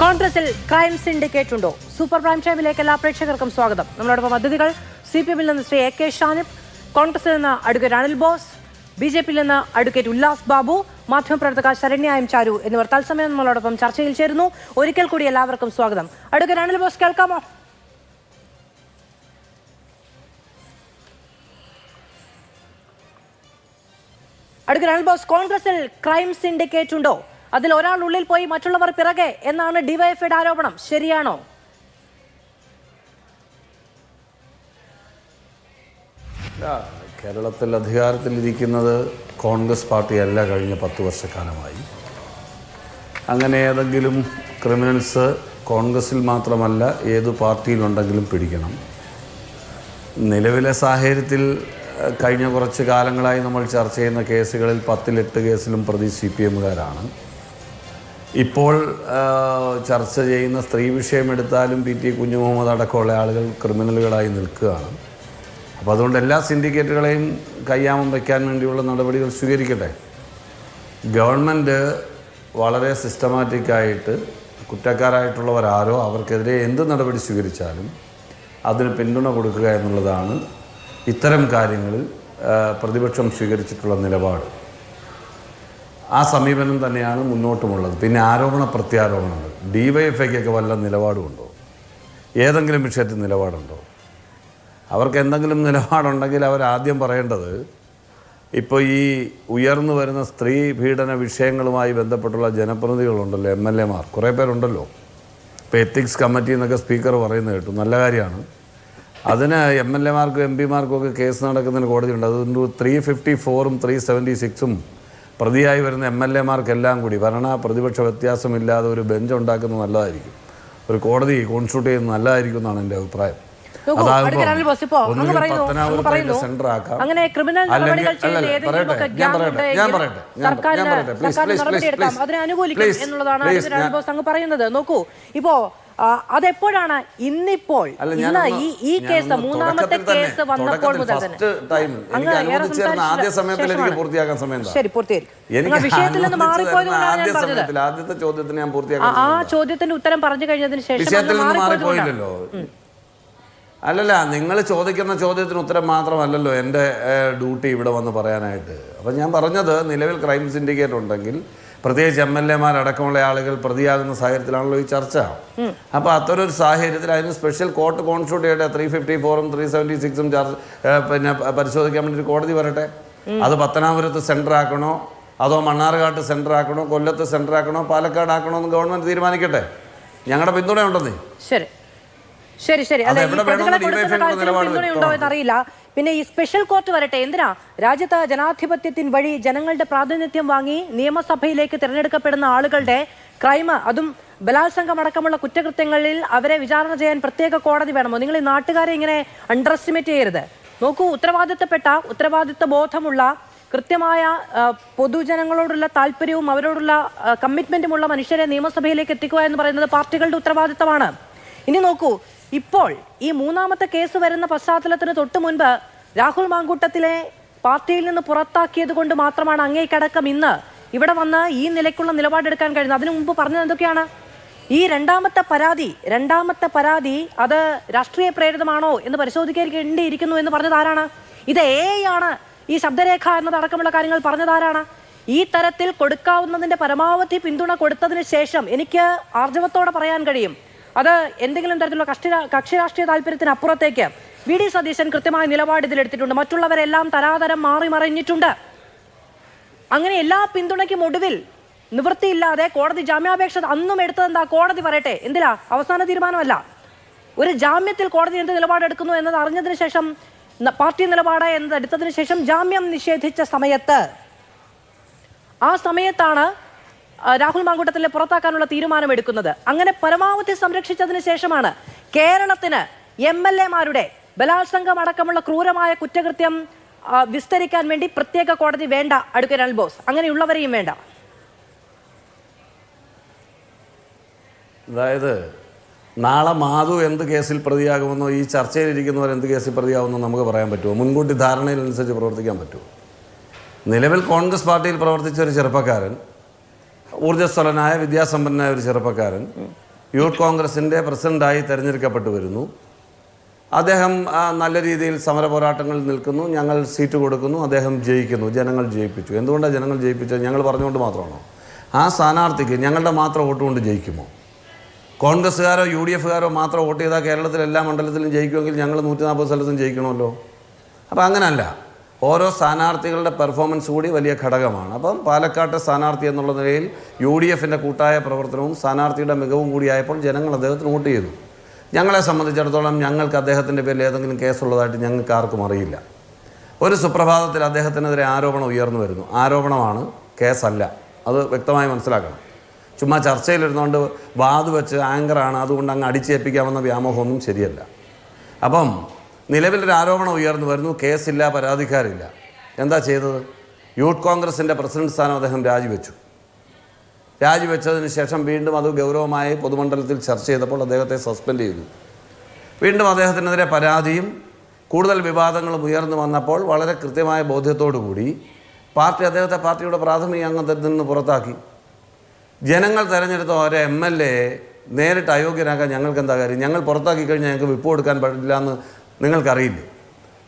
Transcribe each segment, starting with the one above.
കോൺഗ്രസിൽ crime syndicate ഉണ്ടോ? Super prime ടൈമിലേക്ക് എല്ലാ പ്രേക്ഷകർക്കും സ്വാഗതം. നമ്മളോടൊപ്പം അതിഥികൾ CPM-ൽ നിന്ന് ശ്രീ AK ഷാനിബ്, കോൺഗ്രസിൽ നിന്ന് അഡ്വക്കേറ്റ് അനിൽ ബോസ്, BJP-യിൽ നിന്ന് അഡ്വക്കേറ്റ് ഉല്ലാസ് ബാബു, മാധ്യമപ്രവർത്തക ശരണ്യ M. ചാരു എന്നിവർ തത്സമയം നമ്മളോടൊപ്പം ചർച്ചയിൽ ചേരുന്നു. ഒരിക്കൽ കൂടി എല്ലാവർക്കും സ്വാഗതം. അഡ്വക്കേറ്റ് അനിൽ ബോസ്, കേൾക്കാമോ? അഡ്വക്കേറ്റ് അനിൽ ബോസ്, കോൺഗ്രസിൽ ക്രൈം സിൻഡിക്കേറ്റ് ഉണ്ടോ? അതിൽ ഒരാൾ ഉള്ളിൽ പോയി മറ്റുള്ളവർ പിറകെ എന്നാണ് ഡിവൈഎഫ്ഐയുടെ ആരോപണം. ശരിയാണോ? കേരളത്തിൽ അധികാരത്തിലിരിക്കുന്നത് കോൺഗ്രസ് പാർട്ടിയല്ല കഴിഞ്ഞ 10 വർഷക്കാലമായി. അങ്ങനെ ഏതെങ്കിലും ക്രിമിനൽസ് കോൺഗ്രസിൽ മാത്രമല്ല ഏതു പാർട്ടിയിലുണ്ടെങ്കിലും പിടിക്കണം. നിലവിലെ സാഹചര്യത്തിൽ കഴിഞ്ഞ കുറച്ച് കാലങ്ങളായി നമ്മൾ ചർച്ച ചെയ്യുന്ന കേസുകളിൽ 10-8 കേസിലും പ്രതി CPM-കാരാണ്. ഇപ്പോൾ ചർച്ച ചെയ്യുന്ന സ്ത്രീ വിഷയം എടുത്താലും PT കുഞ്ഞുമുഹമ്മദ് അടക്കമുള്ള ആളുകൾ ക്രിമിനലുകളായി നിൽക്കുകയാണ്. അപ്പോൾ അതുകൊണ്ട് എല്ലാ സിൻഡിക്കേറ്റുകളെയും കയ്യാമം വയ്ക്കാൻ വേണ്ടിയുള്ള നടപടികൾ സ്വീകരിക്കട്ടെ. ഗവൺമെൻറ് വളരെ സിസ്റ്റമാറ്റിക്കായിട്ട് കുറ്റക്കാരായിട്ടുള്ളവരാരോ അവർക്കെതിരെ എന്ത് നടപടി സ്വീകരിച്ചാലും അതിന് പിന്തുണ കൊടുക്കുക എന്നുള്ളതാണ് ഇത്തരം കാര്യങ്ങളിൽ പ്രതിപക്ഷം സ്വീകരിച്ചിട്ടുള്ള നിലപാട്. ആ സമീപനം തന്നെയാണ് മുന്നോട്ടുമുള്ളത്. പിന്നെ ആരോപണ പ്രത്യാരോപണങ്ങൾ, DYFIക്കൊക്കെ വല്ല നിലപാടുമുണ്ടോ? ഏതെങ്കിലും വിഷയത്തിൽ നിലപാടുണ്ടോ? അവർക്ക് എന്തെങ്കിലും നിലപാടുണ്ടെങ്കിൽ അവരാദ്യം പറയേണ്ടത് ഇപ്പോൾ ഈ ഉയർന്നു വരുന്ന സ്ത്രീ പീഡന വിഷയങ്ങളുമായി ബന്ധപ്പെട്ടുള്ള ജനപ്രതിനിധികളുണ്ടല്ലോ, MLA-മാർ കുറേ പേരുണ്ടല്ലോ. ഇപ്പോൾ എത്തിക്സ് കമ്മിറ്റി എന്നൊക്കെ സ്പീക്കർ പറയുന്നത് കേട്ടു, നല്ല കാര്യമാണ്. അതിന് MLA-മാർക്കും MP-മാർക്കും ഒക്കെ കേസ് നടക്കുന്നതിന് കോടതിയുണ്ട്. അതുകൊണ്ട് 354-ഉം 376-ഉം പ്രതിയായി വരുന്ന MLA-മാർക്കെല്ലാം കൂടി ഭരണ പ്രതിപക്ഷ വ്യത്യാസമില്ലാതെ ഒരു ബെഞ്ച് ഉണ്ടാക്കുന്നത് നല്ലതായിരിക്കും. ഒരു കോടതി കോൺസ്റ്റിറ്റ്യൂട്ട് ചെയ്യുന്നത് നല്ലതായിരിക്കും എന്നാണ് എൻ്റെ അഭിപ്രായം. നോക്കൂ, ഇപ്പോ അതെപ്പോഴാണ്? ഇന്നിപ്പോൾ ഈ കേസ് മൂന്നാമത്തെ കേസ് വന്നപ്പോൾ മുതൽ തന്നെ ശരി പൂർത്തിയായിരിക്കും. വിഷയത്തിൽ നിന്ന് മാറിപ്പോയതുകൊണ്ടാണ് ഞാൻ പറഞ്ഞത്. ആദ്യത്തെ ചോദ്യത്തിന് ഞാൻ പൂർത്തിയാക്കാം. ആ ചോദ്യത്തിന്റെ ഉത്തരം പറഞ്ഞു കഴിഞ്ഞതിന് ശേഷം മാറിപ്പോയില്ലല്ലോ. അല്ലല്ല, നിങ്ങൾ ചോദിക്കുന്ന ചോദ്യത്തിന് ഉത്തരം മാത്രമല്ലല്ലോ എൻ്റെ ഡ്യൂട്ടി ഇവിടെ വന്ന് പറയാനായിട്ട്. അപ്പം ഞാൻ പറഞ്ഞത് നിലവിൽ ക്രൈം സിൻഡിക്കേറ്റ് ഉണ്ടെങ്കിൽ പ്രത്യേകിച്ച് MLA-മാരടക്കമുള്ള ആളുകൾ പ്രതിയാകുന്ന സാഹചര്യത്തിലാണല്ലോ ഈ ചർച്ച. അപ്പോൾ അത്തരൊരു സാഹചര്യത്തിൽ അതിന് സ്പെഷ്യൽ കോർട്ട് കോൺസ്റ്റിറ്റ്യൂട്ട് ചെയ്യട്ടെ. 354-ഉം 376-ഉം പിന്നെ പരിശോധിക്കാൻ വേണ്ടി ഒരു കോടതി വരട്ടെ. അത് പത്തനാപുരത്ത് സെൻറ്റർ ആക്കണോ, അതോ മണ്ണാർക്കാട്ട് സെൻറ്റർ ആക്കണോ, കൊല്ലത്ത് സെൻറ്റർ ആക്കണോ, പാലക്കാട് ആക്കണോ എന്ന് ഗവൺമെൻറ് തീരുമാനിക്കട്ടെ. ഞങ്ങളുടെ പിന്തുണയുണ്ടെന്നേ. ശരി ശരി ശരി അതെ, പിന്തുണയുണ്ടോ എന്നറിയില്ല. പിന്നെ ഈ സ്പെഷ്യൽ കോർട്ട് വരട്ടെ. എന്തിനാ? രാജ്യത്ത് ജനാധിപത്യത്തിൻ വഴി ജനങ്ങളുടെ പ്രാതിനിധ്യം വാങ്ങി നിയമസഭയിലേക്ക് തിരഞ്ഞെടുക്കപ്പെടുന്ന ആളുകളുടെ ക്രൈം, അതും ബലാത്സംഗം അടക്കമുള്ള കുറ്റകൃത്യങ്ങളിൽ അവരെ വിചാരണ ചെയ്യാൻ പ്രത്യേക കോടതി വേണമോ? നിങ്ങൾ ഈ നാട്ടുകാരെ ഇങ്ങനെ അണ്ടർ എസ്റ്റിമേറ്റ് ചെയ്യരുത്. നോക്കൂ, ഉത്തരവാദിത്ത ബോധമുള്ള കൃത്യമായ പൊതുജനങ്ങളോടുള്ള താല്പര്യവും അവരോടുള്ള കമ്മിറ്റ്മെന്റുമുള്ള മനുഷ്യരെ നിയമസഭയിലേക്ക് എത്തിക്കുക എന്ന് പറയുന്നത് പാർട്ടികളുടെ ഉത്തരവാദിത്തമാണ്. ഇനി നോക്കൂ, ഇപ്പോൾ ഈ മൂന്നാമത്തെ കേസ് വരുന്ന പശ്ചാത്തലത്തിന് തൊട്ട് മുൻപ് രാഹുൽ മാങ്കൂട്ടത്തിലെ പാർട്ടിയിൽ നിന്ന് പുറത്താക്കിയത് കൊണ്ട് മാത്രമാണ് അങ്ങേക്കടക്കം ഇന്ന് ഇവിടെ വന്ന് ഈ നിലയ്ക്കുള്ള നിലപാടെടുക്കാൻ കഴിയുന്നത്. അതിനു മുമ്പ് പറഞ്ഞത് എന്തൊക്കെയാണ്? ഈ രണ്ടാമത്തെ പരാതി അത് രാഷ്ട്രീയ പ്രേരിതമാണോ എന്ന് പരിശോധിക്കേണ്ടിയിരിക്കുന്നു എന്ന് പറഞ്ഞത് ആരാണ്? ഇത് ആണ് ഈ ശബ്ദരേഖ എന്നതടക്കമുള്ള കാര്യങ്ങൾ പറഞ്ഞത് ആരാണ്? ഈ തരത്തിൽ കൊടുക്കാവുന്നതിന്റെ പരമാവധി പിന്തുണ കൊടുത്തതിന് ശേഷം എനിക്ക് ആർജവത്തോടെ പറയാൻ കഴിയും, അത് എന്തെങ്കിലും തരത്തിലുള്ള കക്ഷി രാഷ്ട്രീയ താല്പര്യത്തിന് അപ്പുറത്തേക്ക് VD സതീശൻ കൃത്യമായ നിലപാട് ഇതിലെടുത്തിട്ടുണ്ട്. മറ്റുള്ളവരെല്ലാം തരാതരം മാറി മറിഞ്ഞിട്ടുണ്ട്. അങ്ങനെ എല്ലാ പിന്തുണയ്ക്കും ഒടുവിൽ നിവൃത്തിയില്ലാതെ കോടതി ജാമ്യാപേക്ഷ അന്നും എടുത്തതെന്താ? കോടതി പറയട്ടെ, എന്തിനാ? അവസാന തീരുമാനമല്ല. ഒരു ജാമ്യത്തിൽ കോടതി എന്ത് നിലപാടെടുക്കുന്നു എന്നത് അറിഞ്ഞതിന് ശേഷം, പാർട്ടി നിലപാട് എന്നത് എടുത്തതിന് ശേഷം ജാമ്യം നിഷേധിച്ച ആ സമയത്താണ് രാഹുൽ മാങ്കൂട്ടത്തിലെ പുറത്താക്കാനുള്ള തീരുമാനമെടുക്കുന്നത്. അങ്ങനെ പരമാവധി സംരക്ഷിച്ചതിന് ശേഷമാണ് കേരളത്തിന് MLA-മാരുടെ ബലാത്സംഗം അടക്കമുള്ള ക്രൂരമായ കുറ്റകൃത്യം വിസ്തരിക്കാൻ വേണ്ടി പ്രത്യേക കോടതി വേണ്ട. അഡ്വക്കേറ്റ് അനിൽ ബോസ്, അങ്ങനെയുള്ളവരെയും വേണ്ട. അതായത് നാളെ മാധു എന്ത് കേസിൽ പ്രതിയാകുമെന്നോ ഈ ചർച്ചയിലിരിക്കുന്നവർ എന്ത് കേസിൽ പ്രതിയാകുമെന്നോ നമുക്ക് പറയാൻ പറ്റുമോ? മുൻകൂട്ടി ധാരണയിലനുസരിച്ച് പ്രവർത്തിക്കാൻ പറ്റുമോ? നിലവിൽ കോൺഗ്രസ് പാർട്ടിയിൽ പ്രവർത്തിച്ച ഒരു ചെറുപ്പക്കാരൻ, ഊർജ്ജസ്വലനായ വിദ്യാസമ്പന്നനായ ഒരു ചെറുപ്പക്കാരൻ യൂത്ത് കോൺഗ്രസിൻ്റെ പ്രസിഡൻ്റായി തിരഞ്ഞെടുക്കപ്പെട്ടു വരുന്നു. അദ്ദേഹം നല്ല രീതിയിൽ സമര പോരാട്ടങ്ങളിൽ നിൽക്കുന്നു. ഞങ്ങൾ സീറ്റ് കൊടുക്കുന്നു. അദ്ദേഹം ജയിക്കുന്നു. ജനങ്ങൾ ജയിപ്പിച്ചു. എന്തുകൊണ്ടാണ് ജനങ്ങൾ ജയിപ്പിച്ചത്? ഞങ്ങൾ പറഞ്ഞുകൊണ്ട് മാത്രമാണോ? ആ സ്ഥാനാർത്ഥിക്ക് ഞങ്ങളുടെ മാത്രം വോട്ട് കൊണ്ട് ജയിക്കുമോ? കോൺഗ്രസ്സുകാരോ UDFകാരോ മാത്രം വോട്ട് ചെയ്താൽ കേരളത്തിൽ എല്ലാ മണ്ഡലത്തിലും ജയിക്കുമെങ്കിൽ ഞങ്ങൾ 140 സ്ഥലത്തും ജയിക്കണമല്ലോ. അപ്പോൾ അങ്ങനല്ല, ഓരോ സ്ഥാനാർത്ഥികളുടെ പെർഫോമൻസ് കൂടി വലിയ ഘടകമാണ്. അപ്പം പാലക്കാട്ടെ സ്ഥാനാർത്ഥി എന്നുള്ള നിലയിൽ UDFിൻ്റെ കൂട്ടായ പ്രവർത്തനവും സ്ഥാനാർത്ഥിയുടെ മികവും കൂടിയായപ്പോൾ ജനങ്ങൾ അദ്ദേഹത്തിന് വോട്ട് ചെയ്തു. ഞങ്ങളെ സംബന്ധിച്ചിടത്തോളം ഞങ്ങൾക്ക് അദ്ദേഹത്തിൻ്റെ പേരിൽ ഏതെങ്കിലും കേസുള്ളതായിട്ട് ഞങ്ങൾക്ക് ആർക്കും അറിയില്ല. ഒരു സുപ്രഭാതത്തിൽ അദ്ദേഹത്തിനെതിരെ ആരോപണം ഉയർന്നു വരുന്നു. ആരോപണമാണ്, കേസല്ല. അത് വ്യക്തമായി മനസ്സിലാക്കണം. ചുമ്മാ ചർച്ചയിലിരുന്നുകൊണ്ട് വാത് വെച്ച് ആങ്കറാണ് അതുകൊണ്ട് അങ്ങ് അടിച്ചേൽപ്പിക്കാമെന്ന വ്യാമോഹമൊന്നും ശരിയല്ല. അപ്പം നിലവിലൊരു ആരോപണം ഉയർന്നു വരുന്നു, കേസില്ല, പരാതിക്കാരില്ല. എന്താ ചെയ്തത്? യൂത്ത് കോൺഗ്രസിൻ്റെ പ്രസിഡന്റ് സ്ഥാനം അദ്ദേഹം രാജിവെച്ചതിന് ശേഷം വീണ്ടും അത് ഗൗരവമായി പൊതുമണ്ഡലത്തിൽ ചർച്ച ചെയ്തപ്പോൾ അദ്ദേഹത്തെ സസ്പെൻഡ് ചെയ്തു. വീണ്ടും അദ്ദേഹത്തിനെതിരെ പരാതിയും കൂടുതൽ വിവാദങ്ങളും ഉയർന്നു വന്നപ്പോൾ വളരെ കൃത്യമായ ബോധ്യത്തോടു കൂടി പാർട്ടി അദ്ദേഹത്തെ പാർട്ടിയുടെ പ്രാഥമിക അംഗത്തിൽ നിന്ന് പുറത്താക്കി. ജനങ്ങൾ തിരഞ്ഞെടുത്ത ഒരു MLA നേരിട്ട് അയോഗ്യനാക്കാൻ ഞങ്ങൾക്ക് എന്താ കാര്യം? ഞങ്ങൾ പുറത്താക്കി കഴിഞ്ഞാൽ ഞങ്ങൾക്ക് വിപ്പ് കൊടുക്കാൻ പാടില്ല എന്ന് നിങ്ങൾക്കറിയില്ലേ?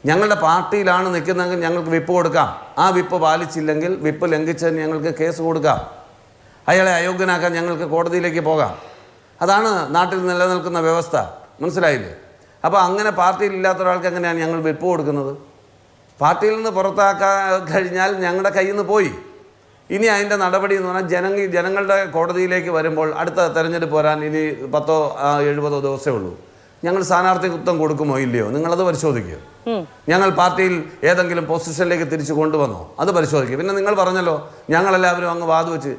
ഞങ്ങളുടെ പാർട്ടിയിലാണ് നിൽക്കുന്നതെങ്കിൽ ഞങ്ങൾക്ക് വിപ്പ് കൊടുക്കാം. ആ വിപ്പ് പാലിച്ചില്ലെങ്കിൽ, വിപ്പ് ലംഘിച്ചതിന് ഞങ്ങൾക്ക് കേസ് കൊടുക്കാം. അയാളെ അയോഗ്യനാക്കാൻ ഞങ്ങൾക്ക് കോടതിയിലേക്ക് പോകാം. അതാണ് നാട്ടിൽ നിലനിൽക്കുന്ന വ്യവസ്ഥ. മനസ്സിലായില്ലേ? അപ്പോൾ അങ്ങനെ പാർട്ടിയിൽ ഇല്ലാത്ത ഒരാൾക്ക് എങ്ങനെയാണ് ഞങ്ങൾ വിപ്പ് കൊടുക്കുന്നത്? പാർട്ടിയിൽ നിന്ന് പുറത്താക്കാൻ കഴിഞ്ഞാൽ ഞങ്ങളുടെ കയ്യിൽ നിന്ന് പോയി. ഇനി അതിൻ്റെ നടപടി എന്ന് പറഞ്ഞാൽ ജനങ്ങളുടെ കോടതിയിലേക്ക് വരുമ്പോൾ അടുത്ത തെരഞ്ഞെടുപ്പ് വരാൻ ഇനി 10-70 ദിവസമേ ഉള്ളൂ. ഞങ്ങൾ സ്ഥാനാർത്ഥിത്വം കൊടുക്കുമോ ഇല്ലയോ? നിങ്ങളത് പരിശോധിക്കുക. ഞങ്ങൾ പാർട്ടിയിൽ ഏതെങ്കിലും പൊസിഷനിലേക്ക് തിരിച്ചു കൊണ്ടുവന്നോ? അത് പരിശോധിക്കുക. പിന്നെ നിങ്ങൾ പറഞ്ഞല്ലോ ഞങ്ങളെല്ലാവരും അങ്ങ് വാതുവെച്ച്.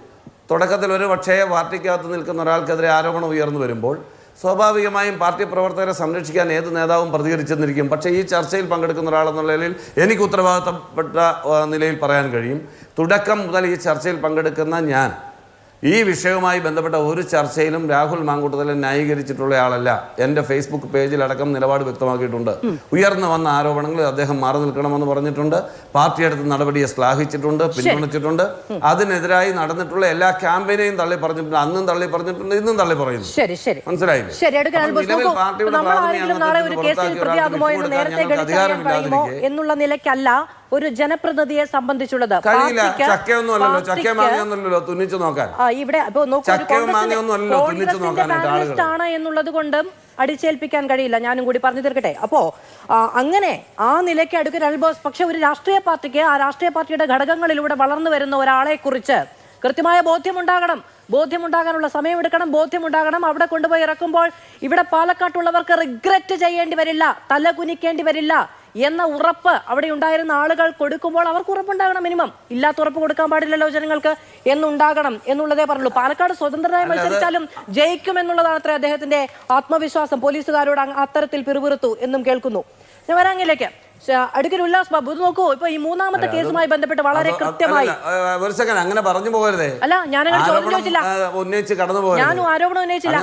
തുടക്കത്തിൽ ഒരു പക്ഷേ പാർട്ടിക്കകത്ത് നിൽക്കുന്ന ഒരാൾക്കെതിരെ ആരോപണം ഉയർന്നു വരുമ്പോൾ സ്വാഭാവികമായും പാർട്ടി പ്രവർത്തകരെ സംരക്ഷിക്കാൻ ഏത് നേതാവും പ്രതികരിച്ചെന്നിരിക്കും. പക്ഷേ ഈ ചർച്ചയിൽ പങ്കെടുക്കുന്ന ഒരാളെന്നുള്ള നിലയിൽ എനിക്ക് ഉത്തരവാദിത്തപ്പെട്ട നിലയിൽ പറയാൻ കഴിയും, തുടക്കം മുതൽ ഈ ചർച്ചയിൽ പങ്കെടുക്കുന്ന ഞാൻ ഈ വിഷയവുമായി ബന്ധപ്പെട്ട ഒരു ചർച്ചയിലും രാഹുൽ മാങ്കൂട്ടത്തിലെ ന്യായീകരിച്ചിട്ടുള്ള ആളല്ല. എൻ്റെ ഫേസ്ബുക്ക് പേജിലടക്കം നിലപാട് വ്യക്തമാക്കിയിട്ടുണ്ട്. ഉയർന്നു വന്ന ആരോപണങ്ങളിൽ അദ്ദേഹം മാറി നിൽക്കണമെന്ന് പറഞ്ഞിട്ടുണ്ട്. പാർട്ടിയെടുത്ത നടപടിയെ ശ്ലാഘിച്ചിട്ടുണ്ട്, പിന്തുണച്ചിട്ടുണ്ട്. അതിനെതിരായി നടന്നിട്ടുള്ള എല്ലാ ക്യാമ്പയിനെയും തള്ളി പറഞ്ഞിട്ടുണ്ട്. അന്നും തള്ളി പറഞ്ഞിട്ടുണ്ട്, ഇന്നും തള്ളി പറയുന്നു. മനസ്സിലായില്ലേ? എന്നുള്ള നിലയ്ക്കല്ല ഒരു ജനപ്രതിനിധിയെ സംബന്ധിച്ചുള്ളത്. ഇവിടെ ആണ് എന്നുള്ളത് കൊണ്ടും അടിച്ചേൽപ്പിക്കാൻ കഴിയില്ല. ഞാനും കൂടി പറഞ്ഞു തീർക്കട്ടെ. അപ്പോ അങ്ങനെ ആ നിലയ്ക്ക് അടുക്കൽ അൽബോസ്. പക്ഷെ ഒരു രാഷ്ട്രീയ പാർട്ടിക്ക് ആ രാഷ്ട്രീയ പാർട്ടിയുടെ ഘടകങ്ങളിലൂടെ വളർന്നു വരുന്ന ഒരാളെ കുറിച്ച് കൃത്യമായ ബോധ്യമുണ്ടാകാനുള്ള സമയമെടുക്കണം, ബോധ്യമുണ്ടാകണം. അവിടെ കൊണ്ടുപോയി ഇറക്കുമ്പോൾ ഇവിടെ പാലക്കാട്ടുള്ളവർക്ക് റിഗ്രറ്റ് ചെയ്യേണ്ടി വരില്ല, തലകുനിക്കേണ്ടി വരില്ല എന്ന ഉറപ്പ് അവിടെ ഉണ്ടായിരുന്ന ആളുകൾ കൊടുക്കുമ്പോൾ അവർക്ക് ഉറപ്പുണ്ടാകണം. മിനിമം ഇല്ലാത്ത ഉറപ്പ് കൊടുക്കാൻ പാടില്ലല്ലോ ജനങ്ങൾക്ക് എന്നുണ്ടാകണം എന്നുള്ളതേ പറഞ്ഞുള്ളൂ. പാലക്കാട് സ്വതന്ത്രമായി മത്സരിച്ചാലും ജയിക്കും എന്നുള്ളതാണ് അത്ര അദ്ദേഹത്തിന്റെ ആത്മവിശ്വാസം. പോലീസുകാരോട് അത്തരത്തിൽ പിറുപിറുത്തു എന്നും കേൾക്കുന്നു. ഞാൻ വരാങ്ങിലേക്ക് അടുക്കൽ ഉല്ലാസ് ബാബു നോക്കൂ. ഇപ്പൊ ഈ മൂന്നാമത്തെ കേസുമായി ബന്ധപ്പെട്ട് വളരെ കൃത്യമായി അങ്ങനെ പറഞ്ഞു പോകരുതേ. അല്ല, ഞാനങ്ങനെ ചോദ്യം ചോദിച്ചില്ല. ഞാനും ആരോപണം ഉന്നയിച്ചില്ല.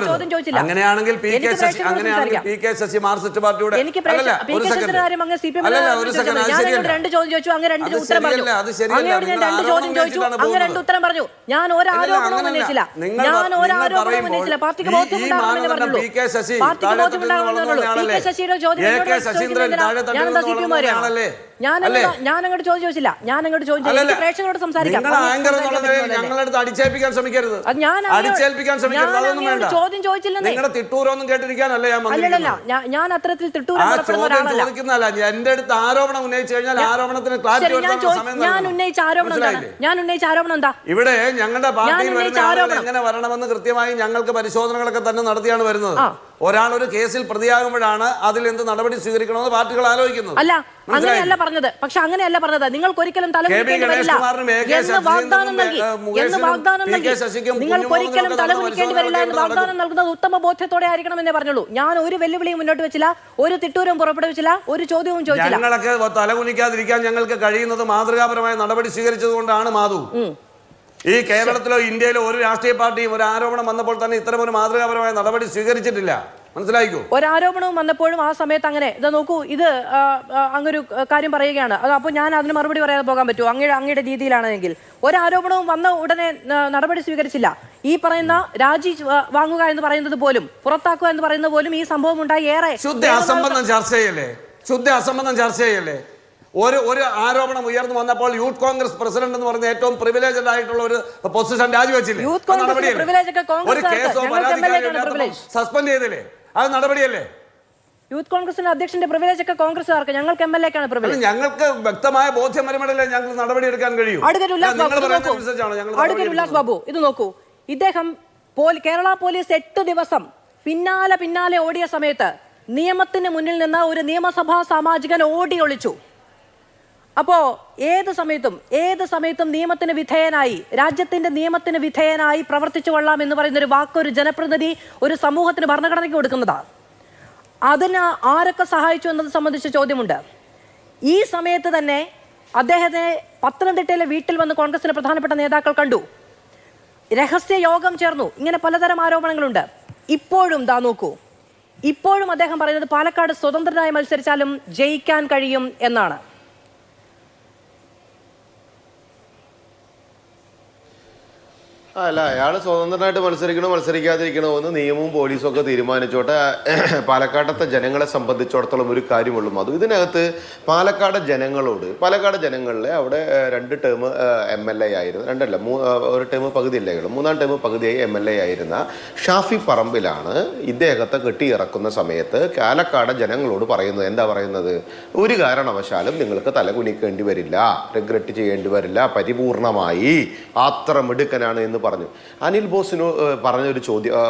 ചോദ്യം ചോദിച്ചില്ല. അങ്ങനെയാണെങ്കിൽ എനിക്ക് കാര്യം അങ്ങ് CPM 2 ചോദ്യം ചോദിച്ചു, അങ്ങ് 2 ഉത്തരം പറഞ്ഞു. അങ്ങയോട് ഞാൻ 2 ചോദ്യം ചോദിച്ചു, അങ്ങ് 2 ഉത്തരം പറഞ്ഞു. ഞാൻ ഒരാരോപണവും ഉന്നയിച്ചില്ല. പാർട്ടിക്ക് ബോധ്യമുണ്ടാകണമെന്ന് പറഞ്ഞുള്ളൂ. പാർട്ടിക്ക് ബോധ്യമുണ്ടാകണമെന്ന് പറഞ്ഞുള്ളൂ. PK ശശിയുടെ ചോദ്യം ഞാൻ അങ്ങോട്ട് ചോദ്യം ചോദിച്ചില്ല. പ്രേക്ഷകരോട് സംസാരിക്കാം. ചോദ്യം ചോദിച്ചില്ലെന്നേ. ഞാൻ അത്തരത്തിൽ എന്റെ അടുത്ത് ആരോപണം ഉന്നയിച്ചു കഴിഞ്ഞാൽ ആരോപണത്തിന് ഞാൻ ഉന്നയിച്ച ആരോപണം എന്താ? ഇവിടെ ഞങ്ങളുടെ പാർട്ടിയിൽ എങ്ങനെ വരണമെന്ന് കൃത്യമായി ഞങ്ങൾക്ക് പരിശോധനകളൊക്കെ തന്നെ നടത്തിയാണ് വരുന്നത്. ഒരാൾ ഒരു കേസിൽ പ്രതിയാകുമ്പോഴാണ് അതിൽ എന്ത് നടപടി സ്വീകരിക്കണമെന്ന് പാർട്ടികൾ ആലോചിക്കുന്നത്. അല്ല, അങ്ങനെയല്ല പറഞ്ഞത്. പക്ഷെ അങ്ങനെയല്ല പറഞ്ഞത്. നിങ്ങൾക്ക് ഒരിക്കലും തലകുനിക്കേണ്ടി വരില്ല എന്ന് വാഗ്ദാനം നൽകി. നിങ്ങൾക്ക് ഒരിക്കലും തലകുനിക്കേണ്ടി വരില്ല എന്ന് വാഗ്ദാനം നൽകുന്നത് ഉത്തമ ബോധ്യത്തോടെ ആയിരിക്കണം എന്നേ പറഞ്ഞുള്ളൂ. ഞാൻ ഒരു വെല്ലുവിളിയും മുന്നോട്ട് വെച്ചില്ല, ഒരു തിട്ടൂരവും പുറപ്പെടുവിച്ചില്ല, ഒരു ചോദ്യവും ചോദിച്ചില്ല. ഞങ്ങളൊക്കെ തലകുനിക്കാതിരിക്കാൻ ഞങ്ങൾക്ക് കഴിയുന്നത് മാതൃകാപരമായ നടപടി സ്വീകരിച്ചത് കൊണ്ടാണ്. മാധു, ഈ കേരളത്തിലോ ഇന്ത്യയിലോ ഒരു രാഷ്ട്രീയ പാർട്ടിയും ഒരു ആരോപണം വന്നപ്പോൾ തന്നെ ഇത്തരം ഒരു മാതൃകാപരമായ നടപടി സ്വീകരിച്ചിട്ടില്ല. മനസ്സിലായിക്കോ? ഒരാരോപണവും വന്നപ്പോഴും ആ സമയത്ത് അങ്ങനെ ഇത് നോക്കൂ, ഇത് അങ്ങൊരു കാര്യം പറയുകയാണ്. അത് അപ്പോൾ ഞാൻ അതിന് മറുപടി പറയാതെ പോകാൻ പറ്റുമോ? അങ്ങയുടെ രീതിയിലാണെങ്കിൽ ഒരാരോപണവും വന്ന ഉടനെ നടപടി സ്വീകരിച്ചില്ല. ഈ പറയുന്ന രാജി വാങ്ങുക എന്ന് പറയുന്നത് പോലും, പുറത്താക്കുക എന്ന് പറയുന്നത് പോലും ഈ സംഭവം ഉണ്ടായി ഏറെ ശുദ്ധ അസംബന്ധം ചർച്ച ചെയ്യല്ലേ. ഒരു ആരോപണം ഉയർന്നു വന്നപ്പോൾ യൂത്ത് കോൺഗ്രസ് പ്രസിഡന്റ് എന്ന് പറയുന്ന ഏറ്റവും പ്രിവിലേജഡ് ആയിട്ടുള്ള ഒരു പൊസിഷൻ രാജിവെച്ചില്ലേ? സസ്പെൻഡ് ചെയ്തില്ലേ? അത് നടപടിയല്ലേ? യൂത്ത് കോൺഗ്രസിന്റെ അധ്യക്ഷന്റെ പ്രിവിലേജ് ഒക്കെ കോൺഗ്രസ്സുകാർക്ക്, ഞങ്ങൾക്ക് MLA-ക്കാണ് പ്രിവിലേജ്. ഞങ്ങൾക്ക് വ്യക്തമായ ബോധ്യം വരുമ്പോഴല്ലേ ഞങ്ങൾ നടപടി എടുക്കാൻ കഴിയും. ഉല്ലാസ് ബാബു ഇത് നോക്കൂ, ഇദ്ദേഹം കേരള പോലീസ് 8 ദിവസം പിന്നാലെ ഓടിയ സമയത്ത് നിയമത്തിന് മുന്നിൽ നിന്ന് ഒരു നിയമസഭാ സാമാജികൻ ഓടി ഒളിച്ചു. അപ്പോ ഏത് സമയത്തും നിയമത്തിന് വിധേയനായി, രാജ്യത്തിന്റെ നിയമത്തിന് വിധേയനായി പ്രവർത്തിച്ചു കൊള്ളാം എന്ന് പറയുന്ന ഒരു വാക്ക് ഒരു ജനപ്രതിനിധി ഒരു സമൂഹത്തിന് ഭരണഘടനയ്ക്ക് കൊടുക്കുന്നതാണ്. അതിന് ആരൊക്കെ സഹായിച്ചു എന്നത് സംബന്ധിച്ച ചോദ്യമുണ്ട്. ഈ സമയത്ത് തന്നെ അദ്ദേഹത്തെ പത്തനംതിട്ടയിലെ വീട്ടിൽ വന്ന് കോൺഗ്രസിന്റെ പ്രധാനപ്പെട്ട നേതാക്കൾ കണ്ടു, രഹസ്യ യോഗം ചേർന്നു. ഇങ്ങനെ പലതരം ആരോപണങ്ങളുണ്ട്. ഇപ്പോഴും നോക്കൂ, ഇപ്പോഴും അദ്ദേഹം പറയുന്നത് പാലക്കാട് സ്വതന്ത്രനായി മത്സരിച്ചാലും ജയിക്കാൻ കഴിയും എന്നാണ്. അല്ല, അയാൾ സ്വതന്ത്രനായിട്ട് മത്സരിക്കാതിരിക്കണോ എന്ന് നിയമവും പോലീസും ഒക്കെ തീരുമാനിച്ചോട്ടെ. പാലക്കാടത്തെ ജനങ്ങളെ സംബന്ധിച്ചിടത്തോളം ഒരു കാര്യമുള്ളൂ മധു, ഇതിനകത്ത് പാലക്കാട് ജനങ്ങളിലെ അവിടെ 2 ടേം MLA ആയിരുന്നു, 2 അല്ല 1 ടേം പകുതിയല്ലേ ഉള്ളൂ, 3-ാം ടേം പകുതിയായി MLA ആയിരുന്ന ഷാഫി പറമ്പിലാണ് ഇദ്ദേഹത്തെ കെട്ടിയിറക്കുന്ന സമയത്ത് പാലക്കാട് ജനങ്ങളോട് പറയുന്നത് എന്താ പറയുന്നത്? ഒരു കാരണവശാലും നിങ്ങൾക്ക് തലകുനിക്കേണ്ടി വരില്ല, റിഗ്രറ്റ് ചെയ്യേണ്ടി വരില്ല, പരിപൂർണമായി അത്ര മിടുക്കനാണ് എന്ന് പറഞ്ഞു. അനിൽ ബോസിന്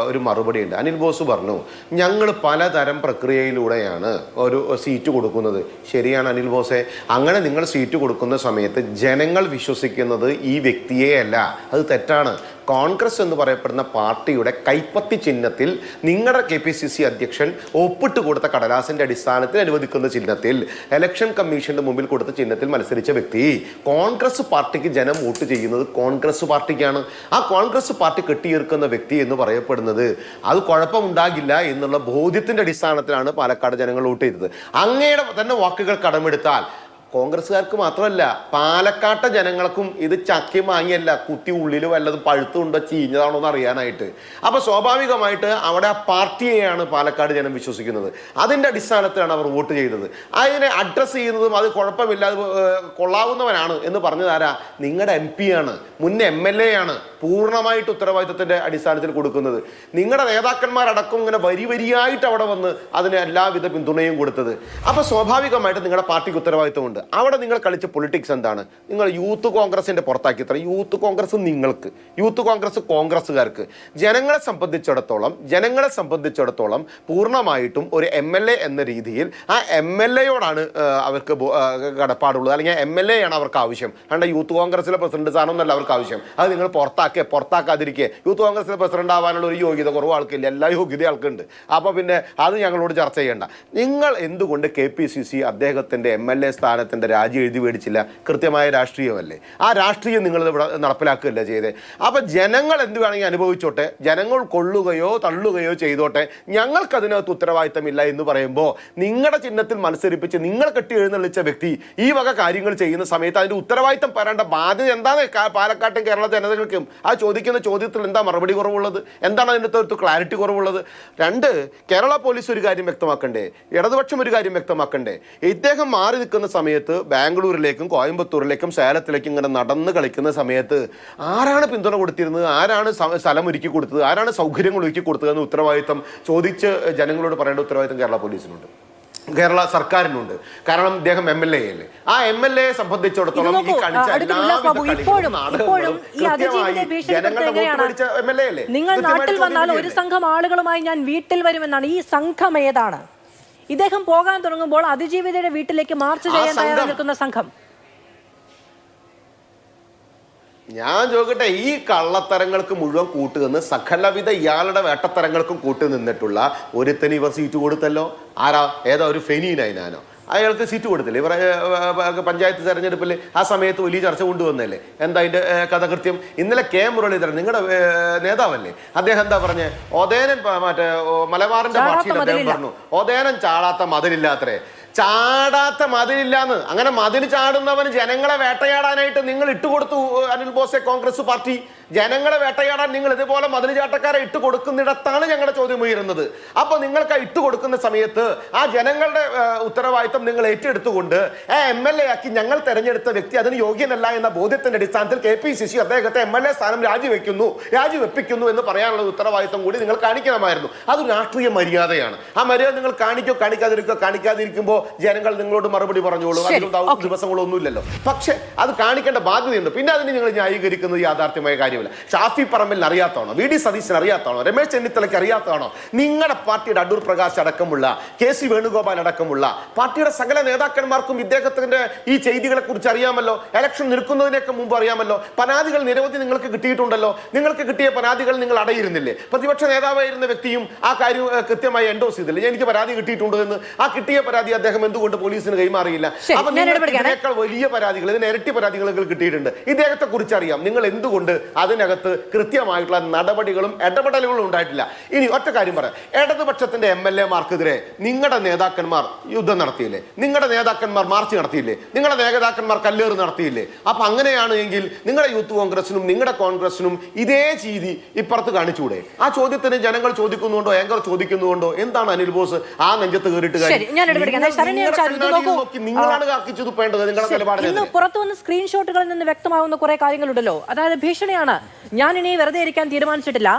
ഒരു മറുപടി ഉണ്ട്. അനിൽ ബോസ് പറഞ്ഞു, ഞങ്ങൾ പലതരം പ്രക്രിയയിലൂടെയാണ് ഒരു സീറ്റ് കൊടുക്കുന്നത്. ശരിയാണ് അനിൽ ബോസെ, അങ്ങനെ നിങ്ങൾ സീറ്റ് കൊടുക്കുന്ന സമയത്ത് ജനങ്ങൾ വിശ്വസിക്കുന്നത് ഈ വ്യക്തിയെ അല്ല, അത് തെറ്റാണ്. കോൺഗ്രസ് എന്ന് പറയപ്പെടുന്ന പാർട്ടിയുടെ കൈപ്പത്തി ചിഹ്നത്തിൽ നിങ്ങളുടെ KPCC അധ്യക്ഷൻ ഒപ്പിട്ട് കൊടുത്ത കടലാസിന്റെ അടിസ്ഥാനത്തിൽ അനുവദിക്കുന്ന ചിഹ്നത്തിൽ, ഇലക്ഷൻ കമ്മീഷന്റെ മുമ്പിൽ കൊടുത്ത ചിഹ്നത്തിൽ മത്സരിച്ച വ്യക്തി, കോൺഗ്രസ് പാർട്ടിക്ക് ജനം വോട്ട് ചെയ്യുന്നത് കോൺഗ്രസ് പാർട്ടിക്കാണ്. ആ കോൺഗ്രസ് പാർട്ടി കെട്ടിയേർക്കുന്ന വ്യക്തി എന്ന് പറയപ്പെടുന്നത് അത് കുഴപ്പമുണ്ടാകില്ല എന്നുള്ള ബോധ്യത്തിന്റെ അടിസ്ഥാനത്തിലാണ് പാലക്കാട് ജനങ്ങൾ വോട്ട് ചെയ്തത്. അങ്ങയുടെ തന്നെ വാക്കുകൾ കടമെടുത്താൽ കോൺഗ്രസ്സുകാർക്ക് മാത്രമല്ല പാലക്കാട്ടെ ജനങ്ങൾക്കും ഇത് ചക്കി മാങ്ങിയല്ല, കുത്തി ഉള്ളിൽ വല്ലതും പഴുത്തുണ്ടോ ചീഞ്ഞതാണോ എന്ന് അറിയാനായിട്ട്. അപ്പൊ സ്വാഭാവികമായിട്ട് അവിടെ ആ പാർട്ടിയെയാണ് പാലക്കാട് ജനം വിശ്വസിക്കുന്നത്. അതിന്റെ അടിസ്ഥാനത്തിലാണ് അവർ വോട്ട് ചെയ്തത്. അതിനെ അഡ്രസ്സ് ചെയ്യുന്നതും അത് കുഴപ്പമില്ല, അത് കൊള്ളാവുന്നവനാണ് എന്ന് പറഞ്ഞതാരാ? നിങ്ങളുടെ MP ആണ്, മുൻ MLA ആണ്, പൂർണ്ണമായിട്ട് ഉത്തരവാദിത്വത്തിന്റെ അടിസ്ഥാനത്തിൽ കൊടുക്കുന്നത്. നിങ്ങളുടെ നേതാക്കന്മാരടക്കം ഇങ്ങനെ വരിയായിട്ട് അവിടെ വന്ന് അതിന് എല്ലാവിധ പിന്തുണയും കൊടുത്തത്. അപ്പൊ സ്വാഭാവികമായിട്ട് നിങ്ങളുടെ പാർട്ടിക്ക് ഉത്തരവാദിത്വമുണ്ട്. അവിടെ നിങ്ങൾ കളിച്ച പൊളിറ്റിക്സ് എന്താണ്? നിങ്ങൾ യൂത്ത് കോൺഗ്രസിന്റെ പുറത്താക്കി. യൂത്ത് കോൺഗ്രസ് നിങ്ങൾക്ക്, യൂത്ത് കോൺഗ്രസ് കോൺഗ്രസ്സുകാർക്ക്. ജനങ്ങളെ സംബന്ധിച്ചിടത്തോളം പൂർണ്ണമായിട്ടും ഒരു MLA എന്ന രീതിയിൽ ആ MLA-യോടാണ് അവർക്ക് കടപ്പാടുള്ളത്, അല്ലെങ്കിൽ MLA ആണ് അവർക്ക് ആവശ്യം. അതുകൊണ്ട് യൂത്ത് കോൺഗ്രസിലെ പ്രസിഡന്റ് സ്ഥാനമൊന്നല്ല അവർക്ക് ആവശ്യം. അത് നിങ്ങൾ പുറത്താക്കാതിരിക്കുക. യൂത്ത് കോൺഗ്രസിലെ പ്രസിഡന്റ് ആവാനുള്ള ഒരു യോഗ്യത കുറവ് ആൾക്കില്ല, എല്ലാ യോഗ്യത ആൾക്കുണ്ട്. അപ്പോൾ പിന്നെ അത് ഞങ്ങളോട് ചർച്ച ചെയ്യേണ്ട. നിങ്ങൾ എന്തുകൊണ്ട് KPCC അദ്ദേഹത്തിന്റെ MLA സ്ഥാനത്തിന്റെ രാജി എഴുതി മേടിച്ചില്ല? കൃത്യമായ രാഷ്ട്രീയമല്ലേ? ആ രാഷ്ട്രീയം നിങ്ങൾ ഇവിടെ നടപ്പിലാക്കുകയല്ല ചെയ്തേ. അപ്പൊ ജനങ്ങൾ എന്ത് വേണമെങ്കിൽ അനുഭവിച്ചോട്ടെ, ജനങ്ങൾ കൊള്ളുകയോ തള്ളുകയോ ചെയ്തോട്ടെ, ഞങ്ങൾക്ക് അതിനകത്ത് ഉത്തരവാദിത്തമില്ല എന്ന് പറയുമ്പോൾ നിങ്ങളുടെ ചിഹ്നത്തിൽ മത്സരിപ്പിച്ച് നിങ്ങൾ കെട്ടി എഴുന്നള്ളിച്ച വ്യക്തി ഈ വക കാര്യങ്ങൾ ചെയ്യുന്ന സമയത്ത് അതിന്റെ ഉത്തരവാദിത്തം പറയേണ്ട ബാധ്യത എന്താണ് പാലക്കാട്ടും കേരള ജനതകൾക്കും? ആ ചോദിക്കുന്ന ചോദ്യത്തിൽ എന്താ മറുപടി കുറവുള്ളത്? എന്താണ് അതിൻ്റെ ഒരു ക്ലാരിറ്റി കുറവുള്ളത്? 2, കേരള പോലീസ് ഒരു കാര്യം വ്യക്തമാക്കണ്ടേ, ഇടതുപക്ഷം ഒരു കാര്യം വ്യക്തമാക്കണ്ടേ? ഇദ്ദേഹം മാറി നിൽക്കുന്ന സമയത്ത് ബാംഗ്ലൂരിലേക്കും കോയമ്പത്തൂരിലേക്കും സേലത്തിലേക്കും ഇങ്ങനെ നടന്ന് കളിക്കുന്ന സമയത്ത് ആരാണ് പിന്തുണ കൊടുത്തിരുന്നത്? ആരാണ് സ്ഥലം ഒരുക്കി കൊടുത്തത്? ആരാണ് സൗകര്യങ്ങൾ ഒരുക്കി കൊടുത്തത് എന്ന് ഉത്തരവാദിത്തം ചോദിച്ച് ജനങ്ങളോട് പറയേണ്ട ഉത്തരവാദിത്തം കേരള പോലീസിനുണ്ട്, കേരള സർക്കാരിനുണ്ട്. കാരണം ഇദ്ദേഹം MLA അല്ലേ. ആ MLA സംബന്ധിച്ചിടത്തോളം ഈ കളിച്ച നിങ്ങൾ നാട്ടിൽ വന്നാൽ ഒരു സംഘം ആളുകളുമായി ഞാൻ വീട്ടിൽ വരുമെന്നാണ്. ഈ സംഘം ഏതാണ്? ഇദ്ദേഹം പോകാൻ തുടങ്ങുമ്പോൾ അതിജീവിതയുടെ വീട്ടിലേക്ക് മാർച്ച് ചെയ്യാൻ തയ്യാറായി നിൽക്കുന്ന സംഘം. ഞാൻ ചോദിക്കട്ടെ, ഈ കള്ളത്തരങ്ങൾക്ക് മുഴുവൻ കൂട്ടുനിന്ന് സകലവിധ ഇയാളുടെ വേട്ടത്തരങ്ങൾക്കും കൂട്ടു നിന്നിട്ടുള്ള ഒരുത്തന് ഇവർ സീറ്റ് കൊടുത്തല്ലോ. ആരാ? ഏതാ? ഒരു ഫെനീനായിനാനോ? അയാൾക്ക് സീറ്റ് കൊടുത്തില്ലേ? പഞ്ചായത്ത് തെരഞ്ഞെടുപ്പിൽ ആ സമയത്ത് വലിയ ചർച്ച കൊണ്ടുവന്നല്ലേ? എന്താ അതിന്റെ കഥ കൃത്യം? ഇന്നലെ കെ മുരളീധരൻ നിങ്ങളുടെ നേതാവല്ലേ, അദ്ദേഹം എന്താ പറഞ്ഞേ? ഒതേനൻ മറ്റേ മലബാറിന്റെ ഭാഷയിൽ അദ്ദേഹം പറഞ്ഞു ഒതേനൻ ചാടാത്ത മതിലില്ലാത്രേ. ചാടാത്ത മതിലില്ലാന്ന്. അങ്ങനെ മതിൽ ചാടുന്നവന് ജനങ്ങളെ വേട്ടയാടാനായിട്ട് നിങ്ങൾ ഇട്ടുകൊടുത്തു അനിൽ ബോസെ, കോൺഗ്രസ് പാർട്ടി. ജനങ്ങളെ വേട്ടയാടാൻ നിങ്ങൾ ഇതുപോലെ മതിൽ ചാട്ടക്കാരെ ഇട്ട് കൊടുക്കുന്നിടത്താണ് ഞങ്ങളുടെ ചോദ്യം ഉയരുന്നത്. അപ്പൊ നിങ്ങൾക്ക് ഇട്ട് കൊടുക്കുന്ന സമയത്ത് ആ ജനങ്ങളുടെ ഉത്തരവാദിത്വം നിങ്ങൾ ഏറ്റെടുത്തുകൊണ്ട് MLA ആക്കി ഞങ്ങൾ തെരഞ്ഞെടുത്ത വ്യക്തി അതിന് യോഗ്യനല്ല എന്ന ബോധ്യത്തിന്റെ അടിസ്ഥാനത്തിൽ KPCC അദ്ദേഹത്തെ MLA സ്ഥാനം രാജിവെപ്പിക്കുന്നു എന്ന് പറയാനുള്ള ഉത്തരവാദിത്വം കൂടി നിങ്ങൾ കാണിക്കണമായിരുന്നു. അത് രാഷ്ട്രീയ മര്യാദയാണ്. ആ മര്യാദ നിങ്ങൾ കാണിക്കാതിരിക്കുമ്പോൾ ജനങ്ങൾ നിങ്ങളോട് മറുപടി പറഞ്ഞോളൂ. അതിലും ദിവസങ്ങളൊന്നുമില്ലല്ലോ. പക്ഷെ അത് കാണിക്കേണ്ട ബാധ്യതയുണ്ട്. പിന്നെ അതിന് നിങ്ങൾ ന്യായീകരിക്കുന്നത് യാഥാർത്ഥ്യമായ കാര്യമല്ല. ഷാഫി പറമ്പിൽ അറിയാത്തതാണോ? VD സതീശൻ അറിയാത്തതാണോ? രമേശ് ചെന്നിത്തലയ്ക്ക് അറിയാത്തതാണോ? നിങ്ങളുടെ പാർട്ടിയുടെ അടൂർ പ്രകാശ് അടക്കമുള്ള KC വേണുഗോപാൽ അടക്കമുള്ള പാർട്ടിയുടെ സകല നേതാക്കന്മാർക്കും ഇദ്ദേഹത്തിന്റെ ഈ ചെയ്തികളെ കുറിച്ച് അറിയാമല്ലോ. ഇലക്ഷൻ നിൽക്കുന്നതിനൊക്കെ മുമ്പ് അറിയാമല്ലോ. പരാതികൾ നിരവധി നിങ്ങൾക്ക് കിട്ടിയിട്ടുണ്ടല്ലോ. നിങ്ങൾക്ക് കിട്ടിയ പരാതികൾ നിങ്ങൾ അടയിരുന്നില്ലേ? പ്രതിപക്ഷ നേതാവായിരുന്ന വ്യക്തിയും ആ കാര്യം കൃത്യമായി എൻഡോസ് ചെയ്തില്ലേ? എനിക്ക് പരാതി കിട്ടിയിട്ടുണ്ട് എന്ന്. ആ കിട്ടിയ പരാതി അദ്ദേഹം എന്തുകൊണ്ട് പോലീസിന് കൈമാറിയില്ല? അപ്പൊ ഇതിനേക്കാൾ വലിയ പരാതികൾ, ഇതിന് ഇരട്ടി പരാതികൾ കിട്ടിയിട്ടുണ്ട്. ഇദ്ദേഹത്തെ കുറിച്ച് അറിയാം. നിങ്ങൾ എന്തുകൊണ്ട് അതിനകത്ത് കൃത്യമായിട്ടുള്ള നടപടികളും ഇടപെടലുകളും ഉണ്ടായിട്ടില്ല? ഇനി ഒറ്റ കാര്യം പറയാം. ഇടതുപക്ഷത്തിന്റെ MLA മാർക്കെതിരെ നിങ്ങളുടെ നേതാക്കന്മാർ യുദ്ധം നടത്തിയില്ലേ? നിങ്ങളുടെ നേതാക്കന്മാർ മാർച്ച് നടത്തിയില്ലേ? നിങ്ങളുടെ നേതാക്കന്മാർ കല്ലേറ് നടത്തിയില്ലേ? അപ്പൊ അങ്ങനെയാണ് എങ്കിൽ നിങ്ങളുടെ യൂത്ത് കോൺഗ്രസിനും നിങ്ങളുടെ കോൺഗ്രസിനും ഇതേ രീതി ഇപ്പുറത്ത് കാണിച്ചുകൂടെ? ആ ചോദ്യത്തിന് ജനങ്ങൾ ചോദിക്കുന്നുണ്ടോ, ഏങ്കർ ചോദിക്കുന്നുണ്ടോ? എന്താണ് അനിൽ ബോസ് ആ നെഞ്ചത്ത് കയറിയിട്ട് നിങ്ങളാണ് കാക്കിച്ചത് വേണ്ടത്? നിങ്ങളുടെ നിലപാടിൽ പുറത്തു വന്ന സ്ക്രീൻഷോട്ടുകളിൽ നിന്ന് വ്യക്തമാകുന്ന കുറെ കാര്യങ്ങളുണ്ടല്ലോ. അതായത് ഭീഷണിയാണ്. ഞാൻ ഇനി വെറുതെ ഇരിക്കാൻ തീരുമാനിച്ചിട്ടില്ല.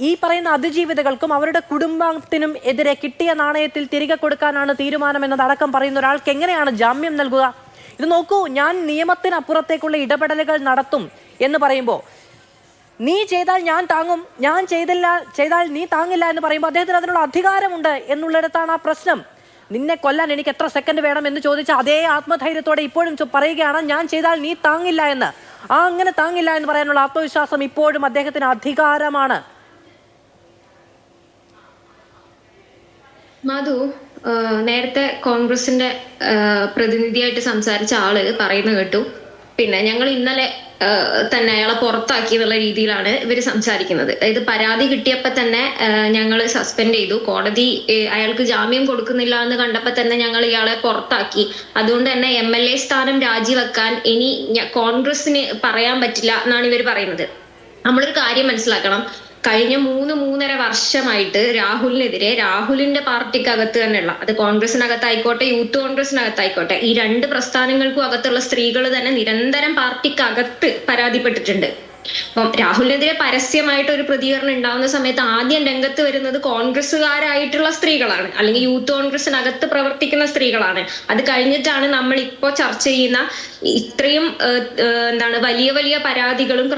ഈ പറയുന്ന അതിജീവിതകൾക്കും അവരുടെ കുടുംബത്തിനും എതിരെ കിട്ടിയ നാണയത്തിൽ തിരികെ കൊടുക്കാനാണ് തീരുമാനം എന്നതടക്കം പറയുന്ന ഒരാൾക്ക് എങ്ങനെയാണ് ജാമ്യം നൽകുക? ഇത് നോക്കൂ, ഞാൻ നിയമത്തിനപ്പുറത്തേക്കുള്ള ഇടപെടലുകൾ നടത്തും എന്ന് പറയുമ്പോൾ നീ ചെയ്താൽ ഞാൻ താങ്ങും, ഞാൻ ചെയ്താൽ നീ താങ്ങില്ല എന്ന് പറയുമ്പോൾ അദ്ദേഹത്തിന് അതിനുള്ള അധികാരമുണ്ട് എന്നുള്ളിടത്താണ് ആ പ്രശ്നം. നിന്നെ കൊല്ലാൻ എനിക്ക് എത്ര സെക്കൻഡ് വേണം എന്ന് ചോദിച്ച അതേ ആത്മധൈര്യത്തോടെ ഇപ്പോഴും പറയുകയാണ് ഞാൻ ചെയ്താൽ നീ താങ്ങില്ല എന്ന്. അങ്ങനെ താങ്ങില്ല എന്ന് പറയാനുള്ള ആത്മവിശ്വാസം ഇപ്പോഴും അദ്ദേഹത്തിന് അധികാരമാണ്. മധു, നേരത്തെ കോൺഗ്രസിന്റെ പ്രതിനിധിയായിട്ട് സംസാരിച്ച ആള് പറയുന്നത് കേട്ടു. പിന്നെ ഞങ്ങൾ ഇന്നലെ തന്നെ അയാളെ പുറത്താക്കി എന്നുള്ള രീതിയിലാണ് ഇവർ സംസാരിക്കുന്നത്. അതായത് പരാതി കിട്ടിയപ്പോൾ തന്നെ ഞങ്ങൾ സസ്പെൻഡ് ചെയ്തു. കോടതി അയാൾക്ക് ജാമ്യം കൊടുക്കുന്നില്ല എന്ന് കണ്ടപ്പോൾ തന്നെ ഞങ്ങൾ ഇയാളെ പുറത്താക്കി. അതുകൊണ്ട് തന്നെ MLA സ്ഥാനം രാജിവെക്കാൻ ഇനി കോൺഗ്രസിന് പറയാൻ പറ്റില്ല എന്നാണ് ഇവർ പറയുന്നത്. നമ്മളൊരു കാര്യം മനസ്സിലാക്കണം. കഴിഞ്ഞ 3-3.5 വർഷമായിട്ട് രാഹുലിനെതിരെ രാഹുലിന്റെ പാർട്ടിക്കകത്ത് തന്നെയുള്ള, അത് കോൺഗ്രസിനകത്തായിക്കോട്ടെ യൂത്ത് കോൺഗ്രസിനകത്തായിക്കോട്ടെ, ഈ 2 പ്രസ്ഥാനങ്ങൾക്കും അകത്തുള്ള സ്ത്രീകൾ തന്നെ നിരന്തരം പാർട്ടിക്കകത്ത് പരാതിപ്പെട്ടിട്ടുണ്ട്. അപ്പം രാഹുലിനെതിരെ പരസ്യമായിട്ട് ഒരു പ്രതികരണം ഉണ്ടാവുന്ന സമയത്ത് ആദ്യം രംഗത്ത് വരുന്നത് കോൺഗ്രസ്സുകാരായിട്ടുള്ള സ്ത്രീകളാണ്, അല്ലെങ്കിൽ യൂത്ത് കോൺഗ്രസിനകത്ത് പ്രവർത്തിക്കുന്ന സ്ത്രീകളാണ്. അത് കഴിഞ്ഞിട്ടാണ് നമ്മൾ ഇപ്പോൾ ചർച്ച ചെയ്യുന്ന ഇത്രയും വലിയ വലിയ പരാതികളും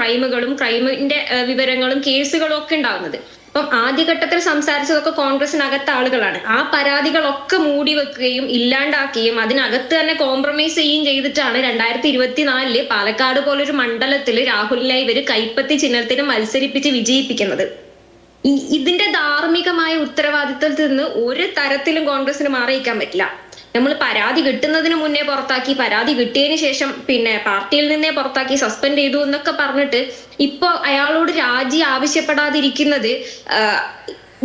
ക്രൈമിന്റെ വിവരങ്ങളും കേസുകളും ഒക്കെ ഉണ്ടാവുന്നത്. അപ്പം ആദ്യഘട്ടത്തിൽ സംസാരിച്ചതൊക്കെ കോൺഗ്രസിനകത്ത് ആളുകളാണ്. ആ പരാതികളൊക്കെ മൂടി വെക്കുകയും ഇല്ലാണ്ടാക്കുകയും അതിനകത്ത് തന്നെ കോംപ്രമൈസ് ചെയ്യുകയും ചെയ്തിട്ടാണ് 2024 പാലക്കാട് പോലൊരു മണ്ഡലത്തിൽ രാഹുലിനെ ഇവര് കൈപ്പത്തി ചിഹ്നത്തിന് മത്സരിപ്പിച്ച് വിജയിപ്പിക്കുന്നത്. ഇതിന്റെ ധാർമ്മികമായ ഉത്തരവാദിത്തത്തിൽ നിന്ന് ഒരു തരത്തിലും കോൺഗ്രസിന് മാറിയിക്കാൻ പറ്റില്ല. നമ്മൾ പരാതി കിട്ടുന്നതിന് മുന്നേ പുറത്താക്കി, പരാതി കിട്ടിയതിന് ശേഷം പിന്നെ പാർട്ടിയിൽ നിന്നേ പുറത്താക്കി, സസ്പെൻഡ് ചെയ്തു എന്നൊക്കെ പറഞ്ഞിട്ട് ഇപ്പൊ അയാളോട് രാജി ആവശ്യപ്പെടാതിരിക്കുന്നത്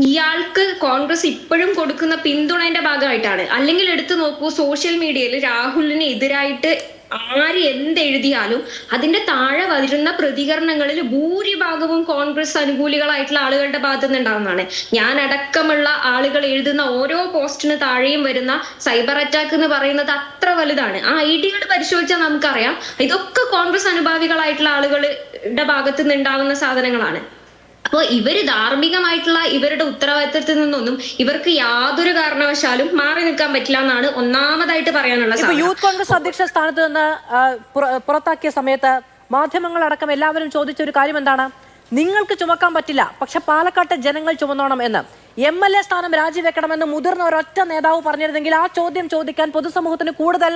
ഇയാൾക്ക് കോൺഗ്രസ് ഇപ്പോഴും കൊടുക്കുന്ന പിന്തുണയുടെ ഭാഗമായിട്ടാണ്. അല്ലെങ്കിൽ എടുത്തു നോക്കൂ, സോഷ്യൽ മീഡിയയിൽ രാഹുലിന് എതിരായിട്ട് ആര് എന്തെഴുതിയാലും അതിന്റെ താഴെ വരുന്ന പ്രതികരണങ്ങളിൽ ഭൂരിഭാഗവും കോൺഗ്രസ് അനുകൂലികളായിട്ടുള്ള ആളുകളുടെ ഭാഗത്തു നിന്നുണ്ടാവുന്നതാണ്. ഞാൻ അടക്കമുള്ള ആളുകൾ എഴുതുന്ന ഓരോ പോസ്റ്റിന് താഴെയും വരുന്ന സൈബർ അറ്റാക്ക് എന്ന് പറയുന്നത് അത്ര വലുതാണ്. ആ ഐഡികൾ പരിശോധിച്ചാൽ നമുക്കറിയാം ഇതൊക്കെ കോൺഗ്രസ് അനുഭാവികളായിട്ടുള്ള ആളുകളുടെ ഭാഗത്തു നിന്നുണ്ടാവുന്ന സാധനങ്ങളാണ്. അപ്പോൾ ഇവര് ധാർമ്മികമായിട്ടുള്ള ഇവരുടെ ഉത്തരവാദിത്തത്തിൽ നിന്നൊന്നും ഇവർക്ക് യാതൊരു കാരണവശാലും മാറി നിൽക്കാൻ പറ്റില്ല എന്നാണ് ഒന്നാമതായിട്ട് പറയാനുള്ളത്. യൂത്ത് കോൺഗ്രസ് അധ്യക്ഷ സ്ഥാനത്ത് നിന്ന് പുറത്താക്കിയ സമയത്ത് മാധ്യമങ്ങളടക്കം എല്ലാവരും ചോദിച്ച ഒരു കാര്യം എന്താണ്? നിങ്ങൾക്ക് ചുമക്കാൻ പറ്റില്ല, പക്ഷെ പാലക്കാട്ടെ ജനങ്ങൾ ചുമന്നോണം എന്ന്. MLA സ്ഥാനം രാജിവെക്കണമെന്ന് മുതിർന്ന ഒരൊറ്റ നേതാവ് പറഞ്ഞിരുന്നെങ്കിൽ ആ ചോദ്യം ചോദിക്കാൻ പൊതുസമൂഹത്തിന് കൂടുതൽ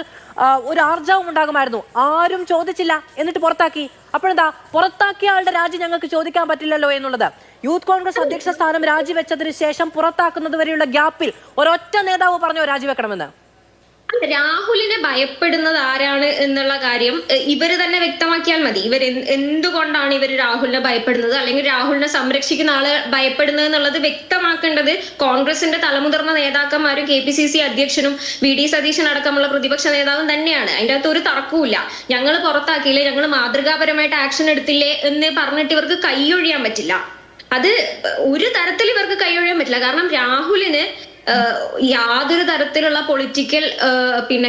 ഒരു ആർജവം ഉണ്ടാകുമായിരുന്നു. ആരും ചോദിച്ചില്ല, എന്നിട്ട് പുറത്താക്കി. അപ്പോഴെന്താ, പുറത്താക്കിയ ആളുടെ രാജി ഞങ്ങൾക്ക് ചോദിക്കാൻ പറ്റില്ലല്ലോ എന്നുള്ളത്. യൂത്ത് കോൺഗ്രസ് അധ്യക്ഷ സ്ഥാനം രാജിവെച്ചതിന് ശേഷം പുറത്താക്കുന്നത് വരെയുള്ള ഗ്യാപ്പിൽ ഒരൊറ്റ നേതാവ് പറഞ്ഞോ രാജിവെക്കണമെന്ന്? രാഹുലിനെ ഭയപ്പെടുന്നത് ആരാണ് എന്നുള്ള കാര്യം ഇവര് തന്നെ വ്യക്തമാക്കിയാൽ മതി. ഇവർ എന്തുകൊണ്ടാണ് ഇവർ രാഹുലിനെ ഭയപ്പെടുന്നത്, അല്ലെങ്കിൽ രാഹുലിനെ സംരക്ഷിക്കുന്ന ആള് ഭയപ്പെടുന്നത് എന്നുള്ളത് വ്യക്തമാക്കേണ്ടത് കോൺഗ്രസിന്റെ തലമുതിർന്ന നേതാക്കന്മാരും KPCC അധ്യക്ഷനും VD സതീശൻ അടക്കമുള്ള പ്രതിപക്ഷ നേതാവും തന്നെയാണ്. അതിന്റെ അകത്ത് ഒരു തർക്കവുമില്ല. ഞങ്ങൾ പുറത്താക്കിയില്ലേ, ഞങ്ങൾ മാതൃകാപരമായിട്ട് ആക്ഷൻ എടുത്തില്ലേ എന്ന് പറഞ്ഞിട്ട് ഇവർക്ക് കൈയൊഴിയാൻ പറ്റില്ല. അത് ഒരു തരത്തിൽ ഇവർക്ക് കൈയൊഴിയാൻ പറ്റില്ല. കാരണം രാഹുലിന് യാതൊരു തരത്തിലുള്ള പൊളിറ്റിക്കൽ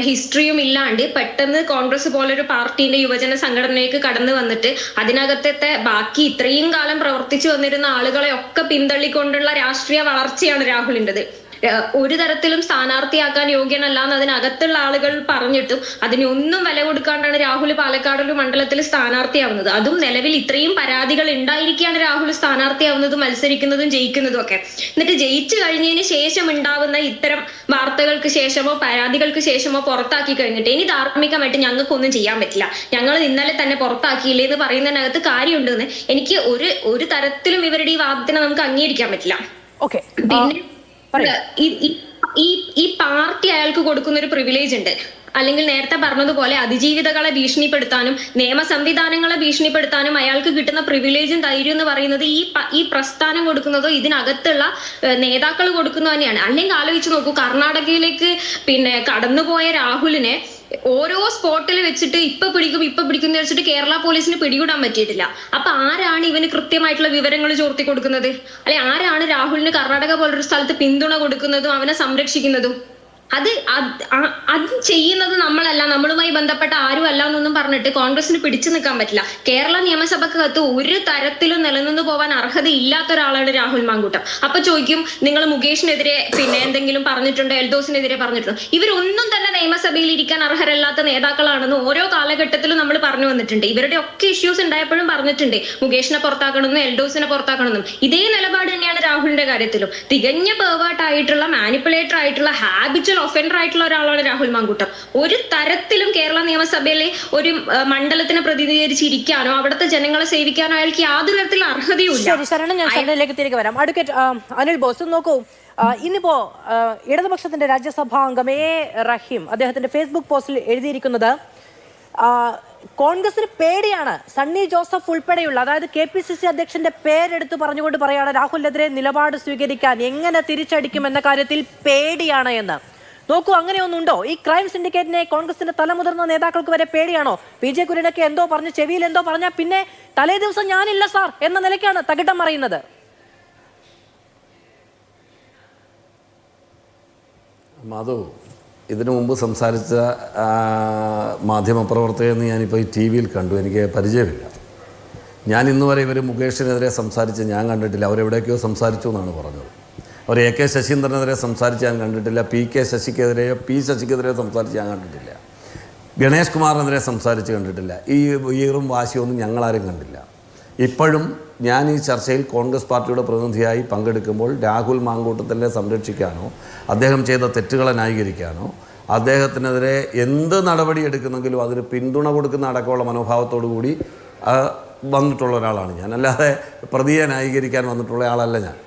ഹിസ്റ്ററിയും ഇല്ലാണ്ട് പെട്ടെന്ന് കോൺഗ്രസ് പോലൊരു പാർട്ടിന്റെ യുവജന സംഘടനയിലേക്ക് കടന്നു വന്നിട്ട് അതിനകത്തെ ബാക്കി ഇത്രയും കാലം പ്രവർത്തിച്ചു വന്നിരുന്ന ആളുകളെ ഒക്കെ പിന്തള്ളിക്കൊണ്ടുള്ള രാഷ്ട്രീയ വളർച്ചയാണ് രാഹുലിൻ്റെത്. ഒരു തരത്തിലും സ്ഥാനാർത്ഥിയാക്കാൻ യോഗ്യനല്ല എന്ന് അതിനകത്തുള്ള ആളുകൾ പറഞ്ഞിട്ടും അതിനൊന്നും വില കൊടുക്കാണ്ടാണ് രാഹുൽ പാലക്കാട് ഒരു മണ്ഡലത്തിൽ സ്ഥാനാർത്ഥിയാവുന്നത്. അതും നിലവിൽ ഇത്രയും പരാതികൾ ഉണ്ടായിരിക്കുകയാണ് രാഹുൽ സ്ഥാനാർത്ഥിയാവുന്നതും മത്സരിക്കുന്നതും ജയിക്കുന്നതും ഒക്കെ. എന്നിട്ട് ജയിച്ചു കഴിഞ്ഞതിന് ശേഷം ഉണ്ടാവുന്ന ഇത്തരം വാർത്തകൾക്ക് ശേഷമോ പരാതികൾക്ക് ശേഷമോ പുറത്താക്കി കഴിഞ്ഞിട്ട് ഇനി ധാർമ്മികമായിട്ട് ഞങ്ങൾക്കൊന്നും ചെയ്യാൻ പറ്റില്ല, ഞങ്ങൾ ഇന്നലെ തന്നെ പുറത്താക്കിയില്ലേ എന്ന് പറയുന്നതിനകത്ത് കാര്യമുണ്ടെന്ന് എനിക്ക് ഒരു തരത്തിലും ഇവരുടെ ഈ വാദത്തിനെ നമുക്ക് അംഗീകരിക്കാൻ പറ്റില്ല. പിന്നെ ഈ പാർട്ടി അയാൾക്ക് കൊടുക്കുന്ന ഒരു പ്രിവിലേജ് ഉണ്ട്. അല്ലെങ്കിൽ നേരത്തെ പറഞ്ഞതുപോലെ അതിജീവിതകളെ ഭീഷണിപ്പെടുത്താനും നിയമ സംവിധാനങ്ങളെ ഭീഷണിപ്പെടുത്താനും അയാൾക്ക് കിട്ടുന്ന പ്രിവിലേജും ധൈര്യം എന്ന് പറയുന്നത് ഈ പ്രസ്ഥാനം കൊടുക്കുന്നതോ ഇതിനകത്തുള്ള നേതാക്കൾ കൊടുക്കുന്നതോ തന്നെയാണ്. അല്ലെങ്കിൽ ആലോചിച്ച് നോക്കൂ, കർണാടകയിലേക്ക് കടന്നുപോയ രാഹുലിനെ ഓരോ സ്പോട്ടിൽ വെച്ചിട്ട് ഇപ്പൊ പിടിക്കുന്ന വെച്ചിട്ട് കേരള പോലീസിന് പിടികൂടാൻ പറ്റിയിട്ടില്ല. അപ്പൊ ആരാണ് ഇവന് കൃത്യമായിട്ടുള്ള വിവരങ്ങൾ ചോർത്തി കൊടുക്കുന്നത്? അല്ലെ ആരാണ് രാഹുലിന് കർണാടക പോലൊരു സ്ഥലത്ത് പിന്തുണ കൊടുക്കുന്നതും അവനെ സംരക്ഷിക്കുന്നതും? അത് ചെയ്യുന്നത് നമ്മളല്ല, നമ്മളുമായി ബന്ധപ്പെട്ട ആരും അല്ല എന്നൊന്നും പറഞ്ഞിട്ട് കോൺഗ്രസിന് പിടിച്ചു നിൽക്കാൻ പറ്റില്ല. കേരള നിയമസഭക്കകത്ത് ഒരു തരത്തിലും നിലനിന്ന് പോവാൻ അർഹത ഇല്ലാത്ത ഒരാളാണ് രാഹുൽ മാങ്കൂട്ടം. അപ്പൊ ചോദിക്കും, നിങ്ങൾ മുകേഷിനെതിരെ എന്തെങ്കിലും പറഞ്ഞിട്ടുണ്ടോ, എൽദോസിനെതിരെ പറഞ്ഞിട്ടുണ്ടോ? ഇവരൊന്നും തന്നെ നിയമസഭയിൽ ഇരിക്കാൻ അർഹരല്ലാത്ത നേതാക്കളാണെന്ന് ഓരോ കാലഘട്ടത്തിലും നമ്മൾ പറഞ്ഞു വന്നിട്ടുണ്ട്. ഇവരുടെ ഒക്കെ ഇഷ്യൂസ് ഉണ്ടായപ്പോഴും പറഞ്ഞിട്ടുണ്ട് മുകേഷിനെ പുറത്താക്കണമെന്നും എൽദോസിനെ പുറത്താക്കണമെന്നും. ഇതേ നിലപാട് തന്നെയാണ് രാഹുലിന്റെ കാര്യത്തിലും. തികഞ്ഞ പെർവേർട്ട് ആയിട്ടുള്ള മാനിപ്പുലേറ്റർ ആയിട്ടുള്ള ഹാബിച്വൽ ഒഫൻഡർ ആയിട്ടുള്ള ഒരാളാണ് രാഹുൽ മാങ്കൂട്ടം. ഒരു തരത്തിലും കേരള നിയമസഭയിലെ ഒരു മണ്ഡലത്തിനെ പ്രതിനിധീകരിച്ചിരിക്കാനോ അവിടുത്തെ ജനങ്ങളെ സേവിക്കാനോ അയാൾക്ക് യാതൊരു തരത്തിലുള്ള അർഹതയുമില്ല. ശരി ശരണം, ഞാൻ ശരണയിലേക്ക് തിരികെ വരാം. അഡ്വക്കേറ്റ് അനിൽ ബോസ്, നോക്കൂ, ഇന്നിപ്പോ ഇടതുപക്ഷത്തിന്റെ രാജ്യസഭാ അംഗം റഹീം അദ്ദേഹത്തിന്റെ ഫേസ്ബുക്ക് പോസ്റ്റിൽ എഴുതിയിരിക്കുന്നത് കോൺഗ്രസിന് പേടിയാണ് സണ്ണി ജോസഫ് ഉൾപ്പെടെയുള്ള, അതായത് KPCC അധ്യക്ഷന്റെ പേരെടുത്ത് പറഞ്ഞുകൊണ്ട് പറയാണ് രാഹുലിനെതിരെ നിലപാട് സ്വീകരിക്കാൻ എങ്ങനെ തിരിച്ചടിക്കും എന്ന കാര്യത്തിൽ പേടിയാണ് എന്ന്. നോക്കൂ, അങ്ങനെയൊന്നുണ്ടോ? ഈ ക്രൈം സിൻഡിക്കേറ്റിനെ കോൺഗ്രസിന്റെ തലമുതിർന്ന നേതാക്കൾക്ക് വരെ പേടിയാണോ? PJ കുര്യനൊക്കെ എന്തോ പറഞ്ഞ് ചെവിയിൽ എന്തോ പറഞ്ഞാൽ പിന്നെ തലേ ദിവസം ഞാനില്ല സാർ എന്ന നിലയ്ക്കാണ് തകിടം മറിയുന്നത്. മാധു, ഇതിനു മുമ്പ് സംസാരിച്ച മാധ്യമപ്രവർത്തകരെന്ന് ഞാനിപ്പോൾ ഈ TV യിൽ കണ്ടു, എനിക്ക് പരിചയമില്ല. ഞാൻ ഇന്ന് വരെ ഇവർ മുകേഷിനെതിരെ സംസാരിച്ച് ഞാൻ കണ്ടിട്ടില്ല. അവരെവിടേക്കോ സംസാരിച്ചു എന്നാണ് പറഞ്ഞത്. അവർ AK ശശീന്ദ്രനെതിരെ സംസാരിച്ച് ഞാൻ കണ്ടിട്ടില്ല. PK ശശിക്കെതിരെയോ P ശശിക്കെതിരെയോ സംസാരിച്ച് ഞാൻ കണ്ടിട്ടില്ല. ഗണേഷ് കുമാറിനെതിരെ സംസാരിച്ച് കണ്ടിട്ടില്ല. ഈ വീറും വാശിയൊന്നും ഞങ്ങളാരും കണ്ടില്ല. ഇപ്പോഴും ഞാൻ ഈ ചർച്ചയിൽ കോൺഗ്രസ് പാർട്ടിയുടെ പ്രതിനിധിയായി പങ്കെടുക്കുമ്പോൾ രാഹുൽ മാങ്കൂട്ടത്തിനെ സംരക്ഷിക്കാനോ അദ്ദേഹം ചെയ്ത തെറ്റുകളെ ന്യായീകരിക്കാനോ അദ്ദേഹത്തിനെതിരെ എന്ത് നടപടി എടുക്കുന്നെങ്കിലും അതിന് പിന്തുണ കൊടുക്കുന്ന അടക്കമുള്ള മനോഭാവത്തോടു കൂടി വന്നിട്ടുള്ള ഒരാളാണ് ഞാൻ. അല്ലാതെ പ്രതിയെ ന്യായീകരിക്കാൻ വന്നിട്ടുള്ള ആളല്ല ഞാൻ.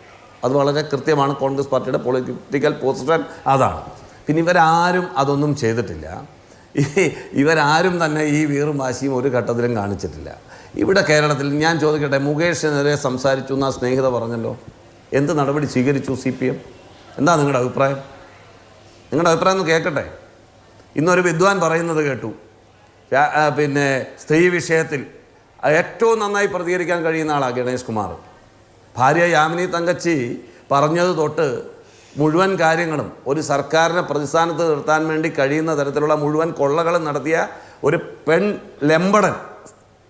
അത് വളരെ കൃത്യമാണ്. കോൺഗ്രസ് പാർട്ടിയുടെ പൊളിറ്റിക്കൽ പൊസിഷൻ അതാണ്. പിന്നെ ഇവരാരും അതൊന്നും ചെയ്തിട്ടില്ല. ഇവരാരും തന്നെ ഈ വീറും വാശിയും ഒരു ഘട്ടത്തിലും കാണിച്ചിട്ടില്ല. ഇവിടെ കേരളത്തിൽ ഞാൻ ചോദിക്കട്ടെ, മുകേഷിനെതിരെ സംസാരിച്ചു എന്നാ സ്നേഹിത പറഞ്ഞല്ലോ, എന്ത് നടപടി സ്വീകരിച്ചു CPM? എന്താ നിങ്ങളുടെ അഭിപ്രായം? നിങ്ങളുടെ അഭിപ്രായം ഒന്ന് കേൾക്കട്ടെ. ഇന്നൊരു വിദ്വാൻ പറയുന്നത് കേട്ടു, സ്ത്രീ വിഷയത്തിൽ ഏറ്റവും നന്നായി പ്രതികരിക്കാൻ കഴിയുന്ന ആളാണ് ഗണേഷ് കുമാർ. ഭാര്യ യാമിനി തങ്കച്ചി പറഞ്ഞത് തൊട്ട് മുഴുവൻ കാര്യങ്ങളും ഒരു സർക്കാരിനെ പ്രതിസ്ഥാനത്ത് നിർത്താൻ വേണ്ടി കഴിയുന്ന തരത്തിലുള്ള മുഴുവൻ കൊള്ളകളും നടത്തിയ ഒരു പെൺ ലംബടൻ,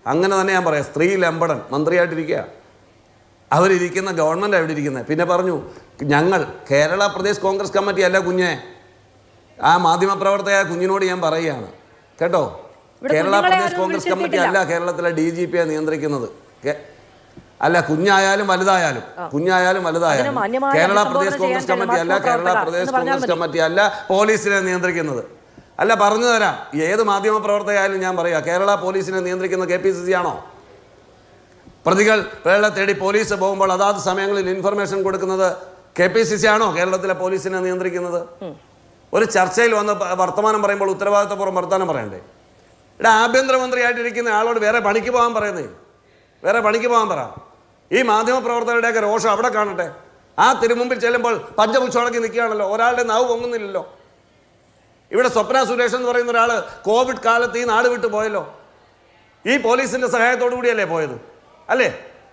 അങ്ങനെ തന്നെ ഞാൻ പറയാം, സ്ത്രീ ലംബടൻ മന്ത്രിയായിട്ടിരിക്കുക. അവരിയ്ക്കുന്ന ഗവൺമെൻറ് എവിടെ ഇരിക്കുന്നത്? പിന്നെ പറഞ്ഞു, ഞങ്ങൾ കേരള പ്രദേശ് കോൺഗ്രസ് കമ്മിറ്റി അല്ല കുഞ്ഞെ, ആ മാധ്യമപ്രവർത്തകയായ കുഞ്ഞിനോട് ഞാൻ പറയുകയാണ് കേട്ടോ, കേരള പ്രദേശ് കോൺഗ്രസ് കമ്മിറ്റി അല്ല കേരളത്തിലെ DGPയെ നിയന്ത്രിക്കുന്നത്. അല്ല, കുഞ്ഞായാലും വലുതായാലും കേരള പ്രദേശ് കോൺഗ്രസ് കമ്മിറ്റി അല്ല, കേരള പ്രദേശ് കോൺഗ്രസ് കമ്മിറ്റി അല്ല പോലീസിനെ നിയന്ത്രിക്കുന്നത്. അല്ല, പറഞ്ഞു തരാം, ഏത് മാധ്യമപ്രവർത്തകയായാലും ഞാൻ പറയാം, കേരള പോലീസിനെ നിയന്ത്രിക്കുന്ന KPCC ആണോ? പ്രതികളെ തേടി പോലീസ് പോകുമ്പോൾ അതാത് സമയങ്ങളിൽ ഇൻഫർമേഷൻ കൊടുക്കുന്നത് KPCC ആണോ കേരളത്തിലെ പോലീസിനെ നിയന്ത്രിക്കുന്നത്? ഒരു ചർച്ചയിൽ വന്ന് വർത്തമാനം പറയുമ്പോൾ ഉത്തരവാദിത്തപൂർവ്വം വർത്തമാനം പറയണ്ടേ? ഇവിടെ ആഭ്യന്തരമന്ത്രിയായിട്ടിരിക്കുന്ന ആളോട് വേറെ പണിക്ക് പോകാൻ പറയുന്നേ, വേറെ പണിക്ക് പോകാൻ പറ. ഈ മാധ്യമപ്രവർത്തകരുടെയൊക്കെ രോഷം അവിടെ കാണട്ടെ. ആ തിരുമുമ്പിൽ ചെല്ലുമ്പോൾ പഞ്ചപുച്ഛടക്കി നിൽക്കുകയാണല്ലോ, ഒരാളുടെ നാവ് പൊങ്ങുന്നില്ലല്ലോ. ഇവിടെ സ്വപ്ന സുരേഷ് എന്ന് പറയുന്ന ഒരാൾ കോവിഡ് കാലത്ത് ഈ നാട് വിട്ടു പോയല്ലോ. ഈ പോലീസിന്റെ സഹായത്തോടു കൂടിയല്ലേ പോയത്, അല്ലേ?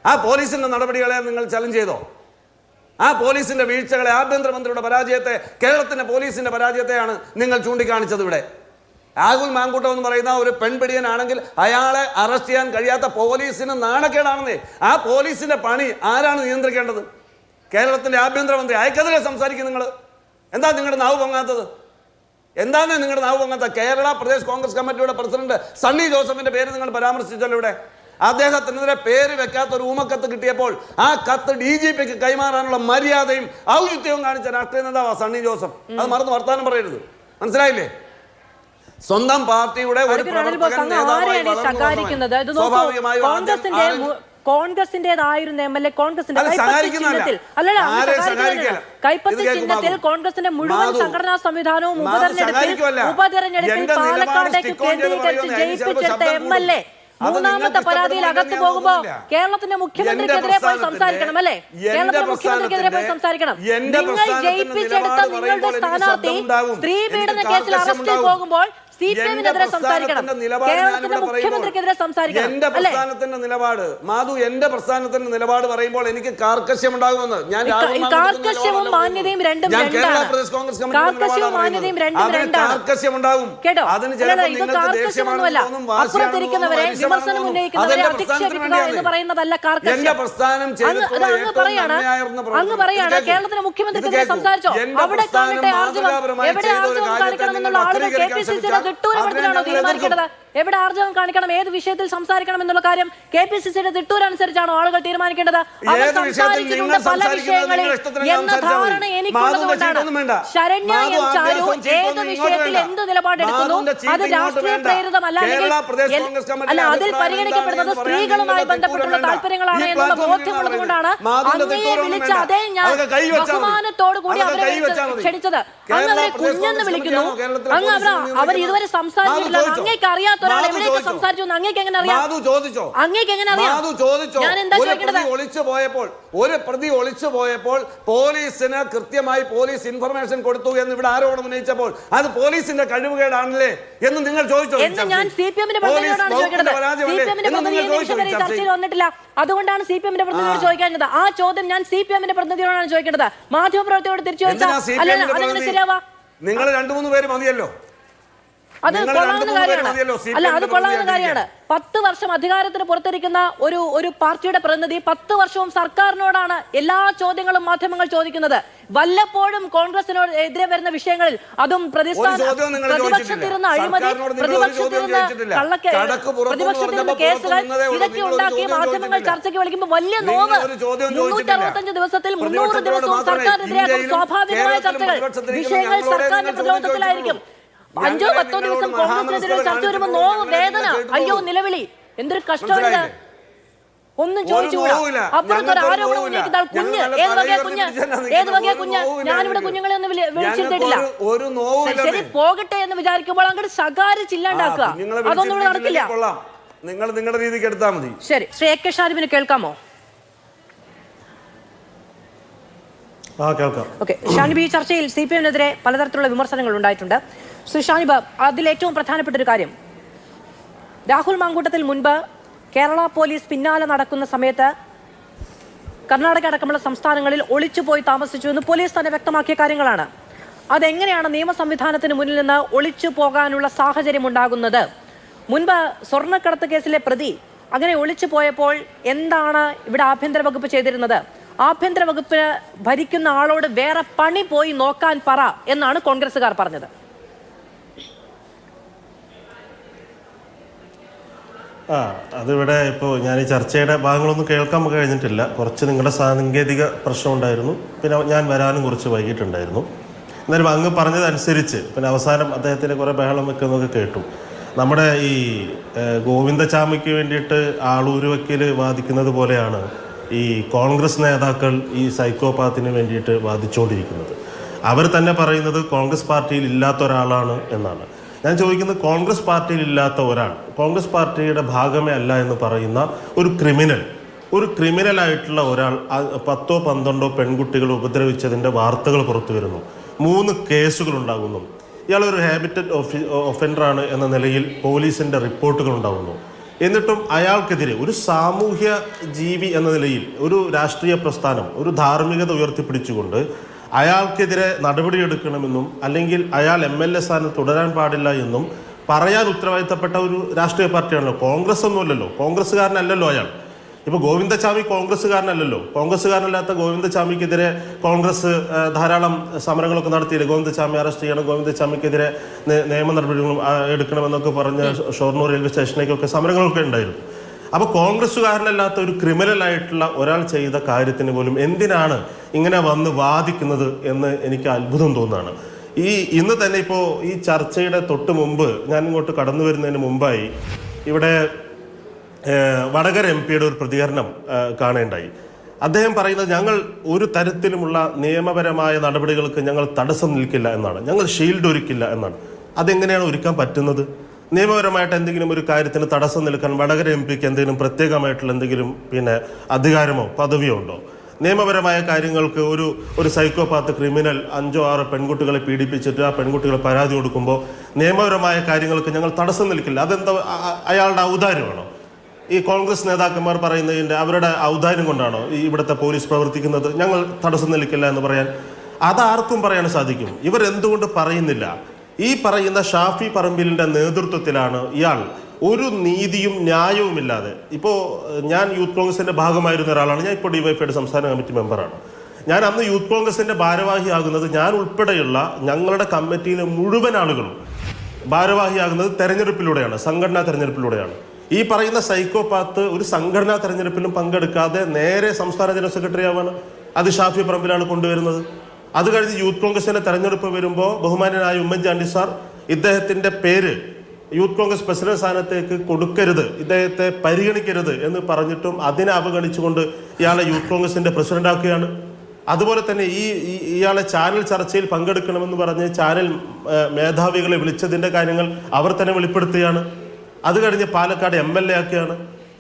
ആ പോലീസിന്റെ നടപടികളെ നിങ്ങൾ ചലഞ്ച് ചെയ്തോ? ആ പോലീസിന്റെ വീഴ്ചകളെ, ആഭ്യന്തരമന്ത്രിയുടെ പരാജയത്തെ, കേരളത്തിന്റെ പോലീസിന്റെ പരാജയത്തെയാണ് നിങ്ങൾ ചൂണ്ടിക്കാണിച്ചത്. ഇവിടെ രാഹുൽ മാങ്കൂട്ടം എന്ന് പറയുന്ന ഒരു പെൺപിടിയനാണെങ്കിൽ അയാളെ അറസ്റ്റ് ചെയ്യാൻ കഴിയാത്ത പോലീസിന് നാണക്കേടാണെന്നേ. ആ പോലീസിന്റെ പണി ആരാണ് നിയന്ത്രിക്കേണ്ടത്? കേരളത്തിന്റെ ആഭ്യന്തരമന്ത്രി. അയക്കെതിരെ സംസാരിക്കും നിങ്ങൾ. എന്താ നിങ്ങളുടെ നാവ് പൊങ്ങാത്തത്? എന്താണ് നിങ്ങളുടെ നാവ് പൊങ്ങാത്ത? കേരള പ്രദേശ് കോൺഗ്രസ് കമ്മിറ്റിയുടെ പ്രസിഡന്റ് സണ്ണി ജോസഫിന്റെ പേര് നിങ്ങൾ പരാമർശിച്ചല്ലോ ഇവിടെ. അദ്ദേഹത്തിനെതിരെ പേര് വെക്കാത്ത ഒരു ഊമക്കത്ത് കിട്ടിയപ്പോൾ ആ കത്ത് DGPക്ക് കൈമാറാനുള്ള മര്യാദയും ഔചിത്യവും കാണിച്ച രാഷ്ട്രീയ നേതാവാ സണ്ണി ജോസഫ്. അത് മറന്ന് വർത്താനം പറയരുത്, മനസ്സിലായില്ലേ? സ്വന്തം പാർട്ടിയുടെ ഒരു കോൺഗ്രസിന്റേതായിരുന്ന MLA കോൺഗ്രസിന്റെ കൈപ്പത്തി ചിഹ്നത്തിൽ കോൺഗ്രസിന്റെ മുഴുവൻ സംഘടനാ സംവിധാനവും ഉപതെരഞ്ഞെടുപ്പിൽ പാലക്കാടേക്ക് കേന്ദ്രീകരിച്ച് ജയിപ്പിച്ചെടുത്ത MLA മൂന്നാമത്തെ പരാതിയിൽ അകത്ത് പോകുമ്പോ കേരളത്തിന്റെ മുഖ്യമന്ത്രിക്കെതിരെ പോയി സംസാരിക്കണം, അല്ലേ? കേരളത്തിന്റെ മുഖ്യമന്ത്രിക്കെതിരെ പോയി സംസാരിക്കണം. നിങ്ങൾ ജയിപ്പിച്ചെടുത്ത നിങ്ങളുടെ സ്ഥാനാർത്ഥി സ്ത്രീ പീഡന കേസിൽ അറസ്റ്റിൽ പോകുമ്പോൾ CPM-നെതിരെ സംസാരിക്കണം, കേരളത്തിന്റെ മുഖ്യമന്ത്രിക്കെതിരെ സംസാരിക്കണം. എന്റെ പ്രസ്ഥാനത്തിന്റെ നിലപാട് മാധു, എന്റെ പ്രസ്ഥാനത്തിന്റെ നിലപാട് പറയുമ്പോൾ എനിക്ക് കാർക്കശ്യം ഉണ്ടാകുമെന്ന് ഞാൻ കാർക്കശ്യവും മാന്യതയും രണ്ടും രണ്ടാണ്. കാർക്കശ്യവും മാന്യതയും രണ്ടും രണ്ടാണ് കേട്ടോ. കാർക്കശ്യമൊന്നുമല്ല. അപ്പുറത്തിരിക്കുന്നവരെ വിമർശനം ഉന്നയിക്കുന്നവരെ അധിക്ഷേപിക്കുക എന്ന് പറയുന്നതല്ല കാർക്കശ്യം. അങ്ങ് പറയാണ് കേരളത്തിന്റെ മുഖ്യമന്ത്രിക്കെതിരെ സംസാരിച്ചോ, അവിടെ കാണട്ടെ ആർജവം. എവിടെ ആർജവം കാണിക്കണമെന്നുള്ള ആളുകൾ KPCC തിട്ടൂരപ്പെടുത്തിയാണോ തീരുമാനിക്കേണ്ടത്? എവിടെ ആർജവം കാണിക്കണം, ഏത് വിഷയത്തിൽ സംസാരിക്കണം എന്നുള്ള കാര്യം KPCCയുടെ തിട്ടൂരനുസരിച്ചാണോ ആളുകൾ തീരുമാനിക്കേണ്ടത്? അവർ സംസാരിച്ചിട്ടുണ്ട് പല വിഷയങ്ങളിൽ എന്ന ധാരണ എനിക്കുള്ളതുകൊണ്ടാണ്. ശരണ്യ M. ചാരു ഏത് വിഷയത്തിൽ എന്ത് നിലപാടെടുക്കുന്നു അത് രാഷ്ട്രീയ പ്രേരിതമല്ലെങ്കിൽ അല്ല, അതിൽ പരിഗണിക്കപ്പെടുന്നത് സ്ത്രീകളുമായി ബന്ധപ്പെട്ടുള്ള താല്പര്യങ്ങളാണ് എന്നുള്ള ബോധ്യമുള്ളതുകൊണ്ടാണ് അങ്ങയെ വിളിച്ച അതേ ഞാൻ ബഹുമാനത്തോടു കൂടി അവരെ ക്ഷണിച്ചത്. അങ്ങ് അവരെ കുഞ്ഞെന്ന് വിളിക്കുന്നു. അങ്ങ് അവർ ഇതുവരെ സംസാരിച്ചിട്ടില്ല. അങ്ങേക്ക് അറിയാത്ത ഒരാൾ എവിടെയൊക്കെ സംസാരിച്ചു എന്ന് അങ്ങേക്ക് എങ്ങനെ അറിയാം? അങ്ങേക്ക് എങ്ങനെ അറിയാം? ഞാൻ എന്താ ചോദിക്കേണ്ടത്? ഒരു പ്രതി ഒളിച്ചു പോയപ്പോൾ പോലീസിന് കൃത്യമായി പോലീസ് ഇൻഫർമേഷൻ കൊടുത്തു എന്ന് ഇവിടെ ആരോപണം ഉന്നയിച്ചപ്പോൾ അത് പോലീസിന്റെ കഴിവുകേടാണല്ലേ എന്ന് നിങ്ങൾ ചോദിച്ചോ? എന്ന് ഞാൻ CPM-ന്റെ പ്രതിനിധിയോടാണ് ചോദിക്കുന്നത്. CPM-ന്റെ പ്രതിനിധി ചർച്ചയിൽ വന്നിട്ടില്ല, അതുകൊണ്ടാണ് CPM-ന്റെ പ്രതിനിധിയോട് ചോദിക്കാഞ്ഞത്. ആ ചോദ്യം ഞാൻ CPM-ന്റെ പ്രതിനിധിയോടാണ് ചോദിക്കേണ്ടത്. മാധ്യമപ്രവർത്തകരോട് തിരിച്ചു ചോദിച്ചാൽ അതെങ്ങനെ ശരിയാവാ? നിങ്ങൾ 2-3 പേര് മതിയല്ലോ. അത് കൊള്ളാവുന്ന കാര്യമാണ്. അല്ല, അത് കൊള്ളാവുന്ന കാര്യമാണ്. 10 വർഷം അധികാരത്തിന് പുറത്തിരിക്കുന്ന ഒരു പാർട്ടിയുടെ പ്രതിനിധി 10 വർഷവും സർക്കാരിനോടാണ് എല്ലാ ചോദ്യങ്ങളും മാധ്യമങ്ങൾ ചോദിക്കുന്നത്. വല്ലപ്പോഴും കോൺഗ്രസിനോട് എതിരെ വരുന്ന വിഷയങ്ങളിൽ, അതും പ്രതിപക്ഷത്തിരുന്ന അഴിമതി, പ്രതിപക്ഷത്തിരുന്ന കേസുകൾ, ഇതൊക്കെ ഉണ്ടാക്കി മാധ്യമങ്ങൾ ചർച്ചയ്ക്ക് വിളിക്കുമ്പോൾ വലിയ നോവ്. 365 ദിവസത്തിൽ 300 ദിവസവും സർക്കാരിനെതിരെയാകും സ്വാഭാവികമായ ചർച്ചകൾ. വിഷയങ്ങൾ സർക്കാരിന്റെ പ്രതിരോധത്തിലായിരിക്കും. 5-10 ദിവസം കോൺഗ്രസിനെതിരെ ചർച്ച വരുമ്പോൾ നോവ്, വേദന, അയ്യോ, നിലവിളി. എന്തൊരു കഷ്ടമാണിത്. ഒന്നും ചോദിച്ചുകൂടാ. അപ്പുറത്തൊരു ആരോപണം ഉന്നയിക്കുന്ന ആൾ കുഞ്ഞ്. ഏത് വകയാ കുഞ്ഞ്? ഏത് വകയാ കുഞ്ഞ്? ഞാനിവിടെ കുഞ്ഞുങ്ങളെ ഒന്നും വിളിച്ചിട്ടില്ല. ശരി, പോകട്ടെ എന്ന് വിചാരിക്കുമ്പോൾ അങ്ങോട്ട് ശകാരിച്ചില്ലാണ്ടാക്കുക. അതൊന്നും ഇവിടെ നടക്കില്ല. നിങ്ങൾ നിങ്ങളുടെ രീതിക്ക് എടുത്താൽ മതി. ശരി, ശ്രീ AK ഷാരിബിന് കേൾക്കാമോ? ഓക്കെ, ഷാനിബ്, ഈ ചർച്ചയിൽ CPM-നെതിരെ പലതരത്തിലുള്ള വിമർശനങ്ങൾ ഉണ്ടായിട്ടുണ്ട്. ശ്രീ ഷാനിബ്, അതിലേറ്റവും പ്രധാനപ്പെട്ട ഒരു കാര്യം, രാഹുൽ മാങ്കൂട്ടത്തിൽ മുൻപ് കേരള പോലീസ് പിന്നാലെ നടക്കുന്ന സമയത്ത് കർണാടക അടക്കമുള്ള സംസ്ഥാനങ്ങളിൽ ഒളിച്ചുപോയി താമസിച്ചു എന്ന് പോലീസ് തന്നെ വ്യക്തമാക്കിയ കാര്യങ്ങളാണ്. അതെങ്ങനെയാണ് നിയമ സംവിധാനത്തിന് മുന്നിൽ നിന്ന് ഒളിച്ചു പോകാനുള്ള സാഹചര്യം ഉണ്ടാകുന്നത്? മുൻപ് സ്വർണ്ണക്കടത്ത് കേസിലെ പ്രതി അങ്ങനെ ഒളിച്ചു പോയപ്പോൾ എന്താണ് ഇവിടെ ആഭ്യന്തര വകുപ്പ് ചെയ്തിരുന്നത്? ആഭ്യന്തര വകുപ്പ് ഭരിക്കുന്ന ആളോട് വേറെ പണി പോയി നോക്കാൻ പറ എന്നാണ് കോൺഗ്രസുകാർ പറഞ്ഞത്. അതിവിടെ ഇപ്പോൾ ഞാൻ ഈ ചർച്ചയുടെ ഭാഗങ്ങളൊന്നും കേൾക്കാൻ കഴിഞ്ഞിട്ടില്ല. കുറച്ച് നിങ്ങളുടെ സാങ്കേതിക പ്രശ്നം ഉണ്ടായിരുന്നു, പിന്നെ ഞാൻ വരാനും കുറച്ച് വൈകിട്ടുണ്ടായിരുന്നു. എന്നാലും അങ്ങ് പറഞ്ഞതനുസരിച്ച് പിന്നെ അവസാനം അദ്ദേഹത്തിന് കുറേ ബഹളം വെക്കുന്നതൊക്കെ കേട്ടു. നമ്മുടെ ഈ ഗോവിന്ദചാമിക്ക് വേണ്ടിയിട്ട് ആളൂര് വക്കീൽ വാദിക്കുന്നത് പോലെയാണ് ഈ കോൺഗ്രസ് നേതാക്കൾ ഈ സൈക്കോപാത്തിന് വേണ്ടിയിട്ട് വാദിച്ചുകൊണ്ടിരിക്കുന്നത്. അവർ തന്നെ പറയുന്നത് കോൺഗ്രസ് പാർട്ടിയിൽ ഇല്ലാത്ത ഒരാളാണ് എന്നാണ്. ഞാൻ ചോദിക്കുന്നത്, കോൺഗ്രസ് പാർട്ടിയിൽ ഇല്ലാത്ത ഒരാൾ, കോൺഗ്രസ് പാർട്ടിയുടെ ഭാഗമേ അല്ല എന്ന് പറയുന്ന ഒരു ക്രിമിനലായിട്ടുള്ള ഒരാൾ 10 12 പെൺകുട്ടികളെ ഉപദ്രവിച്ചതിൻ്റെ വാർത്തകൾ പുറത്തു വരുന്നു. 3 കേസുകൾ ഉണ്ടാകുന്നു. ഇയാളൊരു ഹാബിറ്റഡ് ഒഫൻഡറാണ് എന്ന നിലയിൽ പോലീസിൻ്റെ റിപ്പോർട്ടുകൾ ഉണ്ടാകുന്നു. എന്നിട്ടും അയാൾക്കെതിരെ ഒരു സാമൂഹ്യ ജീവി എന്ന നിലയിൽ ഒരു രാഷ്ട്രീയ പ്രസ്ഥാനം ഒരു ധാർമ്മികത ഉയർത്തിപ്പിടിച്ചുകൊണ്ട് അയാൾക്കെതിരെ നടപടിയെടുക്കണമെന്നും അല്ലെങ്കിൽ അയാൾ MLA സ്ഥാനത്ത് തുടരാൻ പാടില്ല എന്നും പറയാൻ ഉത്തരവാദിത്തപ്പെട്ട ഒരു രാഷ്ട്രീയ പാർട്ടിയാണല്ലോ. കോൺഗ്രസ് ഒന്നുമല്ലല്ലോ, കോൺഗ്രസ്സുകാരനല്ലല്ലോ അയാൾ. ഇപ്പോൾ ഗോവിന്ദചാമി കോൺഗ്രസ്സുകാരനല്ലല്ലോ. കോൺഗ്രസ്സുകാരനല്ലാത്ത ഗോവിന്ദചാമിക്കെതിരെ കോൺഗ്രസ് ധാരാളം സമരങ്ങളൊക്കെ നടത്തിയില്ലേ? ഗോവിന്ദചാമി അറസ്റ്റ് ചെയ്യണം, ഗോവിന്ദചാമിക്കെതിരെ നിയമ നടപടികളും എടുക്കണമെന്നൊക്കെ പറഞ്ഞ് ഷൊർണൂർ റെയിൽവേ സ്റ്റേഷനിലേക്കൊക്കെ സമരങ്ങളൊക്കെ ഉണ്ടായിരുന്നു. അപ്പോൾ കോൺഗ്രസ്സുകാരനല്ലാത്ത ഒരു ക്രിമിനലായിട്ടുള്ള ഒരാൾ ചെയ്ത കാര്യത്തിന് പോലും എന്തിനാണ് ഇങ്ങനെ വന്ന് വാദിക്കുന്നത് എന്ന് എനിക്ക് അത്ഭുതം തോന്നുകയാണ്. ഇന്ന് തന്നെ ഇപ്പോൾ ഈ ചർച്ചയുടെ തൊട്ട് മുമ്പ്, ഞാൻ ഇങ്ങോട്ട് കടന്നു വരുന്നതിന് മുമ്പായി ഇവിടെ വടകര MP ഒരു പ്രതികരണം കാണേണ്ടായി. അദ്ദേഹം പറയുന്നത്, ഞങ്ങൾ ഒരു തരത്തിലുമുള്ള നിയമപരമായ നടപടികൾക്ക് ഞങ്ങൾ തടസ്സം നിൽക്കില്ല എന്നാണ്, ഞങ്ങൾ ഷീൽഡ് ഒരുക്കില്ല എന്നാണ്. അതെങ്ങനെയാണ് ഒരുക്കാൻ പറ്റുന്നത്? നിയമപരമായിട്ട് എന്തെങ്കിലും ഒരു കാര്യത്തിന് തടസ്സം നിൽക്കാൻ വടകര MPക്ക് എന്തെങ്കിലും പ്രത്യേകമായിട്ടുള്ള എന്തെങ്കിലും അധികാരമോ പദവിയോ ഉണ്ടോ? നിയമപരമായ കാര്യങ്ങൾക്ക് ഒരു സൈക്കോപാത്ത് ക്രിമിനൽ 5 6 പെൺകുട്ടികളെ പീഡിപ്പിച്ചിട്ട് ആ പെൺകുട്ടികളെ പരാതി കൊടുക്കുമ്പോൾ നിയമപരമായ കാര്യങ്ങൾക്ക് ഞങ്ങൾ തടസ്സം നിൽക്കില്ല. അതെന്താ അയാളുടെ ഔദാര്യമാണോ? ഈ കോൺഗ്രസ് നേതാക്കന്മാർ പറയുന്നതിൻ്റെ അവരുടെ ഔദാര്യം കൊണ്ടാണോ ഈ ഇവിടുത്തെ പോലീസ് പ്രവർത്തിക്കുന്നത്? ഞങ്ങൾ തടസ്സം നിൽക്കില്ല എന്ന് പറയാൻ അതാർക്കും പറയാൻ സാധിക്കും. ഇവരെന്തുകൊണ്ട് പറയുന്നില്ല? ഈ പറയുന്ന ഷാഫി പറമ്പിലിൻ്റെ നേതൃത്വത്തിലാണ് ഇയാൾ ഒരു നീതിയും ന്യായവുമില്ലാതെ. ഇപ്പോൾ ഞാൻ യൂത്ത് കോൺഗ്രസിൻ്റെ ഭാഗമായിരുന്ന ഒരാളാണ്. ഞാൻ ഇപ്പോൾ DYFIയുടെ സംസ്ഥാന കമ്മിറ്റി മെമ്പറാണ്. ഞാൻ അന്ന് യൂത്ത് കോൺഗ്രസിൻ്റെ ഭാരവാഹിയാകുന്നത്, ഞാൻ ഉൾപ്പെടെയുള്ള ഞങ്ങളുടെ കമ്മിറ്റിയിലെ മുഴുവൻ ആളുകളും ഭാരവാഹിയാകുന്നത് തെരഞ്ഞെടുപ്പിലൂടെയാണ്, സംഘടനാ തെരഞ്ഞെടുപ്പിലൂടെയാണ്. ഈ പറയുന്ന സൈക്കോപാത്ത് ഒരു സംഘടനാ തെരഞ്ഞെടുപ്പിലും പങ്കെടുക്കാതെ നേരെ സംസ്ഥാന ജനറൽ സെക്രട്ടറി ആവാണ്. അത് ഷാഫി പറമ്പിലാണ് കൊണ്ടുവരുന്നത്. അത് കഴിഞ്ഞ് യൂത്ത് കോൺഗ്രസിന്റെ തെരഞ്ഞെടുപ്പ് വരുമ്പോൾ ബഹുമാനനായ ഉമ്മൻചാണ്ടി സാർ ഇദ്ദേഹത്തിന്റെ പേര് യൂത്ത് കോൺഗ്രസ് പ്രസിഡന്റ് സ്ഥാനത്തേക്ക് കൊടുക്കരുത്, ഇദ്ദേഹത്തെ പരിഗണിക്കരുത് എന്ന് പറഞ്ഞിട്ടും അതിനെ അവഗണിച്ചുകൊണ്ട് ഇയാളെ യൂത്ത് കോൺഗ്രസിന്റെ പ്രസിഡന്റ് ആക്കുകയാണ്. അതുപോലെ തന്നെ ഇയാളെ ചാനൽ ചർച്ചയിൽ പങ്കെടുക്കണമെന്ന് പറഞ്ഞ് ചാനൽ മേധാവികളെ വിളിച്ചതിന്റെ കാര്യങ്ങൾ അവർ തന്നെ വെളിപ്പെടുത്തുകയാണ്. അത് കഴിഞ്ഞ് പാലക്കാട് MLA ആക്കുകയാണ്.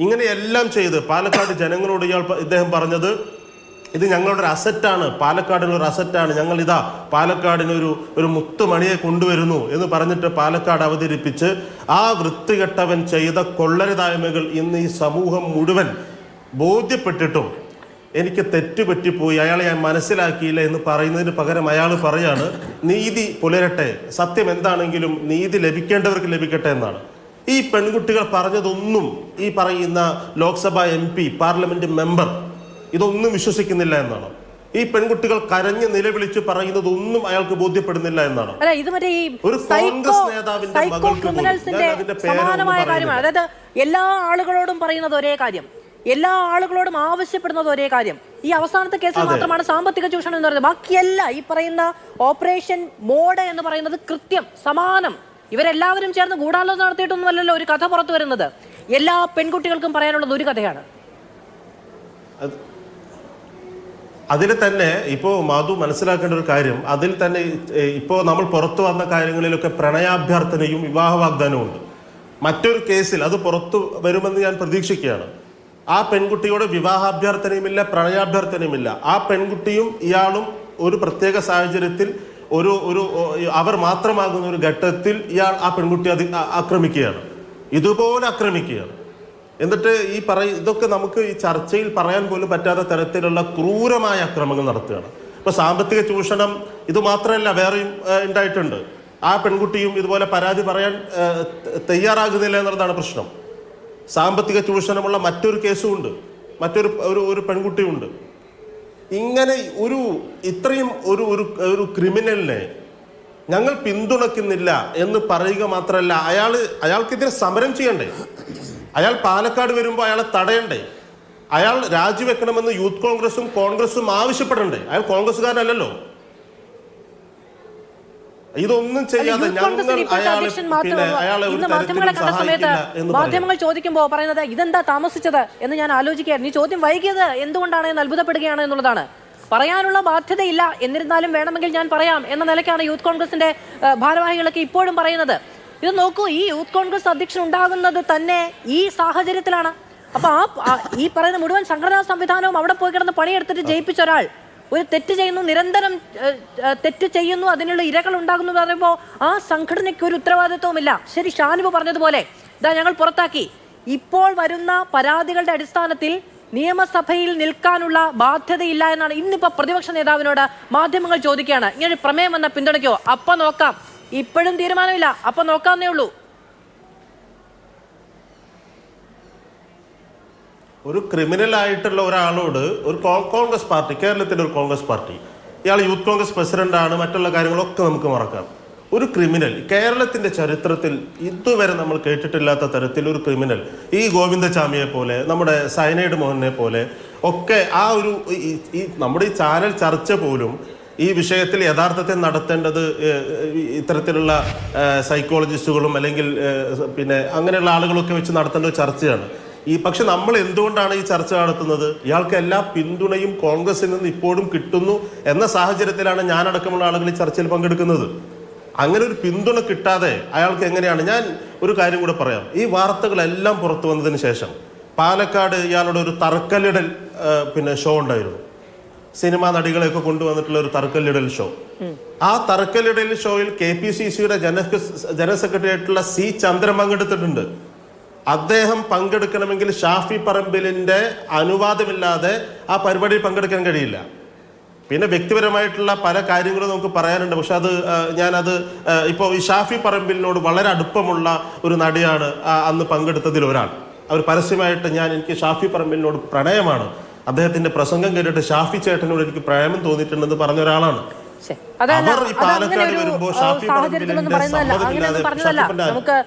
ഇങ്ങനെയെല്ലാം ചെയ്ത് പാലക്കാട് ജനങ്ങളോട് ഇദ്ദേഹം പറഞ്ഞത്, ഇത് ഞങ്ങളുടെ ഒരു അസറ്റാണ്, പാലക്കാടിനൊരു അസറ്റാണ്, ഞങ്ങൾ ഇതാ പാലക്കാടിനൊരു മുത്തുമണിയെ കൊണ്ടുവരുന്നു എന്ന് പറഞ്ഞിട്ട് പാലക്കാട് അവതരിപ്പിച്ച് ആ വൃത്തികെട്ടവൻ ചെയ്ത കൊള്ളരുതായ്മകൾ ഇന്ന് ഈ സമൂഹം മുഴുവൻ ബോധ്യപ്പെട്ടിട്ടും എനിക്ക് തെറ്റുപറ്റിപ്പോയി, അയാളെ ഞാൻ മനസ്സിലാക്കിയില്ല എന്ന് പറയുന്നതിന് പകരം അയാൾ പറയാണ് നീതി പുലരട്ടെ, സത്യം എന്താണെങ്കിലും നീതി ലഭിക്കേണ്ടവർക്ക് ലഭിക്കട്ടെ എന്നാണ്. ഈ പെൺകുട്ടികൾ പറഞ്ഞതൊന്നും ഈ പറയുന്ന ലോക്സഭാ MP, പാർലമെന്റ് മെമ്പർ ഇതൊന്നും വിശ്വസിക്കുന്നില്ല എന്നാണ്. ഈ പെൺകുട്ടികൾ കരഞ്ഞ് നിലവിളിച്ച് പറയുന്നതൊന്നും അയാൾക്ക് ബോധ്യപ്പെടുന്നില്ല എന്നാണ്. ഒരു കോൺഗ്രസ് നേതാവിന്റെ സമാനമായ കാര്യമാണ്. അതായത് എല്ലാ ആളുകളോടും പറയുന്നത് ഒരേ കാര്യം, എല്ലാ ആളുകളോടും ആവശ്യപ്പെടുന്നത് ഒരേ കാര്യം. ഈ അവസാനത്തെ കേസിൽ മാത്രമാണ് സാമ്പത്തിക ചൂഷണം എന്ന് പറയുന്നത്. ബാക്കിയല്ല ഈ പറയുന്ന ഓപ്പറേഷൻ മോഡ് എന്ന് പറയുന്നത് കൃത്യം സമാനം. ഇവരെല്ലാവരും ചേർന്ന് ഗൂഢാലോചന നടത്തിയിട്ടൊന്നുമല്ലല്ലോ ഒരു കഥ പുറത്തു വരുന്നത്. എല്ലാ പെൺകുട്ടികൾക്കും പറയാനുള്ളത് ഒരു കഥയാണ്. അതിൽ തന്നെ ഇപ്പോൾ മാധു മനസ്സിലാക്കേണ്ട ഒരു കാര്യം, അതിൽ തന്നെ ഇപ്പോൾ നമ്മൾ പുറത്തു വന്ന കാര്യങ്ങളിലൊക്കെ പ്രണയാഭ്യർത്ഥനയും വിവാഹ വാഗ്ദാനവും ഉണ്ട്. മറ്റൊരു കേസിൽ അത് പുറത്തു വരുമെന്ന് ഞാൻ പ്രതീക്ഷിക്കുകയാണ്. ആ പെൺകുട്ടിയോട് വിവാഹാഭ്യർത്ഥനയുമില്ല, പ്രണയാഭ്യർത്ഥനയുമില്ല. ആ പെൺകുട്ടിയും ഇയാളും ഒരു പ്രത്യേക സാഹചര്യത്തിൽ അവർ മാത്രമാകുന്ന ഒരു ഘട്ടത്തിൽ ഇയാൾ ആ പെൺകുട്ടി ആക്രമിക്കുകയാണ്, ഇതുപോലെ ആക്രമിക്കുകയാണ്. എന്നിട്ട് ഇതൊക്കെ നമുക്ക് ഈ ചർച്ചയിൽ പറയാൻ പോലും പറ്റാത്ത തരത്തിലുള്ള ക്രൂരമായ അക്രമങ്ങൾ നടത്തുകയാണ്. ഇപ്പൊ സാമ്പത്തിക ചൂഷണം ഇത് മാത്രമല്ല, വേറെയും ഉണ്ടായിട്ടുണ്ട്. ആ പെൺകുട്ടിയും ഇതുപോലെ പരാതി പറയാൻ തയ്യാറാകുന്നില്ല എന്നുള്ളതാണ് പ്രശ്നം. സാമ്പത്തിക ചൂഷണമുള്ള മറ്റൊരു കേസുമുണ്ട്, മറ്റൊരു പെൺകുട്ടിയുണ്ട്. ഇങ്ങനെ ഇത്രയും ഒരു ക്രിമിനലിനെ ഞങ്ങൾ പിന്തുണയ്ക്കുന്നില്ല എന്ന് പറയുക മാത്രമല്ല, അയാൾക്കെതിരെ സമരം ചെയ്യണ്ടേ? അയാൾ പാലക്കാട് വരുമ്പോൾ അയാളെ തടയണ്ടേ? അയാൾ രാജിവെക്കണമെന്ന് യൂത്ത് കോൺഗ്രസും ആവശ്യപ്പെടണ്ടേ? അയാൾ കോൺഗ്രസ്സുകാരനല്ലല്ലോ. ഇതൊന്നും ചെയ്യാതെ മാധ്യമങ്ങൾ ചോദിക്കുമ്പോൾ പറയുന്നത് ഇതെന്താ താമസിച്ചത് എന്ന് ഞാൻ ആലോചിക്കുകയായിരുന്നു. ഈ ചോദ്യം വൈകിയത് എന്തുകൊണ്ടാണ് എന്ന് അത്ഭുതപ്പെടുകയാണ് എന്നുള്ളതാണ്. പറയാനുള്ള ബാധ്യതയില്ല. എന്നിരുന്നാലും വേണമെങ്കിൽ ഞാൻ പറയാം എന്ന നിലയ്ക്കാണ് യൂത്ത് കോൺഗ്രസിന്റെ ഭാരവാഹികളൊക്കെ ഇപ്പോഴും പറയുന്നത്. ഇത് നോക്കൂ, ഈ യൂത്ത് കോൺഗ്രസ് അധ്യക്ഷൻ ഉണ്ടാകുന്നത് തന്നെ ഈ സാഹചര്യത്തിലാണ്. അപ്പൊ ഈ പറയുന്ന മുഴുവൻ സംഘടനാ സംവിധാനവും അവിടെ പോയി കിടന്ന് പണിയെടുത്തിട്ട് ജയിപ്പിച്ച ഒരാൾ ഒരു തെറ്റ് ചെയ്യുന്നു, നിരന്തരം തെറ്റ് ചെയ്യുന്നു, അതിനുള്ള ഇരകൾ ഉണ്ടാകുന്നു എന്ന് പറയുമ്പോൾ ആ സംഘടനയ്ക്ക് ഒരു ഉത്തരവാദിത്വവുമില്ല. ശരി, ഷാനിബ് പറഞ്ഞതുപോലെ ഇതാ ഞങ്ങൾ പുറത്താക്കി. ഇപ്പോൾ വരുന്ന പരാതികളുടെ അടിസ്ഥാനത്തിൽ നിയമസഭയിൽ നിൽക്കാനുള്ള ബാധ്യതയില്ല എന്നാണ് ഇന്നിപ്പോ പ്രതിപക്ഷ നേതാവിനോട് മാധ്യമങ്ങൾ ചോദിക്കുകയാണ്. ഇങ്ങനെ പ്രമേയം വന്ന പിന്തുണയ്ക്കോ? അപ്പൊ നോക്കാം. ഇപ്പോഴും തീരുമാനമില്ല, അപ്പൊ നോക്കാന്നേ ഉള്ളൂ. ഒരു ക്രിമിനൽ ആയിട്ടുള്ള ഒരാളോട് ഒരു കോൺഗ്രസ് പാർട്ടി, കേരളത്തിൻ്റെ ഒരു കോൺഗ്രസ് പാർട്ടി, ഇയാൾ യൂത്ത് കോൺഗ്രസ് പ്രസിഡന്റാണ്, മറ്റുള്ള കാര്യങ്ങളൊക്കെ നമുക്ക് മറക്കാം. ഒരു ക്രിമിനൽ ഈ ചരിത്രത്തിൽ ഇതുവരെ നമ്മൾ കേട്ടിട്ടില്ലാത്ത തരത്തിൽ ഒരു ക്രിമിനൽ, ഈ ഗോവിന്ദചാമിയെ പോലെ, നമ്മുടെ സൈനൈഡ് മോഹനെ പോലെ ഒക്കെ ആ ഒരു ഈ നമ്മുടെ ഈ ചാനൽ ചർച്ച പോലും ഈ വിഷയത്തിൽ യഥാർത്ഥത്തിൽ നടത്തേണ്ടത് ഇത്തരത്തിലുള്ള സൈക്കോളജിസ്റ്റുകളും അല്ലെങ്കിൽ പിന്നെ അങ്ങനെയുള്ള ആളുകളൊക്കെ വെച്ച് നടത്തേണ്ട ഒരു ചർച്ചയാണ്. പക്ഷെ നമ്മൾ എന്തുകൊണ്ടാണ് ഈ ചർച്ച നടത്തുന്നത്? ഇയാൾക്ക് എല്ലാ പിന്തുണയും കോൺഗ്രസിൽ നിന്ന് ഇപ്പോഴും കിട്ടുന്നു എന്ന സാഹചര്യത്തിലാണ് ഞാനടക്കമുള്ള ആളുകൾ ഈ ചർച്ചയിൽ പങ്കെടുക്കുന്നത്. അങ്ങനെ ഒരു പിന്തുണ കിട്ടാതെ അയാൾക്ക് എങ്ങനെയാണ്? ഞാൻ ഒരു കാര്യം കൂടെ പറയാം. ഈ വാർത്തകളെല്ലാം പുറത്തു വന്നതിന് ശേഷം പാലക്കാട് ഇയാളുടെ ഒരു തറക്കല്ലിടൽ ഷോ ഉണ്ടായിരുന്നു. സിനിമാ നടികളെയൊക്കെ കൊണ്ടുവന്നിട്ടുള്ള ഒരു തറക്കല്ലിടൽ ഷോ. ആ തറക്കല്ലിടൽ ഷോയിൽ KPCCയുടെ ജനറൽ സെക്രട്ടറി ആയിട്ടുള്ള C. ചന്ദ്രൻ പങ്കെടുത്തിട്ടുണ്ട്. അദ്ദേഹം പങ്കെടുക്കണമെങ്കിൽ ഷാഫി പറമ്പിലിന്റെ അനുവാദമില്ലാതെ ആ പരിപാടിയിൽ പങ്കെടുക്കാൻ കഴിയില്ല. പിന്നെ വ്യക്തിപരമായിട്ടുള്ള പല കാര്യങ്ങളും നമുക്ക് പറയാനുണ്ട്. പക്ഷെ ഞാനത് ഇപ്പോൾ ഈ ഷാഫി പറമ്പിലിനോട് വളരെ അടുപ്പമുള്ള ഒരു നടിയാണ് അന്ന് പങ്കെടുത്തതിൽ ഒരാൾ. അവർ പരസ്യമായിട്ട് എനിക്ക് ഷാഫി പറമ്പിലിനോട് പ്രണയമാണ്, അദ്ദേഹത്തിന്റെ പ്രസംഗം കേട്ടിട്ട് ഷാഫി ചേട്ടനോട് എനിക്ക് പ്രേമം തോന്നിയിട്ടുണ്ടെന്ന് പറഞ്ഞ ഒരാളാണ്. അവർ ഈ പാലക്കാട് വരുമ്പോൾ ഷാഫി പറമ്പിലിന്റെ സമ്മതമില്ലാതെ നമുക്ക്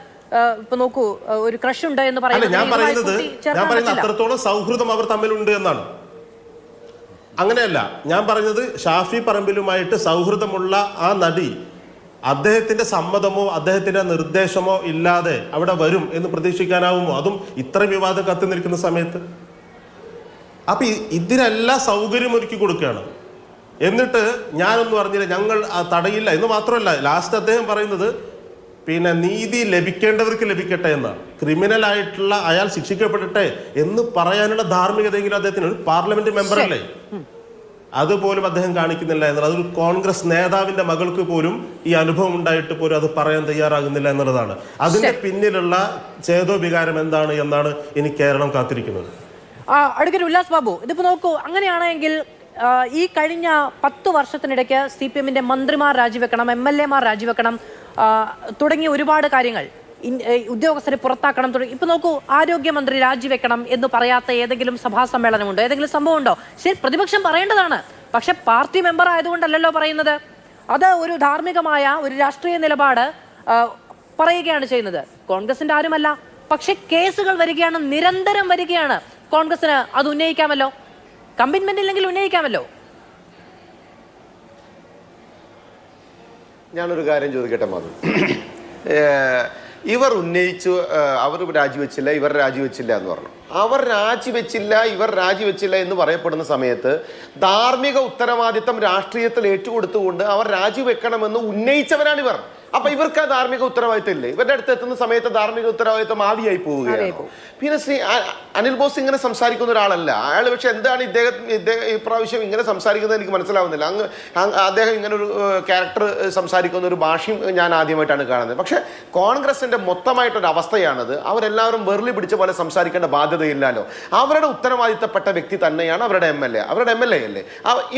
ഇപ്പൊ നോക്കൂ, ഒരു ക്രഷ് ഉണ്ട് എന്ന് പറയുന്നത് ഞാൻ പറയുന്നത് അത്രത്തോളം സൗഹൃദം അവർ തമ്മിലുണ്ട് എന്നാണ്. അങ്ങനെയല്ല ഞാൻ പറഞ്ഞത്. ഷാഫി പറമ്പിലുമായിട്ട് സൗഹൃദമുള്ള ആ നടി അദ്ദേഹത്തിന്റെ സമ്മതമോ അദ്ദേഹത്തിന്റെ നിർദ്ദേശമോ ഇല്ലാതെ അവിടെ വരും എന്ന് പ്രതീക്ഷിക്കാനാവുമോ? അതും ഇത്ര വിവാദം കത്തി നിൽക്കുന്ന സമയത്ത്. അപ്പൊ ഇതിനെല്ലാം സൗകര്യം ഒരുക്കി കൊടുക്കുകയാണ്. എന്നിട്ട് ഞാനൊന്നും പറഞ്ഞില്ല, ഞങ്ങൾ തടയില്ല എന്ന് മാത്രമല്ല, ലാസ്റ്റ് അദ്ദേഹം പറയുന്നത് നീതി ലഭിക്കേണ്ടവർക്ക് ലഭിക്കട്ടെ എന്നാണ്. ക്രിമിനൽ ആയിട്ടുള്ള അയാൾ ശിക്ഷിക്കപ്പെടട്ടെ എന്ന് പറയാനുള്ള ധാർമ്മികതയെങ്കിലും അദ്ദേഹത്തിന്, ഒരു പാർലമെന്റ് മെമ്പറല്ലേ, അതുപോലും അദ്ദേഹം കാണിക്കുന്നില്ല എന്നുള്ളത്. അതൊരു കോൺഗ്രസ് നേതാവിന്റെ മകൾക്ക് പോലും ഈ അനുഭവം ഉണ്ടായിട്ട് പോലും അത് പറയാൻ തയ്യാറാകുന്നില്ല എന്നുള്ളതാണ്. അതിന്റെ പിന്നിലുള്ള ചേതോ വികാരം എന്താണ് എന്നാണ് ഇനി കേരളം കാത്തിരിക്കുന്നത്. അഡ്വക്കേറ്റ് ഉല്ലാസ് ബാബു, ഇതിപ്പോ നോക്കൂ, അങ്ങനെയാണെങ്കിൽ ഈ കഴിഞ്ഞ 10 വർഷത്തിനിടയ്ക്ക് CPMന്റെ മന്ത്രിമാർ രാജിവെക്കണം, MLA മാർ രാജിവെക്കണം തുടങ്ങിയ ഒരുപാട് കാര്യങ്ങൾ, ഉദ്യോഗസ്ഥരെ പുറത്താക്കണം തുടങ്ങി. ഇപ്പൊ നോക്കൂ, ആരോഗ്യമന്ത്രി രാജിവെക്കണം എന്ന് പറയാത്ത ഏതെങ്കിലും സഭാ സമ്മേളനമുണ്ടോ? ഏതെങ്കിലും സംഭവം ഉണ്ടോ? ശരി, പ്രതിപക്ഷം പറയേണ്ടതാണ്. പക്ഷെ പാർട്ടി മെമ്പർ ആയതുകൊണ്ടല്ലോ പറയുന്നത്. അത് ഒരു ധാർമ്മികമായ ഒരു രാഷ്ട്രീയ നിലപാട് പറയുകയാണ് ചെയ്യുന്നത്. കോൺഗ്രസിന്റെ ആരുമല്ല. പക്ഷെ കേസുകൾ വരികയാണ്, നിരന്തരം വരികയാണ്. കോൺഗ്രസിന് അത് ഉന്നയിക്കാമല്ലോ, കമ്മിറ്റ്മെന്റ് ഇല്ലെങ്കിൽ ഉന്നയിക്കാമല്ലോ. ഞാനൊരു കാര്യം ചോദിക്കട്ടെ മാധു, ഇവർ ഉന്നയിച്ചു അവർ രാജിവെച്ചില്ല, ഇവർ രാജിവെച്ചില്ല എന്ന് പറഞ്ഞു. അവർ രാജിവെച്ചില്ല, ഇവർ രാജിവെച്ചില്ല എന്ന് പറയപ്പെടുന്ന സമയത്ത് ധാർമ്മിക ഉത്തരവാദിത്തം രാഷ്ട്രീയത്തിൽ ഏറ്റുകൊടുത്തുകൊണ്ട് അവർ രാജിവെക്കണമെന്ന് ഉന്നയിച്ചവരാണ് ഇവർ. അപ്പൊ ഇവർക്ക് ആ ധാർമ്മിക ഉത്തരവാദിത്തം ഇല്ലേ? ഇവരുടെ അടുത്ത് എത്തുന്ന സമയത്ത് ധാർമ്മിക ഉത്തരവാദിത്തം ആവിയായി പോവുകയാണ്. പിന്നെ അനിൽ ബോസ് ഇങ്ങനെ സംസാരിക്കുന്ന ഒരാളല്ല അയാൾ. പക്ഷെ എന്താണ് ഇദ്ദേഹം ഇപ്രാവശ്യം ഇങ്ങനെ സംസാരിക്കുന്നത് എനിക്ക് മനസ്സിലാവുന്നില്ല. അദ്ദേഹം ഇങ്ങനെ ഒരു ക്യാരക്ടർ സംസാരിക്കുന്ന ഒരു ഭാഷയും ഞാൻ ആദ്യമായിട്ടാണ് കാണുന്നത്. പക്ഷെ കോൺഗ്രസിന്റെ മൊത്തമായിട്ടൊരു അവസ്ഥയാണത്. അവരെല്ലാവരും വെറുതെ പിടിച്ച പോലെ സംസാരിക്കേണ്ട ബാധ്യതയില്ലല്ലോ. അവരുടെ ഉത്തരവാദിത്തപ്പെട്ട വ്യക്തി തന്നെയാണ് അവരുടെ MLA. അവരുടെ MLA അല്ലേ?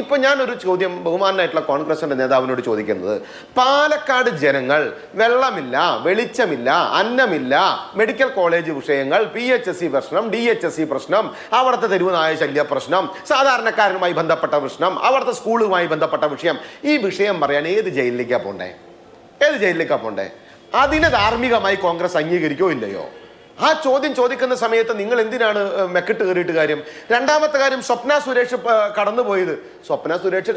ഇപ്പൊ ഞാനൊരു ചോദ്യം ബഹുമാനായിട്ടുള്ള കോൺഗ്രസിന്റെ നേതാവിനോട് ചോദിക്കുന്നത്, പാലക്കാട് ജനങ്ങൾ വെള്ളമില്ല, വെളിച്ചമില്ല, അന്നമില്ല, മെഡിക്കൽ കോളേജ് വിഷയങ്ങൾ, PHSC പ്രശ്നം, DHSC പ്രശ്നം, അവിടുത്തെ തെരുവ് നായ ശല്യ പ്രശ്നം, സാധാരണക്കാരനുമായി ബന്ധപ്പെട്ട പ്രശ്നം, അവിടുത്തെ സ്കൂളുമായി ബന്ധപ്പെട്ട വിഷയം, ഈ വിഷയം പറയാൻ ഏത് ജയിലിലേക്കാ പോണ്ടേ? അതിനെ ധാർമ്മികമായി കോൺഗ്രസ് അംഗീകരിക്കോ ഇല്ലയോ? ആ ചോദ്യം ചോദിക്കുന്ന സമയത്ത് നിങ്ങൾ എന്തിനാണ് മെക്കിട്ട് കയറിയിട്ട് കാര്യം? രണ്ടാമത്തെ കാര്യം, സ്വപ്ന സുരേഷ്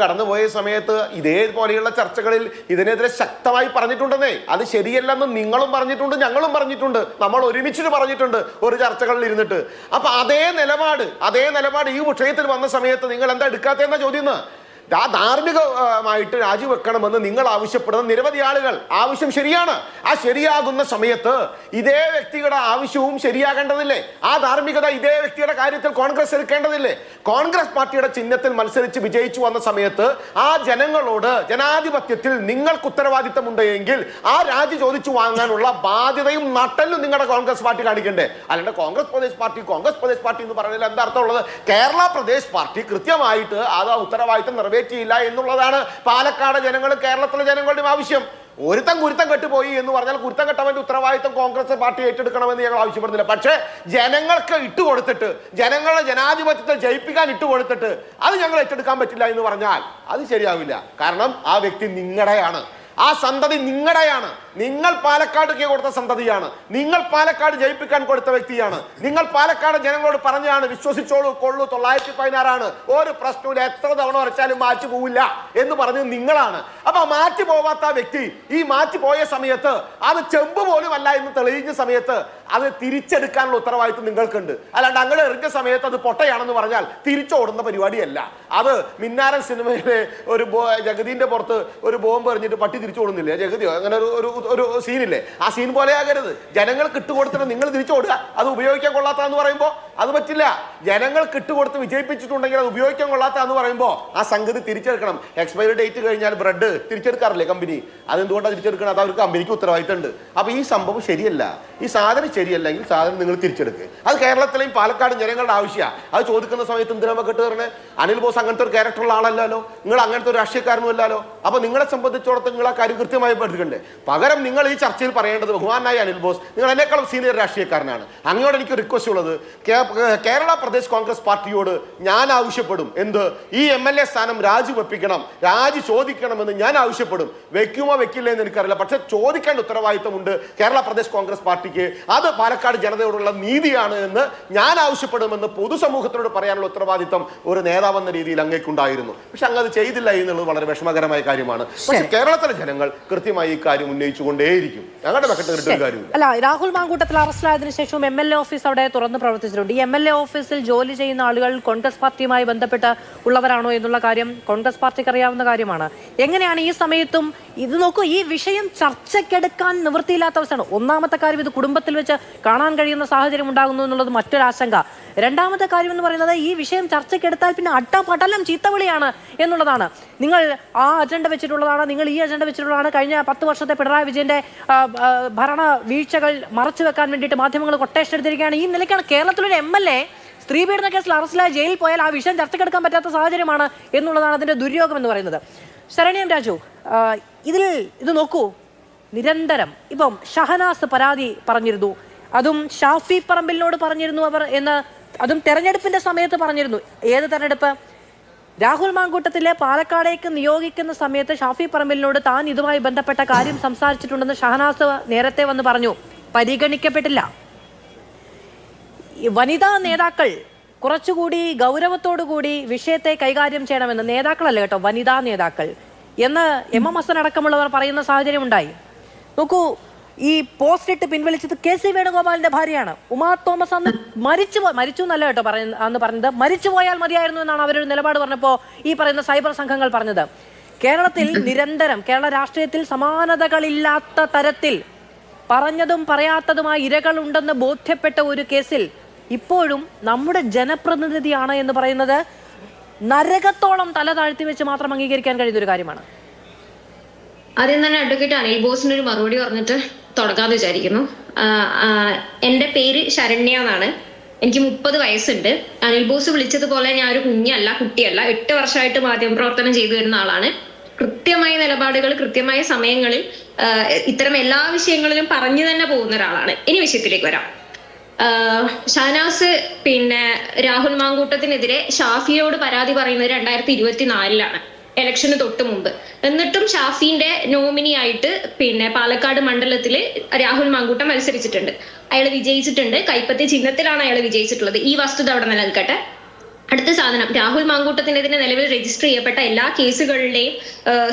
കടന്നുപോയ സമയത്ത് ഇതേപോലെയുള്ള ചർച്ചകളിൽ ഇതിനെതിരെ ശക്തമായി പറഞ്ഞിട്ടുണ്ടെന്നേ. അത് ശരിയല്ലെന്ന് നിങ്ങളും പറഞ്ഞിട്ടുണ്ട്, ഞങ്ങളും പറഞ്ഞിട്ടുണ്ട്, നമ്മൾ ഒരുമിച്ചിട്ട് പറഞ്ഞിട്ടുണ്ട് ഒരു ചർച്ചകളിൽ ഇരുന്നിട്ട്. അപ്പൊ അതേ നിലപാട് ഈ വിഷയത്തിൽ വന്ന സമയത്ത് നിങ്ങൾ എന്താ എടുക്കാത്തതെന്ന ചോദ്യം. ധാർമ്മികമായിട്ട് രാജിവെക്കണമെന്ന് നിങ്ങൾ ആവശ്യപ്പെടുന്ന നിരവധി ആളുകൾ ആവശ്യം ശരിയാണ്. ആ ശരിയാകുന്ന സമയത്ത് ഇതേ വ്യക്തിയുടെ ആവശ്യവും ശരിയാകേണ്ടതില്ലേ? ആ ധാർമ്മികത ഇതേ വ്യക്തിയുടെ കാര്യത്തിൽ കോൺഗ്രസ് എടുക്കേണ്ടതില്ലേ? കോൺഗ്രസ് പാർട്ടിയുടെ ചിഹ്നത്തിൽ മത്സരിച്ച് വിജയിച്ചു വന്ന സമയത്ത് ആ ജനങ്ങളോട് ജനാധിപത്യത്തിൽ നിങ്ങൾക്ക് ഉത്തരവാദിത്തമുണ്ട് എങ്കിൽ ആ രാജി ചോദിച്ചു വാങ്ങാനുള്ള ബാധ്യതയും നട്ടലും നിങ്ങളുടെ കോൺഗ്രസ് പാർട്ടി കാണിക്കണ്ടേ? അല്ലാണ്ട് കോൺഗ്രസ് പ്രദേശ് പാർട്ടി എന്ന് പറയുന്നതിൽ എന്താ അർത്ഥമുള്ളത്? കേരള പ്രദേശ് പാർട്ടി കൃത്യമായിട്ട് അത് ഉത്തരവാദിത്തം നിറവേറ്റിയില്ല എന്നുള്ളതാണ് പാലക്കാട് ജനങ്ങളും കേരളത്തിലെ ജനങ്ങളുടെയും ആവശ്യം. ഒരുത്തം കുരുത്തം കെട്ടുപോയി എന്ന് പറഞ്ഞാൽ കുരുത്തം കെട്ടവന്റെ ഉത്തരവാദിത്തം കോൺഗ്രസ് പാർട്ടി ഏറ്റെടുക്കണമെന്ന് ഞങ്ങൾ ആവശ്യപ്പെടുന്നില്ല. പക്ഷേ ജനങ്ങൾക്ക് ഇട്ടുകൊടുത്തിട്ട്, ജനങ്ങളെ ജനാധിപത്യത്തിൽ ജയിപ്പിക്കാൻ ഇട്ടുകൊടുത്തിട്ട് അത് ഞങ്ങൾ ഏറ്റെടുക്കാൻ പറ്റില്ല എന്ന് പറഞ്ഞാൽ അത് ശരിയാവില്ല. കാരണം ആ വ്യക്തി നിങ്ങളുടെയാണ്, ആ സന്തതി നിങ്ങളുടെയാണ്. നിങ്ങൾ പാലക്കാട് കൊടുത്ത സന്തതിയാണ്, നിങ്ങൾ പാലക്കാട് ജയിപ്പിക്കാൻ കൊടുത്ത വ്യക്തിയാണ്. നിങ്ങൾ പാലക്കാട് ജനങ്ങളോട് പറഞ്ഞാണ് വിശ്വസിച്ചോളൂ, കൊള്ളു 916 ഒരു പ്രശ്നവും എത്ര തവണ വരച്ചാലും മാറ്റി പോവില്ല എന്ന് പറഞ്ഞത് നിങ്ങളാണ്. അപ്പൊ മാറ്റി പോവാത്ത വ്യക്തി ഈ മാറ്റി പോയ സമയത്ത് അത് ചെമ്പ് പോലും അല്ല എന്ന് തെളിയിച്ച സമയത്ത് അത് തിരിച്ചെടുക്കാനുള്ള ഉത്തരവാദിത്വം നിങ്ങൾക്കുണ്ട്. അല്ലാണ്ട് അങ്ങനെ എറിഞ്ഞ സമയത്ത് അത് പൊട്ടയാണെന്ന് പറഞ്ഞാൽ തിരിച്ചോടുന്ന പരിപാടിയല്ല. അത് മിന്നാരൻ സിനിമയിലെ ഒരു ജഗദീന്റെ പുറത്ത് ഒരു ബോംബ് എറിഞ്ഞിട്ട് പട്ടി തിരിച്ചോടുന്നില്ലേ, ജഗതിയോ അങ്ങനെ ഒരു സീനില്ലേ? ആ സീൻ പോലെ ആകരുത്. ജനങ്ങൾക്ക് ഇട്ടുകൊടുത്തിട്ട് നിങ്ങൾ തിരിച്ചോടുക. അത് ഉപയോഗിക്കാൻ കൊള്ളാത്തതെന്ന് പറയുമ്പോൾ അത് പറ്റില്ല. ജനങ്ങൾക്ക് ഇട്ടുകൊടുത്ത് വിജയിപ്പിച്ചിട്ടുണ്ടെങ്കിൽ അത് ഉപയോഗിക്കാൻ കൊള്ളാത്തതെന്ന് പറയുമ്പോൾ ആ സംഗതി തിരിച്ചെടുക്കണം. എക്സ്പയറി ഡേറ്റ് കഴിഞ്ഞാൽ ബ്രെഡ് തിരിച്ചെടുക്കാറില്ലേ കമ്പനി? അതെന്തുകൊണ്ടാണ് തിരിച്ചെടുക്കണം? അത് അവർക്ക് കമ്പനിക്ക് ഉത്തരവാദിത്തം ഉണ്ട്. അപ്പൊ ഈ സംഭവം ശരിയല്ല. ഈ സാധനം ശരിയല്ലെങ്കിൽ സാധനം നിങ്ങൾ തിരിച്ചെടുക്കുക. അത് കേരളത്തിലെയും പാലക്കാട് ജനങ്ങളുടെ ആവശ്യമാണ്. അത് ചോദിക്കുന്ന സമയത്ത് എന്തിനാ കെട്ട് പറഞ്ഞേ? അനിൽ ബോസ് അങ്ങനത്തെ ഒരു ക്യാരക്ടറുള്ള ആളല്ലല്ലോ, നിങ്ങൾ അങ്ങനത്തെ ഒരു രാഷ്ട്രീയക്കാരനും അല്ലല്ലോ. അപ്പൊ നിങ്ങളെ സംബന്ധിച്ചിടത്തോളം നിങ്ങൾ ആ കാര്യം കൃത്യമായി പഠിക്കണ്ടേ? പകരം നിങ്ങൾ ഈ ചർച്ചയിൽ പറയേണ്ടത്, ബഹുമാനായ അനിൽ ബോസ്, നിങ്ങൾ എന്നെക്കാളും സീനിയർ രാഷ്ട്രീയക്കാരനാണ്. അങ്ങോട്ട് എനിക്ക് റിക്വസ്റ്റ് ഉള്ളത്, കേരള പ്രദേശ് കോൺഗ്രസ് പാർട്ടിയോട് ഞാൻ ആവശ്യപ്പെടും. എന്ത്? ഈ MLA സ്ഥാനം രാജിവെപ്പിക്കണം, രാജി ചോദിക്കണമെന്ന് ഞാൻ ആവശ്യപ്പെടും. വെക്കുമോ വെക്കില്ല എന്ന് എനിക്കറിയില്ല, പക്ഷെ ചോദിക്കേണ്ട ഉത്തരവാദിത്തമുണ്ട് കേരള പ്രദേശ് കോൺഗ്രസ് പാർട്ടിക്ക്. അത് പാലക്കാട് ജനതയോടുള്ള നീതിയാണ് എന്ന് ഞാൻ ആവശ്യപ്പെടുമെന്ന് പൊതുസമൂഹത്തിനോട് പറയാനുള്ള ഉത്തരവാദിത്തം ഒരു നേതാവെന്ന രീതിയിൽ അങ്ങേക്കുണ്ടായിരുന്നു. പക്ഷെ അങ്ങ് അത് ചെയ്തില്ല എന്നുള്ളത് വളരെ വിഷമകരമായ കാര്യമാണ്. പക്ഷെ കേരളത്തിലെ ജനങ്ങൾ കൃത്യമായി ഈ കാര്യം ഉന്നയിച്ചുകൊണ്ടേയിരിക്കും. ഞങ്ങളുടെ വെക്കട്ട് കിട്ടുന്ന കാര്യമില്ല. അല്ല, രാഹുൽ മാങ്കൂട്ടത്തിൽ അറസ്റ്റിലായതിനു ശേഷം MLA ഓഫീസ് അവിടെ തുറന്ന് പ്രവർത്തിച്ചിട്ടുണ്ട്. ഈ MLA ഓഫീസിൽ ജോലി ചെയ്യുന്ന ആളുകൾ കോൺഗ്രസ് പാർട്ടിയുമായി ബന്ധപ്പെട്ട് ഉള്ളവരാണോ എന്നുള്ള കാര്യം കോൺഗ്രസ് പാർട്ടിക്ക് അറിയാവുന്ന കാര്യമാണ്. എങ്ങനെയാണ് ഈ സമയത്തും ഇത് നോക്കൂ, ഈ വിഷയം ചർച്ചയ്ക്കെടുക്കാൻ നിവൃത്തിയില്ലാത്ത അവസ്ഥയാണ്. ഒന്നാമത്തെ കാര്യം, ഇത് കുടുംബത്തിൽ വെച്ച് കാണാൻ കഴിയുന്ന സാഹചര്യം ഉണ്ടാകുന്നു എന്നുള്ളത് മറ്റൊരു ആശങ്ക. രണ്ടാമത്തെ കാര്യം എന്ന് പറയുന്നത്, ഈ വിഷയം ചർച്ചയ്ക്കെടുത്താൽ പിന്നെ അട്ടപടലം ചീത്തവിളിയാണ് എന്നുള്ളതാണ്. നിങ്ങൾ ആ അജണ്ട വെച്ചിട്ടുള്ളതാണ്, നിങ്ങൾ ഈ അജണ്ട വെച്ചിട്ടുള്ളതാണ്. കഴിഞ്ഞ 10 വർഷത്തെ പിണറായി വിജയന്റെ ഭരണ വീഴ്ചകൾ മറച്ചു വെക്കാൻ വേണ്ടിയിട്ട് മാധ്യമങ്ങൾ കൊട്ടേഷൻ എടുത്തിരിക്കുകയാണ്. ഈ നിലയ്ക്കാണ് കേരളത്തിലൊരു MLA സ്ത്രീ പീഡന കേസിൽ അറസ്റ്റിലായി ജയിലിൽ പോയാൽ ആ വിഷയം ചർച്ചയ്ക്കെടുക്കാൻ പറ്റാത്ത സാഹചര്യമാണ് എന്നുള്ളതാണ് അതിന്റെ ദുര്യോഗം എന്ന് പറയുന്നത്. ശരണ്യം രാജു, ഇത് നോക്കൂ, നിരന്തരം ഇപ്പം ഷഹനാസ് പരാതി പറഞ്ഞിരുന്നു, അതും ഷാഫി പറമ്പിലിനോട് പറഞ്ഞിരുന്നു അവർ എന്ന്, അതും തെരഞ്ഞെടുപ്പിന്റെ സമയത്ത് പറഞ്ഞിരുന്നു. ഏത് തെരഞ്ഞെടുപ്പ്? രാഹുൽ മാങ്കൂട്ടത്തിലെ പാലക്കാടേക്ക് നിയോഗിക്കുന്ന സമയത്ത് ഷാഫി പറമ്പിലിനോട് താൻ ഇതുമായി ബന്ധപ്പെട്ട കാര്യം സംസാരിച്ചിട്ടുണ്ടെന്ന് ഷഹനാസ് നേരത്തെ വന്ന് പറഞ്ഞു. പരിഗണിക്കപ്പെട്ടില്ല. വനിതാ നേതാക്കൾ കുറച്ചുകൂടി ഗൗരവത്തോടുകൂടി വിഷയത്തെ കൈകാര്യം ചെയ്യണമെന്ന്, നേതാക്കളല്ല കേട്ടോ, വനിതാ നേതാക്കൾ എന്ന് MM ഹസൻ അടക്കമുള്ളവർ പറയുന്ന സാഹചര്യം ഉണ്ടായി. നോക്കൂ, ഈ പോസ്റ്റ് ഇട്ട് പിൻവലിച്ചത് KC വേണുഗോപാലിന്റെ ഭാര്യയാണ്. ഉമാ തോമസ് അന്ന് മരിച്ചു എന്നല്ല കേട്ടോ അന്ന് പറഞ്ഞത്, മരിച്ചു പോയാൽ മതിയായിരുന്നു എന്നാണ് അവരൊരു നിലപാട് പറഞ്ഞപ്പോൾ ഈ പറയുന്ന സൈബർ സംഘങ്ങൾ പറഞ്ഞത്. കേരളത്തിൽ നിരന്തരം കേരള രാഷ്ട്രീയത്തിൽ സമാനതകളില്ലാത്ത തരത്തിൽ പറഞ്ഞതും പറയാത്തതുമായ ഇരകളുണ്ടെന്ന് ബോധ്യപ്പെട്ട ഒരു കേസിൽ ഇപ്പോഴും നമ്മുടെ ജനപ്രതിനിധിയാണ് എന്ന് പറയുന്നത് നരകത്തോളം തല താഴ്ത്തി വെച്ച് മാത്രം അംഗീകരിക്കാൻ കഴിയുന്ന ഒരു കാര്യമാണ്. ആദ്യം തന്നെ അഡ്വക്കേറ്റ് അനിൽ ബോസിന് ഒരു മറുപടി പറഞ്ഞിട്ട് തുടങ്ങാന്ന് വിചാരിക്കുന്നു. എൻ്റെ പേര് ശരണ്യ എന്നാണ്. എനിക്ക് 30 വയസ്സുണ്ട്. അനിൽ ബോസ് വിളിച്ചതുപോലെ ഞാൻ ഒരു കുട്ടിയല്ല. 8 വർഷമായിട്ട് മാധ്യമപ്രവർത്തനം ചെയ്തു വരുന്ന ആളാണ്. കൃത്യമായ നിലപാടുകൾ കൃത്യമായ സമയങ്ങളിൽ ഇത്തരം എല്ലാ വിഷയങ്ങളിലും പറഞ്ഞു തന്നെ പോകുന്ന ഒരാളാണ്. ഇനി വിഷയത്തിലേക്ക് വരാം. ഷഹനാസ് രാഹുൽ മാങ്കൂട്ടത്തിനെതിരെ ഷാഫിയോട് പരാതി പറയുന്നത് 2024 ഇലക്ഷന് തൊട്ട് മുമ്പ്. എന്നിട്ടും ഷാഫിന്റെ നോമിനി ആയിട്ട് പാലക്കാട് മണ്ഡലത്തില് രാഹുൽ മാങ്കൂട്ടം മത്സരിച്ചിട്ടുണ്ട്. അയാൾ വിജയിച്ചിട്ടുണ്ട്. കൈപ്പത്തി ചിഹ്നത്തിലാണ് അയാൾ വിജയിച്ചിട്ടുള്ളത്. ഈ വസ്തുത അവിടെ നിലനിൽക്കട്ടെ. അടുത്ത സാധനം, രാഹുൽ മാങ്കൂട്ടത്തിനെതിരെ നിലവിൽ രജിസ്റ്റർ ചെയ്യപ്പെട്ട എല്ലാ കേസുകളുടെയും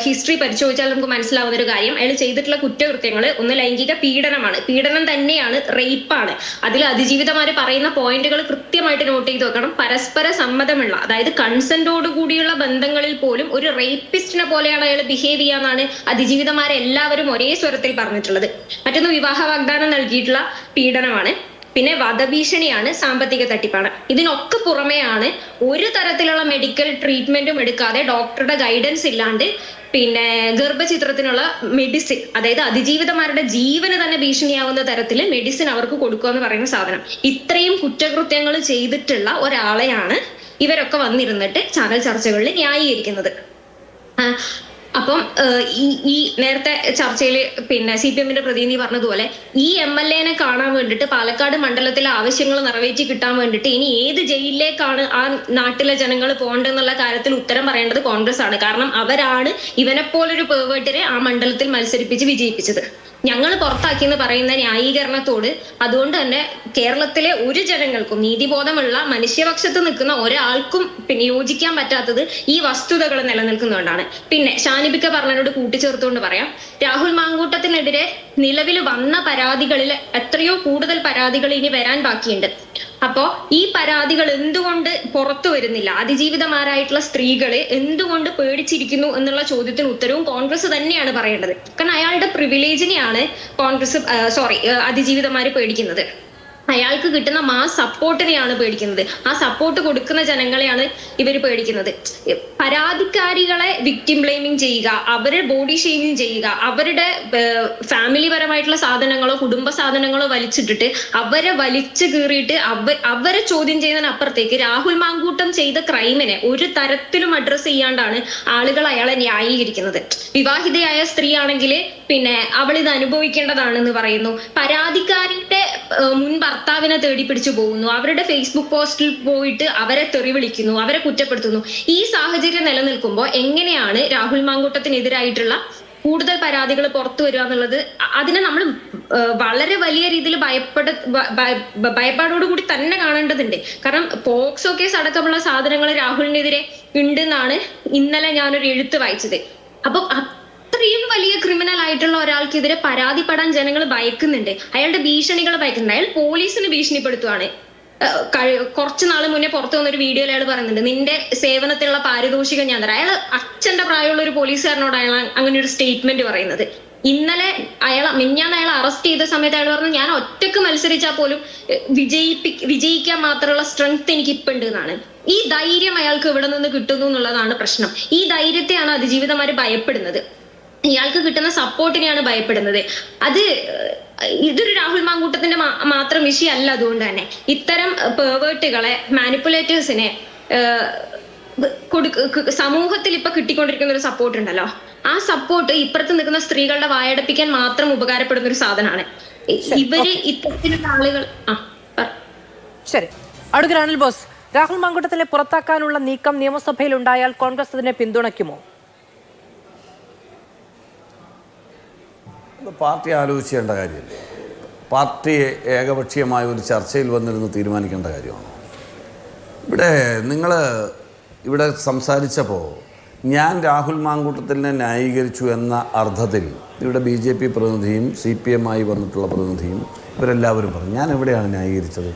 ഹിസ്റ്ററി പരിശോധിച്ചാൽ നമുക്ക് മനസ്സിലാവുന്ന ഒരു കാര്യം, അയാൾ ചെയ്തിട്ടുള്ള കുറ്റകൃത്യങ്ങൾ ഒന്ന് ലൈംഗിക പീഡനമാണ്, പീഡനം തന്നെയാണ്, റേപ്പാണ്. അതിൽ അതിജീവിതമാര് പറയുന്ന പോയിന്റുകൾ കൃത്യമായിട്ട് നോട്ട് ചെയ്ത് വെക്കണം. പരസ്പര സമ്മതമുള്ള, അതായത് കൺസെന്റോട് കൂടിയുള്ള ബന്ധങ്ങളിൽ പോലും ഒരു റേപ്പിസ്റ്റിനെ പോലെയാണ് അയാൾ ബിഹേവ് ചെയ്യാന്നാണ് അതിജീവിതമാരെല്ലാവരും ഒരേ സ്വരത്തിൽ പറഞ്ഞിട്ടുള്ളത്. മറ്റൊന്ന്, വിവാഹ വാഗ്ദാനം നൽകിയിട്ടുള്ള പീഡനമാണ്. പിന്നെ വധഭീഷണിയാണ്, സാമ്പത്തിക തട്ടിപ്പാണ്. ഇതിനൊക്കെ പുറമെയാണ് ഒരു തരത്തിലുള്ള മെഡിക്കൽ ട്രീറ്റ്മെന്റും എടുക്കാതെ, ഡോക്ടറുടെ ഗൈഡൻസ് ഇല്ലാണ്ട്, പിന്നെ ഗർഭചിത്രത്തിനുള്ള മെഡിസിൻ, അതായത് അതിജീവിതമാരുടെ ജീവന് തന്നെ ഭീഷണിയാവുന്ന തരത്തിൽ മെഡിസിൻ അവർക്ക് കൊടുക്കുക എന്ന് പറയുന്ന സാധനം. ഇത്രയും കുറ്റകൃത്യങ്ങൾ ചെയ്തിട്ടുള്ള ഒരാളെയാണ് ഇവരൊക്കെ വന്നിരുന്നിട്ട് ചാനൽ ചർച്ചകളിൽ ന്യായീകരിക്കുന്നത്. അപ്പം ഈ നേരത്തെ ചർച്ചയിൽ പിന്നെ CPM-ന്റെ പ്രതിനിധി പറഞ്ഞതുപോലെ ഈ MLA-നെ കാണാൻ വേണ്ടിയിട്ട് പാലക്കാട് മണ്ഡലത്തിലെ ആവശ്യങ്ങൾ നിറവേറ്റി കിട്ടാൻ വേണ്ടിയിട്ട് ഇനി ഏത് ജയിലിലേക്കാണ് ആ നാട്ടിലെ ജനങ്ങൾ പോകേണ്ടതെന്നുള്ള കാര്യത്തിൽ ഉത്തരം പറയേണ്ടത് കോൺഗ്രസ് ആണ്. കാരണം അവരാണ് ഇവനെപ്പോലൊരു പേവേട്ടിനെ ആ മണ്ഡലത്തിൽ മത്സരിപ്പിച്ച് വിജയിപ്പിച്ചത്. ഞങ്ങൾ പുറത്താക്കിയെന്ന് പറയുന്ന ന്യായീകരണത്തോട് അതുകൊണ്ട് തന്നെ കേരളത്തിലെ ഒരു ജനങ്ങൾക്കും, നീതിബോധമുള്ള മനുഷ്യപക്ഷത്ത് നിൽക്കുന്ന ഒരാൾക്കും പിന്നെ യോജിക്കാൻ പറ്റാത്തത് ഈ വസ്തുതകൾ നിലനിൽക്കുന്നതുകൊണ്ടാണ്. പിന്നെ ഷാനിബിക്ക പറഞ്ഞതിനോട് കൂട്ടിച്ചേർത്തുകൊണ്ട് പറയാം, രാഹുൽ മാങ്കൂട്ടത്തിനെതിരെ നിലവിൽ വന്ന പരാതികളിൽ എത്രയോ കൂടുതൽ പരാതികൾ ഇനി വരാൻ ബാക്കിയുണ്ട്. അപ്പോ ഈ പരാതികൾ എന്തുകൊണ്ട് പുറത്തു വരുന്നില്ല, അതിജീവിതമാരായിട്ടുള്ള സ്ത്രീകള് എന്തുകൊണ്ട് പേടിച്ചിരിക്കുന്നു എന്നുള്ള ചോദ്യത്തിന് ഉത്തരവും കോൺഗ്രസ് തന്നെയാണ് പറയേണ്ടത്. കാരണം അയാളുടെ പ്രിവിലേജിനെയാണ് അതിജീവിതമാര് പേടിക്കുന്നത്. അയാൾക്ക് കിട്ടുന്ന മാസ് സപ്പോർട്ടിനെയാണ് പേടിക്കുന്നത്. ആ സപ്പോർട്ട് കൊടുക്കുന്ന ജനങ്ങളെയാണ് ഇവർ പേടിക്കുന്നത്. പരാതിക്കാരികളെ വിക്ടിം ബ്ലെയിമിങ് ചെയ്യുക, അവരെ ബോഡി ഷെയ്മിങ് ചെയ്യുക, അവരുടെ ഫാമിലി പരമായിട്ടുള്ള സാധനങ്ങളോ കുടുംബ സാധനങ്ങളോ വലിച്ചിട്ടിട്ട് അവരെ വലിച്ചു കീറിയിട്ട് അവരെ ചോദ്യം ചെയ്യുന്നതിനപ്പുറത്തേക്ക് രാഹുൽ മാങ്കൂട്ടം ചെയ്ത ക്രൈമിനെ ഒരു തരത്തിലും അഡ്രസ് ചെയ്യാണ്ടാണ് ആളുകൾ അയാളെ ന്യായീകരിക്കുന്നത്. വിവാഹിതയായ സ്ത്രീ ആണെങ്കിൽ പിന്നെ അവൾ ഇത് അനുഭവിക്കേണ്ടതാണെന്ന് പറയുന്നു. പരാതിക്കാരിയുടെ മുൻ ഭർത്താവിനെ തേടി പിടിച്ചു പോകുന്നു, അവരുടെ ഫേസ്ബുക്ക് പോസ്റ്റിൽ പോയിട്ട് അവരെ തെറി വിളിക്കുന്നു, അവരെ കുറ്റപ്പെടുത്തുന്നു. ഈ സാഹചര്യം നിലനിൽക്കുമ്പോൾ എങ്ങനെയാണ് രാഹുൽ മാങ്കൂട്ടത്തിനെതിരായിട്ടുള്ള കൂടുതൽ പരാതികൾ പുറത്തു വരിക എന്നുള്ളത്? അതിനെ നമ്മൾ വളരെ വലിയ രീതിയിൽ ഭയപ്പാടോടുകൂടി തന്നെ കാണേണ്ടതുണ്ട്. കാരണം പോക്സോ കേസ് അടക്കമുള്ള സാധനങ്ങൾ രാഹുലിനെതിരെ ഉണ്ടെന്നാണ് ഇന്നലെ ഞാനൊരു എഴുത്ത് വായിച്ചത്. അപ്പൊ അത്രയും വലിയ ക്രിമിനൽ ആയിട്ടുള്ള ഒരാൾക്കെതിരെ പരാതിപ്പെടാൻ ജനങ്ങൾ ഭയക്കുന്നുണ്ട്. അയാളുടെ ഭീഷണികൾ ഭയക്കുന്നുണ്ട്. അയാൾ പോലീസിന് ഭീഷണിപ്പെടുത്തുവാണ്. കുറച്ചു നാള് മുന്നേ പുറത്തു വന്നൊരു വീഡിയോയിൽ അയാൾ പറയുന്നുണ്ട്, നിന്റെ സേവനത്തിലുള്ള പാരിതോഷികം ഞാൻ തരാം. അയാൾ അച്ഛന്റെ പ്രായമുള്ള ഒരു പോലീസുകാരനോട് അയാൾ അങ്ങനെ ഒരു സ്റ്റേറ്റ്മെന്റ് പറയുന്നത്. ഇന്നലെ മിഞ്ഞാന്ന് അയാൾ അറസ്റ്റ് ചെയ്ത സമയത്ത് അയാൾ പറഞ്ഞു, ഞാൻ ഒറ്റക്ക് മത്സരിച്ചാൽ പോലും വിജയിക്കാൻ മാത്രമുള്ള സ്ട്രെങ്ത് എനിക്ക് ഇപ്പൊ ഉണ്ട് എന്നാണ്. ഈ ധൈര്യം അയാൾക്ക് ഇവിടെ നിന്ന് കിട്ടുന്നു എന്നുള്ളതാണ് പ്രശ്നം. ഈ ധൈര്യത്തെയാണ് അതിജീവിതമാര് ഭയപ്പെടുന്നത്. ഇയാൾക്ക് കിട്ടുന്ന സപ്പോർട്ടിനെയാണ് ഭയപ്പെടുന്നത്. ഇതൊരു രാഹുൽ മാങ്കൂട്ടത്തിന്റെ മാത്രം വിഷയമല്ല. അതുകൊണ്ട് തന്നെ ഇത്തരം പേവേർട്ടുകളെ, മാനിപ്പുലേറ്റേഴ്സിനെ സമൂഹത്തിൽ ഇപ്പൊ കിട്ടിക്കൊണ്ടിരിക്കുന്ന ഒരു സപ്പോർട്ട് ഉണ്ടല്ലോ, ആ സപ്പോർട്ട് ഇപ്പുറത്ത് നിൽക്കുന്ന സ്ത്രീകളുടെ വായടപ്പിക്കാൻ മാത്രം ഉപകാരപ്പെടുന്ന ഒരു സാധനമാണ്. ഇവര് ഇത്തരത്തിലുള്ള ആളുകൾ ശരി. അഡ്വക്കേറ്റ് അനിൽ ബോസ്, രാഹുൽ മാങ്കൂട്ടത്തിനെ പുറത്താക്കാനുള്ള നീക്കം നിയമസഭയിൽ ഉണ്ടായാൽ കോൺഗ്രസ് അതിനെ പിന്തുണയ്ക്കുമോ? പാർട്ടി ആലോചിക്കേണ്ട കാര്യമല്ലേ? പാർട്ടി ഏകപക്ഷീയമായ ഒരു ചർച്ചയിൽ വന്നിരുന്ന് തീരുമാനിക്കേണ്ട കാര്യമാണ്. ഇവിടെ സംസാരിച്ചപ്പോൾ ഞാൻ രാഹുൽ മാങ്കൂട്ടത്തിനെ ന്യായീകരിച്ചു എന്ന അർത്ഥത്തിൽ ഇവിടെ BJP പ്രതിനിധിയും CPM-ആയി വന്നിട്ടുള്ള പ്രതിനിധിയും ഇവരെല്ലാവരും പറഞ്ഞു. ഞാൻ എവിടെയാണ് ന്യായീകരിച്ചത്?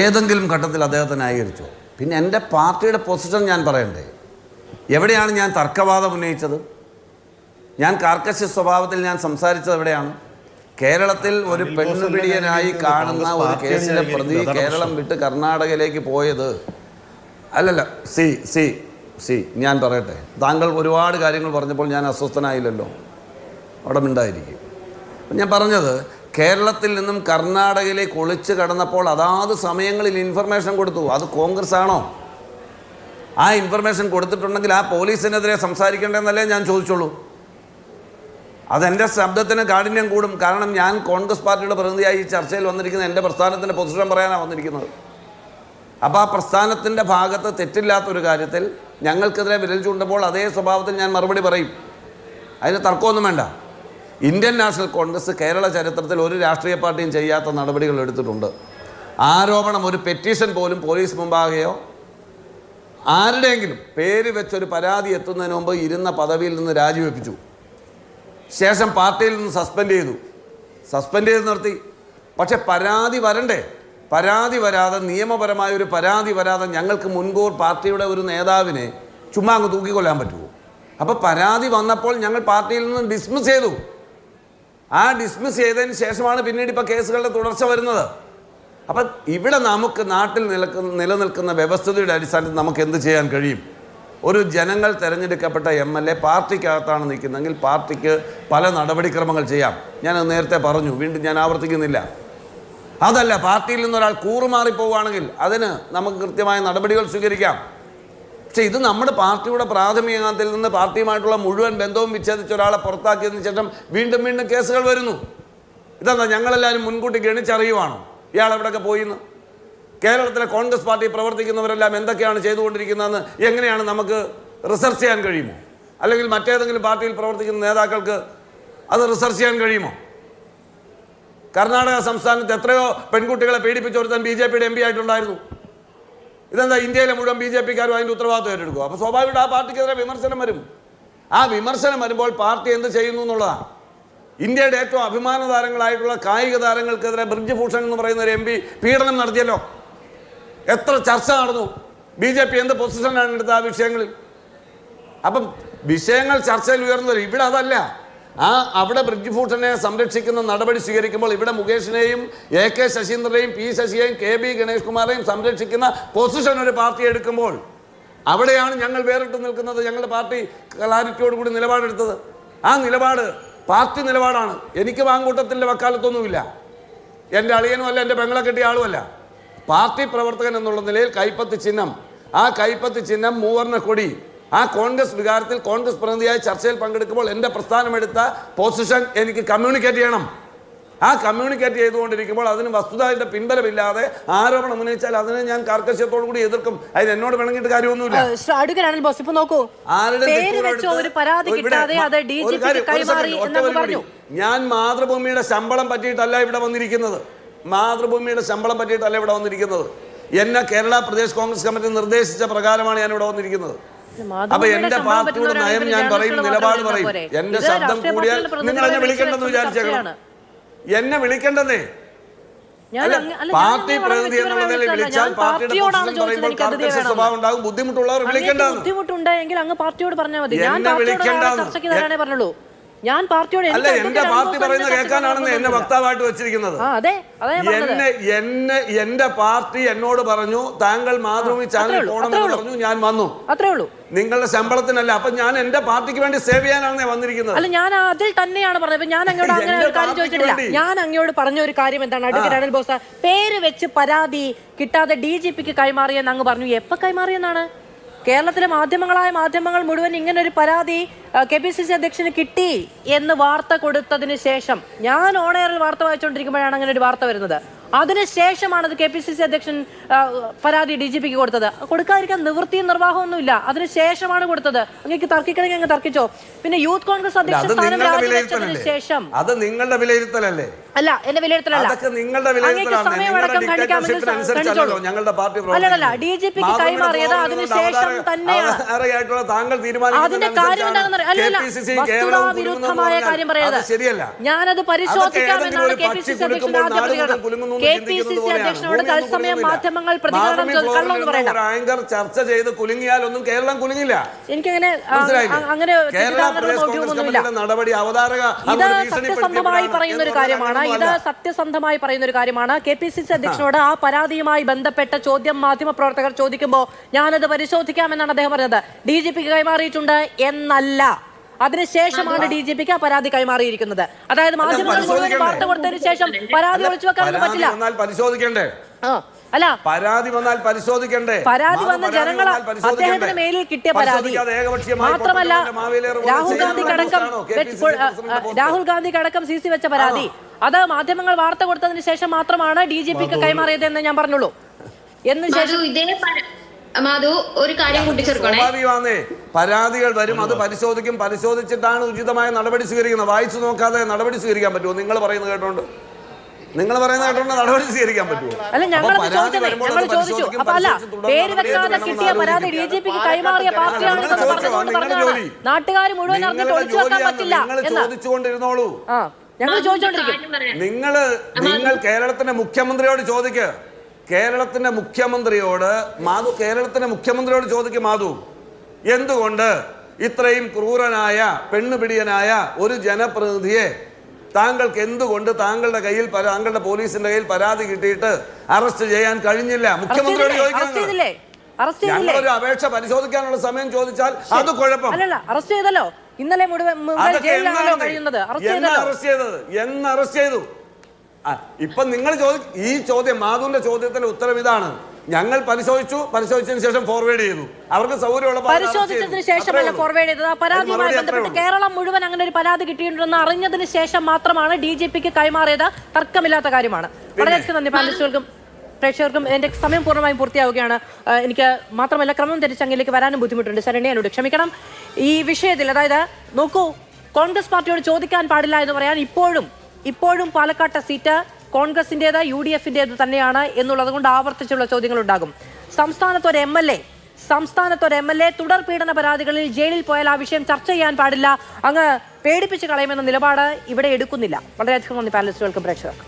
ഏതെങ്കിലും ഘട്ടത്തിൽ അദ്ദേഹത്തെ ന്യായീകരിച്ചോ? പിന്നെ എൻ്റെ പാർട്ടിയുടെ പൊസിഷൻ ഞാൻ പറയണ്ടേ? എവിടെയാണ് ഞാൻ തർക്കവാദം ഉന്നയിച്ചത്? ഞാൻ കാർക്കശ്യ സ്വഭാവത്തിൽ ഞാൻ സംസാരിച്ചത് എവിടെയാണ്? കേരളത്തിൽ ഒരു പെണ്ണുപിടിയനായി കാണുന്ന ഒരു കേസിലെ പ്രതി കേരളം വിട്ട് കർണാടകയിലേക്ക് പോയത് അല്ലല്ല. ഞാൻ പറയട്ടെ, താങ്കൾ ഒരുപാട് കാര്യങ്ങൾ പറഞ്ഞപ്പോൾ ഞാൻ അസ്വസ്ഥനായില്ലല്ലോ, അവിടെ മിണ്ടായിരിക്കും. ഞാൻ പറഞ്ഞത്, കേരളത്തിൽ നിന്നും കർണാടകയിലേക്ക് ഒളിച്ചു കടന്നപ്പോൾ അതാത് സമയങ്ങളിൽ ഇൻഫർമേഷൻ കൊടുത്തു. അത് കോൺഗ്രസ് ആണോ? ആ ഇൻഫർമേഷൻ കൊടുത്തിട്ടുണ്ടെങ്കിൽ ആ പോലീസിനെതിരെ സംസാരിക്കേണ്ടതെന്നല്ലേ ഞാൻ ചോദിച്ചോളൂ. അതെൻ്റെ ശബ്ദത്തിന് കാഠിന്യം കൂടും. കാരണം ഞാൻ കോൺഗ്രസ് പാർട്ടിയുടെ പ്രതിനിധിയായി ഈ ചർച്ചയിൽ വന്നിരിക്കുന്നത് എൻ്റെ പ്രസ്ഥാനത്തിൻ്റെ പൊസിഷൻ പറയാനാണ് വന്നിരിക്കുന്നത്. അപ്പോൾ ആ പ്രസ്ഥാനത്തിൻ്റെ ഭാഗത്ത് തെറ്റില്ലാത്തൊരു കാര്യത്തിൽ ഞങ്ങൾക്കെതിരെ വിരൽ ചൂണ്ടുമ്പോൾ അതേ സ്വഭാവത്തിൽ ഞാൻ മറുപടി പറയും. അതിന് തർക്കമൊന്നും വേണ്ട. ഇന്ത്യൻ നാഷണൽ കോൺഗ്രസ് കേരള ചരിത്രത്തിൽ ഒരു രാഷ്ട്രീയ പാർട്ടിയും ചെയ്യാത്ത നടപടികൾ എടുത്തിട്ടുണ്ട്. ആരോപണം, ഒരു പെറ്റീഷൻ പോലും പോലീസ് മുമ്പാകെയോ ആരുടെയെങ്കിലും പേര് വെച്ചൊരു പരാതി എത്തുന്നതിന് മുമ്പ് ഇരുന്ന പദവിയിൽ നിന്ന് രാജിവെപ്പിച്ചു. ശേഷം പാർട്ടിയിൽ നിന്ന് സസ്പെൻഡ് ചെയ്ത് നിർത്തി. പക്ഷെ പരാതി വരണ്ടേ? പരാതി വരാതെ, നിയമപരമായ ഒരു പരാതി വരാതെ ഞങ്ങൾക്ക് മുൻകൂർ പാർട്ടിയുടെ ഒരു നേതാവിനെ ചുമ്മാ അങ്ങ് തൂക്കിക്കൊല്ലാൻ പറ്റുമോ? അപ്പോൾ പരാതി വന്നപ്പോൾ ഞങ്ങൾ പാർട്ടിയിൽ നിന്ന് ഡിസ്മിസ് ചെയ്തു. ആ ഡിസ്മിസ് ചെയ്തതിന് ശേഷമാണ് പിന്നീട് ഇപ്പോൾ കേസുകളുടെ തുടർച്ച വരുന്നത്. അപ്പം ഇവിടെ നമുക്ക് നാട്ടിൽ നിലനിൽക്കുന്ന വ്യവസ്ഥിതിയുടെ അടിസ്ഥാനത്തിൽ നമുക്ക് എന്ത് ചെയ്യാൻ കഴിയും? ഒരു ജനങ്ങൾ തിരഞ്ഞെടുക്കപ്പെട്ട MLA പാർട്ടിക്കകത്താണ് നിൽക്കുന്നതെങ്കിൽ പാർട്ടിക്ക് പല നടപടിക്രമങ്ങൾ ചെയ്യാം. ഞാനത് നേരത്തെ പറഞ്ഞു, വീണ്ടും ഞാൻ ആവർത്തിക്കുന്നില്ല. അതല്ല, പാർട്ടിയിൽ നിന്നൊരാൾ കൂറുമാറിപ്പോവുകയാണെങ്കിൽ അതിന് നമുക്ക് കൃത്യമായ നടപടികൾ സ്വീകരിക്കാം. പക്ഷെ ഇത് നമ്മുടെ പാർട്ടിയുടെ പ്രാഥമിക അംഗത്തിൽ നിന്ന് പാർട്ടിയുമായിട്ടുള്ള മുഴുവൻ ബന്ധവും വിച്ഛേദിച്ച ഒരാളെ പുറത്താക്കിയതിന് ശേഷം വീണ്ടും വീണ്ടും കേസുകൾ വരുന്നു. ഇതെന്താ ഞങ്ങളെല്ലാവരും മുൻകൂട്ടി ഗണിച്ചറിയുവാണോ ഇയാൾ എവിടെയൊക്കെ പോയിന്ന്? കേരളത്തിലെ കോൺഗ്രസ് പാർട്ടി പ്രവർത്തിക്കുന്നവരെല്ലാം എന്തൊക്കെയാണ് ചെയ്തുകൊണ്ടിരിക്കുന്നതെന്ന് എങ്ങനെയാണ് നമുക്ക് റിസർച്ച് ചെയ്യാൻ കഴിയുമോ? അല്ലെങ്കിൽ മറ്റേതെങ്കിലും പാർട്ടിയിൽ പ്രവർത്തിക്കുന്ന നേതാക്കൾക്ക് അത് റിസർച്ച് ചെയ്യാൻ കഴിയുമോ? കർണാടക സംസ്ഥാനത്ത് എത്രയോ പെൺകുട്ടികളെ പീഡിപ്പിച്ച ഒരുത്തൻ BJPയുടെ MP ആയിട്ടുണ്ടായിരുന്നു. ഇതെന്താ ഇന്ത്യയിലെ മുഴുവൻ BJPക്കാരും അതിൻ്റെ ഉത്തരവാദിത്വം ഏറ്റെടുക്കുക? അപ്പോൾ സ്വാഭാവികമായിട്ട് ആ പാർട്ടിക്കെതിരെ വിമർശനം വരും. ആ വിമർശനം വരുമ്പോൾ പാർട്ടി എന്ത് ചെയ്യുന്നു എന്നുള്ളതാണ്. ഇന്ത്യയുടെ ഏറ്റവും അഭിമാന താരങ്ങളായിട്ടുള്ള കായിക താരങ്ങൾക്കെതിരെ ബ്രിജ് ഭൂഷൺ എന്ന് പറയുന്ന ഒരു MP പീഡനം നടത്തിയല്ലോ. എത്ര ചർച്ച നടന്നു? BJP എന്ത് പൊസിഷനാണ് എടുത്ത ആ വിഷയങ്ങളിൽ? അപ്പം വിഷയങ്ങൾ ചർച്ചയിൽ ഉയർന്നു വരും. ഇവിടെ അതല്ല. അവിടെ ബ്രിജ് ഭൂഷണെ സംരക്ഷിക്കുന്ന നടപടി സ്വീകരിക്കുമ്പോൾ ഇവിടെ മുകേഷിനെയും AK ശശീന്ദ്രനെയും P ശശിയെയും KB ഗണേഷ് കുമാറിനെയും സംരക്ഷിക്കുന്ന പൊസിഷൻ ഒരു പാർട്ടി എടുക്കുമ്പോൾ അവിടെയാണ് ഞങ്ങൾ വേറിട്ട് നിൽക്കുന്നത്. ഞങ്ങളുടെ പാർട്ടി ക്ലാരിറ്റിയോടുകൂടി നിലപാടെടുത്തത്. ആ നിലപാട് പാർട്ടി നിലപാടാണ്. എനിക്ക് വാങ്കൂട്ടത്തിൻ്റെ വക്കാലത്തൊന്നുമില്ല. എൻ്റെ അളിയനും അല്ല, എൻ്റെ പെങ്ങളെ കെട്ടിയ ആളുമല്ല. പാർട്ടി പ്രവർത്തകൻ എന്നുള്ള നിലയിൽ കൈപ്പത്തി ചിഹ്നം, ആ കൈപ്പത്തി ചിഹ്നം മൂവർണ്ണ കൊടി, ആ കോൺഗ്രസ് വികാരത്തിൽ കോൺഗ്രസ് പ്രതിനിധിയായി ചർച്ചയിൽ പങ്കെടുക്കുമ്പോൾ എൻ്റെ പ്രസ്ഥാനമെടുത്ത പൊസിഷൻ എനിക്ക് കമ്മ്യൂണിക്കേറ്റ് ചെയ്യണം. ആ കമ്മ്യൂണിക്കേറ്റ് ചെയ്തുകൊണ്ടിരിക്കുമ്പോൾ അതിന് വസ്തുതയുടെ പിൻബലമില്ലാതെ ആരോപണം ഉന്നയിച്ചാൽ അതിനെ ഞാൻ കാർക്കശ്യത്തോടു കൂടി എതിർക്കും. അതിന് എന്നോട് വേണമെങ്കിൽ കാര്യമൊന്നുമില്ല. ഞാൻ മാതൃഭൂമിയുടെ ശമ്പളം പറ്റിയിട്ടല്ല ഇവിടെ വന്നിരിക്കുന്നത്. എന്നെ കേരള പ്രദേശ് കോൺഗ്രസ് കമ്മിറ്റി നിർദ്ദേശിച്ച പ്രകാരമാണ് ഞാൻ ഇവിടെ വന്നിരിക്കുന്നത്. അപ്പൊ എന്റെ പാർട്ടിയുടെ നയം ഞാൻ പറയും, നിലപാട് പറയും. എന്റെ ശബ്ദം കൂടിയാൽ നിങ്ങൾ എന്നെ വിളിക്കേണ്ടെന്ന് വിചാരിച്ചേക്കണം. എന്നെ വിളിക്കേണ്ടെന്നേ. പാർട്ടി പ്രതിനിധി എന്നുള്ള നിലയിൽ വിളിച്ചാൽ പാർട്ടിയുടെ സ്വഭാവം ഉണ്ടാകും. ബുദ്ധിമുട്ടുള്ളവർ വിളിക്കേണ്ടതാണ്. ബുദ്ധിമുട്ടുണ്ടെങ്കിൽ അങ്ങ് പാർട്ടിയോട് പറഞ്ഞാൽ മതി. എന്നെ വിളിക്കേണ്ടതാണ്. ഞാൻ പാർട്ടിയോട് അല്ല, എന്റെ പാർട്ടി പറയുന്നത് കേൾക്കാനാണെന്ന് എന്നെ വക്താവായിട്ട് വെച്ചിരിക്കുന്നത്. എന്റെ പാർട്ടി എന്നോട് പറഞ്ഞു താങ്കൾ മാതൃഭൂമി ചാനൽ പോകണമെന്ന് പറഞ്ഞു. ഞാൻ വന്നു. അത്രേ ഉള്ളൂ. നിങ്ങളുടെ ശമ്പളത്തിനല്ല. അപ്പൊ ഞാൻ എന്റെ പാർട്ടിക്ക് വേണ്ടി സേവ് ചെയ്യാനാണ് വന്നിരിക്കുന്നത്. അല്ല, ഞാൻ അതിൽ തന്നെയാണ് പറഞ്ഞത്. ഞാൻ അങ്ങോട്ട് അങ്ങനെ ഒരു കാര്യം ചോദിച്ചിട്ടില്ല. ഞാൻ അങ്ങോട് പറഞ്ഞ ഒരു കാര്യം എന്താണ്, അഡ്വക്കേറ്റ് അനിൽ ബോസ് പേര് വെച്ച് പരാതി കിട്ടാതെ DGPക്ക് കൈമാറിയെന്ന് അങ്ങ് പറഞ്ഞു. എപ്പോ കൈമാറിയെന്നാണ്? കേരളത്തിലെ മാധ്യമങ്ങൾ മുഴുവൻ ഇങ്ങനെ ഒരു പരാതി KPCC അധ്യക്ഷന് കിട്ടി എന്ന് വാർത്ത കൊടുത്തതിന് ശേഷം, ഞാൻ ഓണെയറിൽ വാർത്ത വായിച്ചുകൊണ്ടിരിക്കുമ്പോഴാണ് അങ്ങനെ ഒരു വാർത്ത വരുന്നത്. അതിനുശേഷമാണ് അത് KPCC അധ്യക്ഷൻ പരാതി DGPക്ക് കൊടുത്തത്. കൊടുക്കാതിരിക്കാൻ നിവൃത്തിയും നിർവാഹമൊന്നുമില്ല. അതിനുശേഷമാണ് കൊടുത്തത്. അങ്ങേക്ക് തർക്കിക്കണമെങ്കിൽ അങ്ങ് തർക്കിച്ചോ. പിന്നെ യൂത്ത് കോൺഗ്രസ് അധ്യക്ഷ സ്ഥാനം രാജിവെച്ചതിന് ശേഷം അത് നിങ്ങളുടെ വിലയിരുത്തലല്ലേ? അല്ല, എന്റെ വിലയിരുത്തലല്ല. അങ്ങേക്ക് സമയമടക്കം ഖണ്ഡിക്കാമെങ്കിൽ ഖണ്ഡിച്ചോളൂ. അല്ലല്ല, DGPക്ക് കൈമാറിയത് അതിനുശേഷം തന്നെയാണ്. അതിന്റെ കാര്യം എന്താണെന്ന് അല്ലല്ല, വസ്തുതാവിരുദ്ധമായ കാര്യം പറയുന്നത് ഞാനത് പരിശോധിക്കാമെന്നാണ് KPCC അധ്യക്ഷന്റെ ആദ്യ പ്രതികരണം. KPCC അധ്യക്ഷനോട് തത്സമയം മാധ്യമങ്ങൾ പ്രതികരണം കള്ളെന്ന് പറയണ്ട. ചർച്ച ചെയ്ത് കുലുങ്ങിയാലൊന്നും കേരളം കുലുങ്ങില്ല. എനിക്കങ്ങനെ അങ്ങനെ ഇത് സത്യസന്ധമായി പറയുന്ന ഒരു കാര്യമാണ്. KPCC അധ്യക്ഷനോട് ആ പരാതിയുമായി ബന്ധപ്പെട്ട ചോദ്യം മാധ്യമപ്രവർത്തകർ ചോദിക്കുമ്പോൾ ഞാനത് പരിശോധിക്കാമെന്നാണ് അദ്ദേഹം പറഞ്ഞത്. DGPക്ക് കൈമാറിയിട്ടുണ്ട് എന്നല്ല. അതിനുശേഷമാണ് DGPക്ക് ആ പരാതി കൈമാറിയിരിക്കുന്നത്. അതായത് മാധ്യമങ്ങൾ മുഴുവൻ വാർത്ത കൊടുത്തതിന് ശേഷം പരാതി ഒളിച്ചു വെക്കാനൊന്നും പറ്റില്ല. പരിശോധിക്കണ്ടേ? അല്ല, പരാതി വന്നാൽ പരിശോധിക്കണ്ടേ? പരാതി വന്ന ജനങ്ങൾ അദ്ദേഹത്തിന് മേലിൽ കിട്ടിയ പരാതി മാത്രമല്ല, രാഹുൽ ഗാന്ധിക്കടക്കം CC വെച്ച പരാതി, അത് മാധ്യമങ്ങൾ വാർത്ത കൊടുത്തതിന് ശേഷം മാത്രമാണ് DGPക്ക് കൈമാറിയത് എന്ന് ഞാൻ പറഞ്ഞുള്ളൂ. ഒരു കാര്യം സ്വാഭാവികമാണേ, പരാതികൾ വരും, അത് പരിശോധിക്കും. പരിശോധിച്ചിട്ടാണ് ഉചിതമായ നടപടി സ്വീകരിക്കുന്നത്. വായിച്ചു നോക്കാതെ നടപടി സ്വീകരിക്കാൻ പറ്റുമോ? നിങ്ങൾ പറയുന്നത് കേട്ടോണ്ട് നിങ്ങൾ പറയുന്ന കേട്ടോണ്ട് നടപടി സ്വീകരിക്കാൻ പറ്റുമോ? അല്ല, ഞങ്ങൾ ചോദിച്ചു. അപ്പൊ അല്ല, പേര് വെക്കാതെ കിട്ടിയ പരാതി DGPക്ക് കൈമാറിയ പാർട്ടിയാണെന്ന് പറഞ്ഞതാണ്. നാട്ടുകാർ മുഴുവൻ അറിഞ്ഞിട്ട് ഒളിച്ചു വെക്കാൻ പറ്റില്ല എന്ന് ചോദിച്ചുകൊണ്ടിരുന്നോളൂ. ഞങ്ങൾ ചോദിച്ചോണ്ടിരിക്കും. നിങ്ങൾ കേരളത്തിന്റെ മുഖ്യമന്ത്രിയോട് ചോദിക്കുക. കേരളത്തിന്റെ മുഖ്യമന്ത്രിയോട് ചോദിക്കും. മാധു, എന്തുകൊണ്ട് ഇത്രയും ക്രൂരനായ പെണ്ണുപിടിയനായ ഒരു ജനപ്രതിനിധിയെ താങ്കൾക്ക് എന്തുകൊണ്ട് താങ്കളുടെ പോലീസിന്റെ കയ്യിൽ പരാതി കിട്ടിയിട്ട് അറസ്റ്റ് ചെയ്യാൻ കഴിഞ്ഞില്ല? മുഖ്യമന്ത്രിയോട് ചോദിക്കുന്നത്. ഞങ്ങളൊരു അപേക്ഷ പരിശോധിക്കാനുള്ള സമയം ചോദിച്ചാൽ അത് കുഴപ്പം. അല്ലല്ല, അറസ്റ്റ് ചെയ്തല്ലോ. ഇന്നലെ മുഴുവൻ കഴിയുന്നത്. എന്ന് അറസ്റ്റ് ചെയ്തു. ഇപ്പൊ നിങ്ങൾ ഈ ചോദ്യം, മാധുവിന്റെ ചോദ്യത്തിന്റെ ഉത്തരം ഇതാണ്. ഞങ്ങൾ പരിശോധിച്ചതിന് ശേഷം ഫോർവേഡ് ചെയ്തു. അവർക്ക് സൗകര്യമുള്ള പരിശോധിച്ചതിന് ശേഷമല്ല ഫോർവേഡ് ചെയ്തത്. ആ പരാതിയുമായി ബന്ധപ്പെട്ട് കേരളം മുഴുവൻ അങ്ങനെ ഒരു പരാതി കിട്ടിയിട്ടുണ്ടെന്ന് അറിഞ്ഞതിന് ശേഷം മാത്രമാണ് DGPക്ക് കൈമാറിയത്. തർക്കമില്ലാത്ത കാര്യമാണ്. വളരെയധികം നന്ദി പാനലിസ്റ്റുകൾക്കും പ്രേക്ഷകർക്കും. എന്റെ സമയം പൂർണ്ണമായും പൂർത്തിയാവുകയാണ്. എനിക്ക് മാത്രമല്ല, ക്രമം തിരിച്ചങ്ങിലേക്ക് വരാനും ബുദ്ധിമുട്ടുണ്ട്. ശരണ്യനോട് ക്ഷമിക്കണം. ഈ വിഷയത്തിൽ, അതായത് നോക്കൂ, കോൺഗ്രസ് പാർട്ടിയോട് ചോദിക്കാൻ പാടില്ല എന്ന് പറയാൻ ഇപ്പോഴും പാലക്കാട്ടെ സീറ്റ് കോൺഗ്രസിൻ്റെത് UDFിൻ്റേത് തന്നെയാണ് എന്നുള്ളത് കൊണ്ട് ആവർത്തിച്ചുള്ള ചോദ്യങ്ങൾ ഉണ്ടാകും. സംസ്ഥാനത്തൊരു MLA തുടർ പീഡന പരാതികളിൽ ജയിലിൽ പോയാൽ ആ വിഷയം ചർച്ച ചെയ്യാൻ പാടില്ല, അങ്ങ് പേടിപ്പിച്ച് കളയുമെന്ന നിലപാട് ഇവിടെ എടുക്കുന്നില്ല. വളരെയധികം നന്ദി പാനലിസ്റ്റുകൾക്കും പ്രേക്ഷകർക്കും.